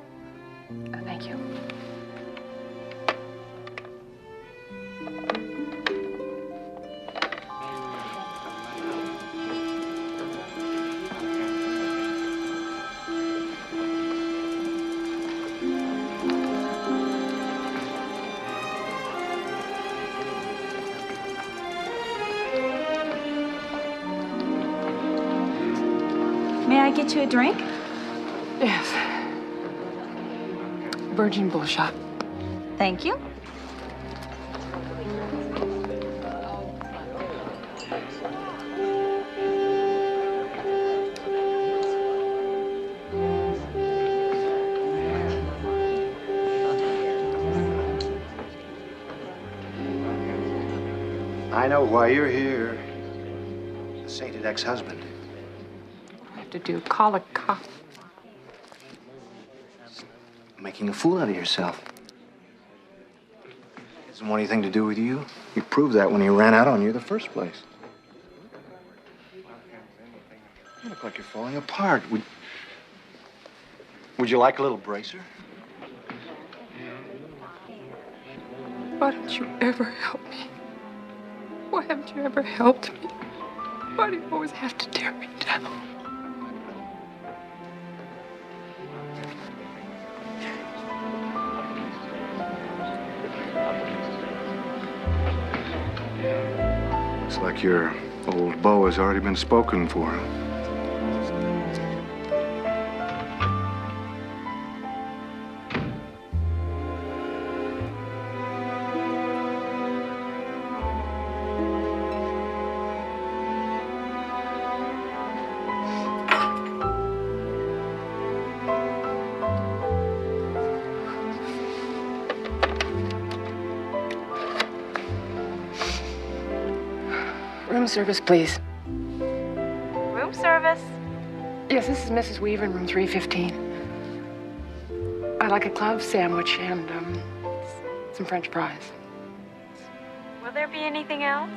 Thank you. May I get you a drink? Yes. Virgin Bull Shot. Thank you. I know why you're here. The sainted ex-husband. To do call a cop. Making a fool out of yourself. Doesn't want anything to do with you. You proved that when he ran out on you in the first place. You look like you're falling apart. Would you like a little bracer? Why don't you ever help me? Why haven't you ever helped me? Why do you always have to tear me down? Looks like your old beau has already been spoken for. Room service, please. Room service. Yes, this is Mrs. Weaver in room 315. I'd like a club sandwich and some French fries. Will there be anything else?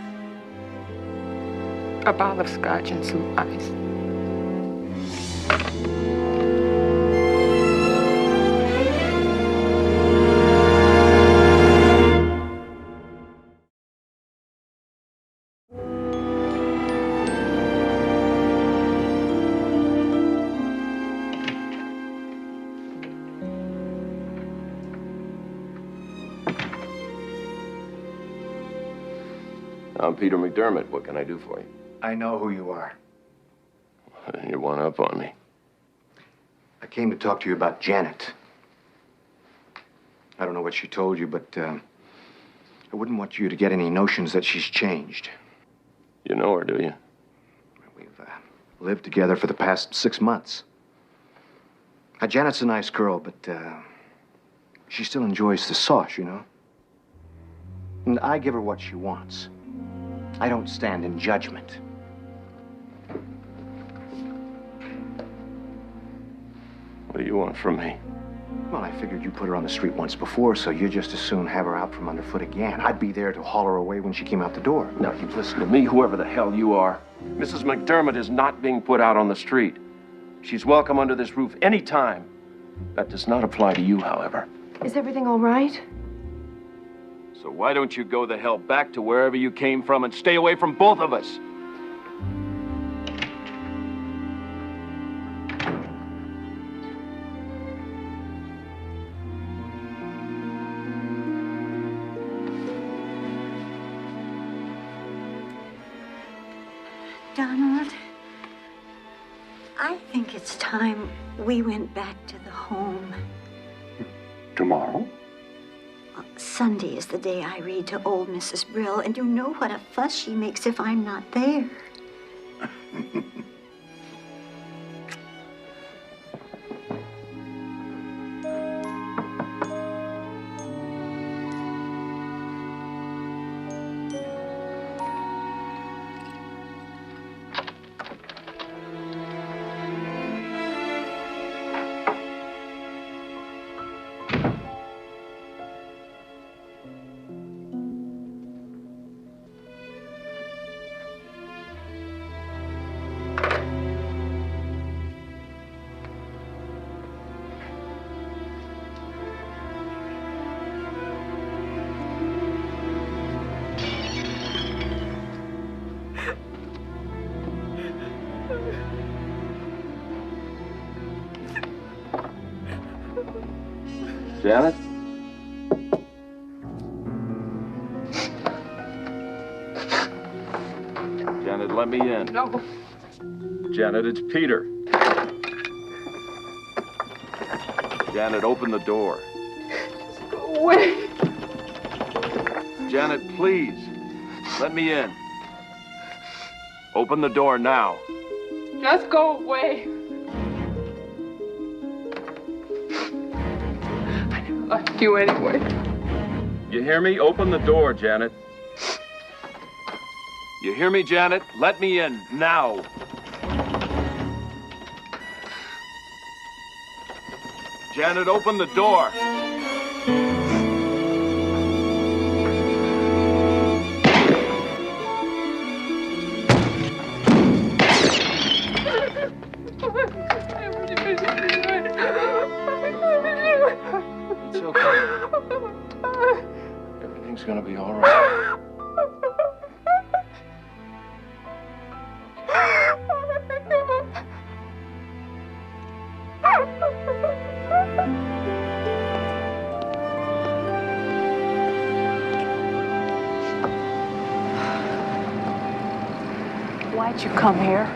A bottle of scotch and some ice. I'm Peter McDermott. What can I do for you? I know who you are. You one up on me. I came to talk to you about Janet. I don't know what she told you, but I wouldn't want you to get any notions that she's changed. You know her, do you? We've lived together for the past 6 months. Janet's a nice girl, but she still enjoys the sauce, you know? And I give her what she wants. I don't stand in judgment. What do you want from me? Well, I figured you put her on the street once before, so you'd just as soon have her out from underfoot again. I'd be there to haul her away when she came out the door. Now, you listen to me, whoever the hell you are. Mrs. McDermott is not being put out on the street. She's welcome under this roof any time. That does not apply to you, however. Is everything all right? So why don't you go the hell back to wherever you came from and stay away from both of us? Donald, I think it's time we went back to the home. Tomorrow? Sunday is the day I read to old Mrs. Brill, and you know what a fuss she makes if I'm not there. Janet? Janet, let me in. No. Janet, it's Peter. Janet, open the door. Just go away. Janet, please. Let me in. Open the door now. Just go away. I never liked you anyway. You hear me? Open the door, Janet. You hear me, Janet? Let me in now. Janet, open the door. Why'd you come here?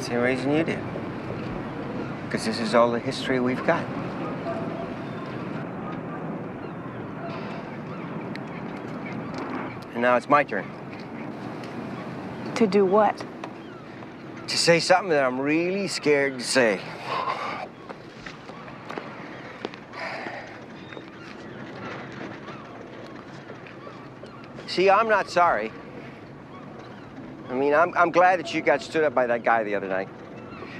Same reason you did. Because this is all the history we've got. And now it's my turn. To do what? To say something that I'm really scared to say. See, I'm not sorry. I mean, I'm glad that you got stood up by that guy the other night.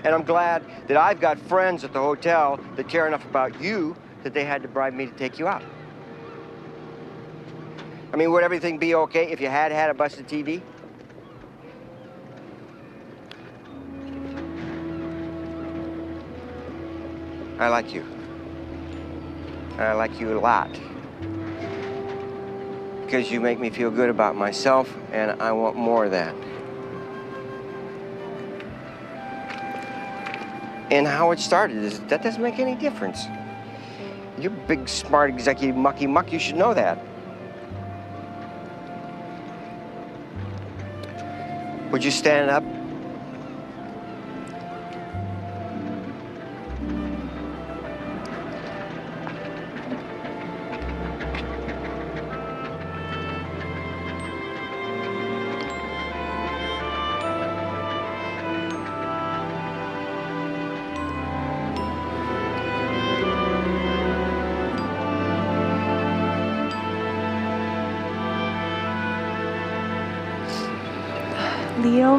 And I'm glad that I've got friends at the hotel that care enough about you that they had to bribe me to take you out. I mean, would everything be okay if you had had a busted TV? I like you. And I like you a lot. Because you make me feel good about myself, and I want more of that. And how it started is that doesn't make any difference. You're a big, smart executive mucky muck. You should know that. Would you stand up? Leo,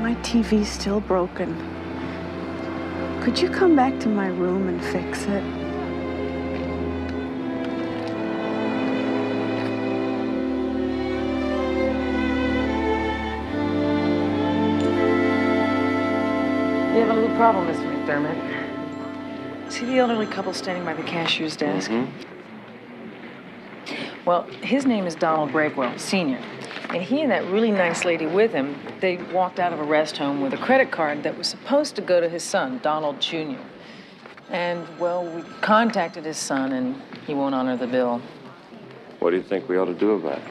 my TV's still broken. Could you come back to my room and fix it? You have a little problem, Mr. McDermott. See the elderly couple standing by the cashier's desk? Well, his name is Donald Bravewell, Sr. And he and that really nice lady with him, they walked out of a rest home with a credit card that was supposed to go to his son, Donald Jr. And, well, we contacted his son, and he won't honor the bill. What do you think we ought to do about it?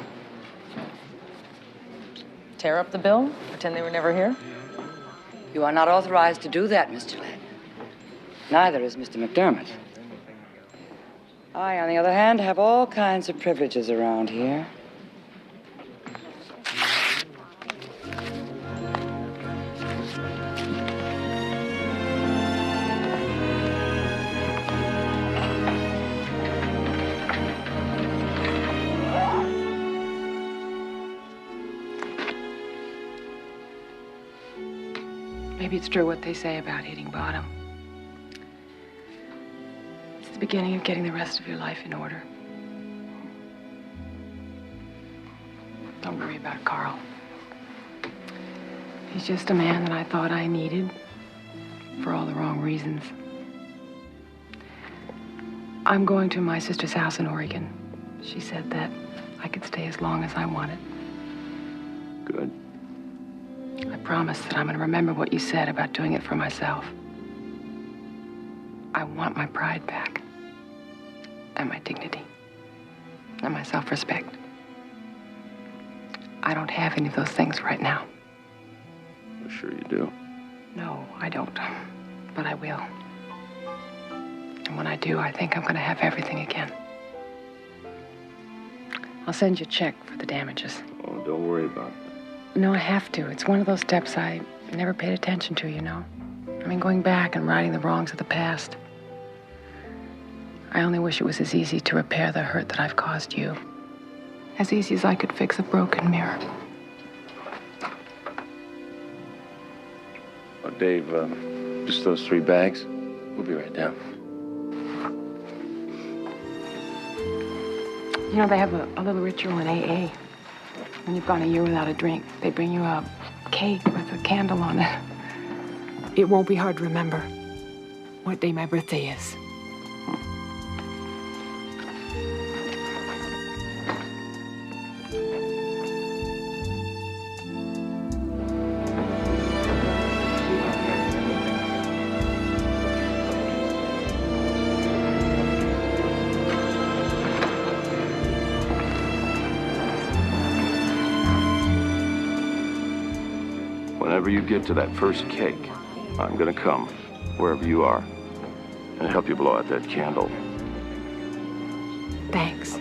Tear up the bill? Pretend they were never here? You are not authorized to do that, Mr. Ladd. Neither is Mr. McDermott. I, on the other hand, have all kinds of privileges around here. Maybe it's true what they say about hitting bottom. It's the beginning of getting the rest of your life in order. Don't worry about Carl. He's just a man that I thought I needed for all the wrong reasons. I'm going to my sister's house in Oregon. She said that I could stay as long as I wanted. Good. I promise that I'm going to remember what you said about doing it for myself. I want my pride back. And my dignity. And my self-respect. I don't have any of those things right now. I'm sure you do. No, I don't. But I will. And when I do, I think I'm going to have everything again. I'll send you a check for the damages. Oh, don't worry about that. No, I have to. It's one of those steps I never paid attention to, you know. I mean, going back and righting the wrongs of the past. I only wish it was as easy to repair the hurt that I've caused you. As easy as I could fix a broken mirror. Oh, Dave, just those 3 bags. We'll be right down. You know, they have a little ritual in AA. When you've gone a year without a drink, they bring you a cake with a candle on it. It won't be hard to remember what day my birthday is. Whenever you get to that first cake, I'm gonna come, wherever you are, and help you blow out that candle. Thanks.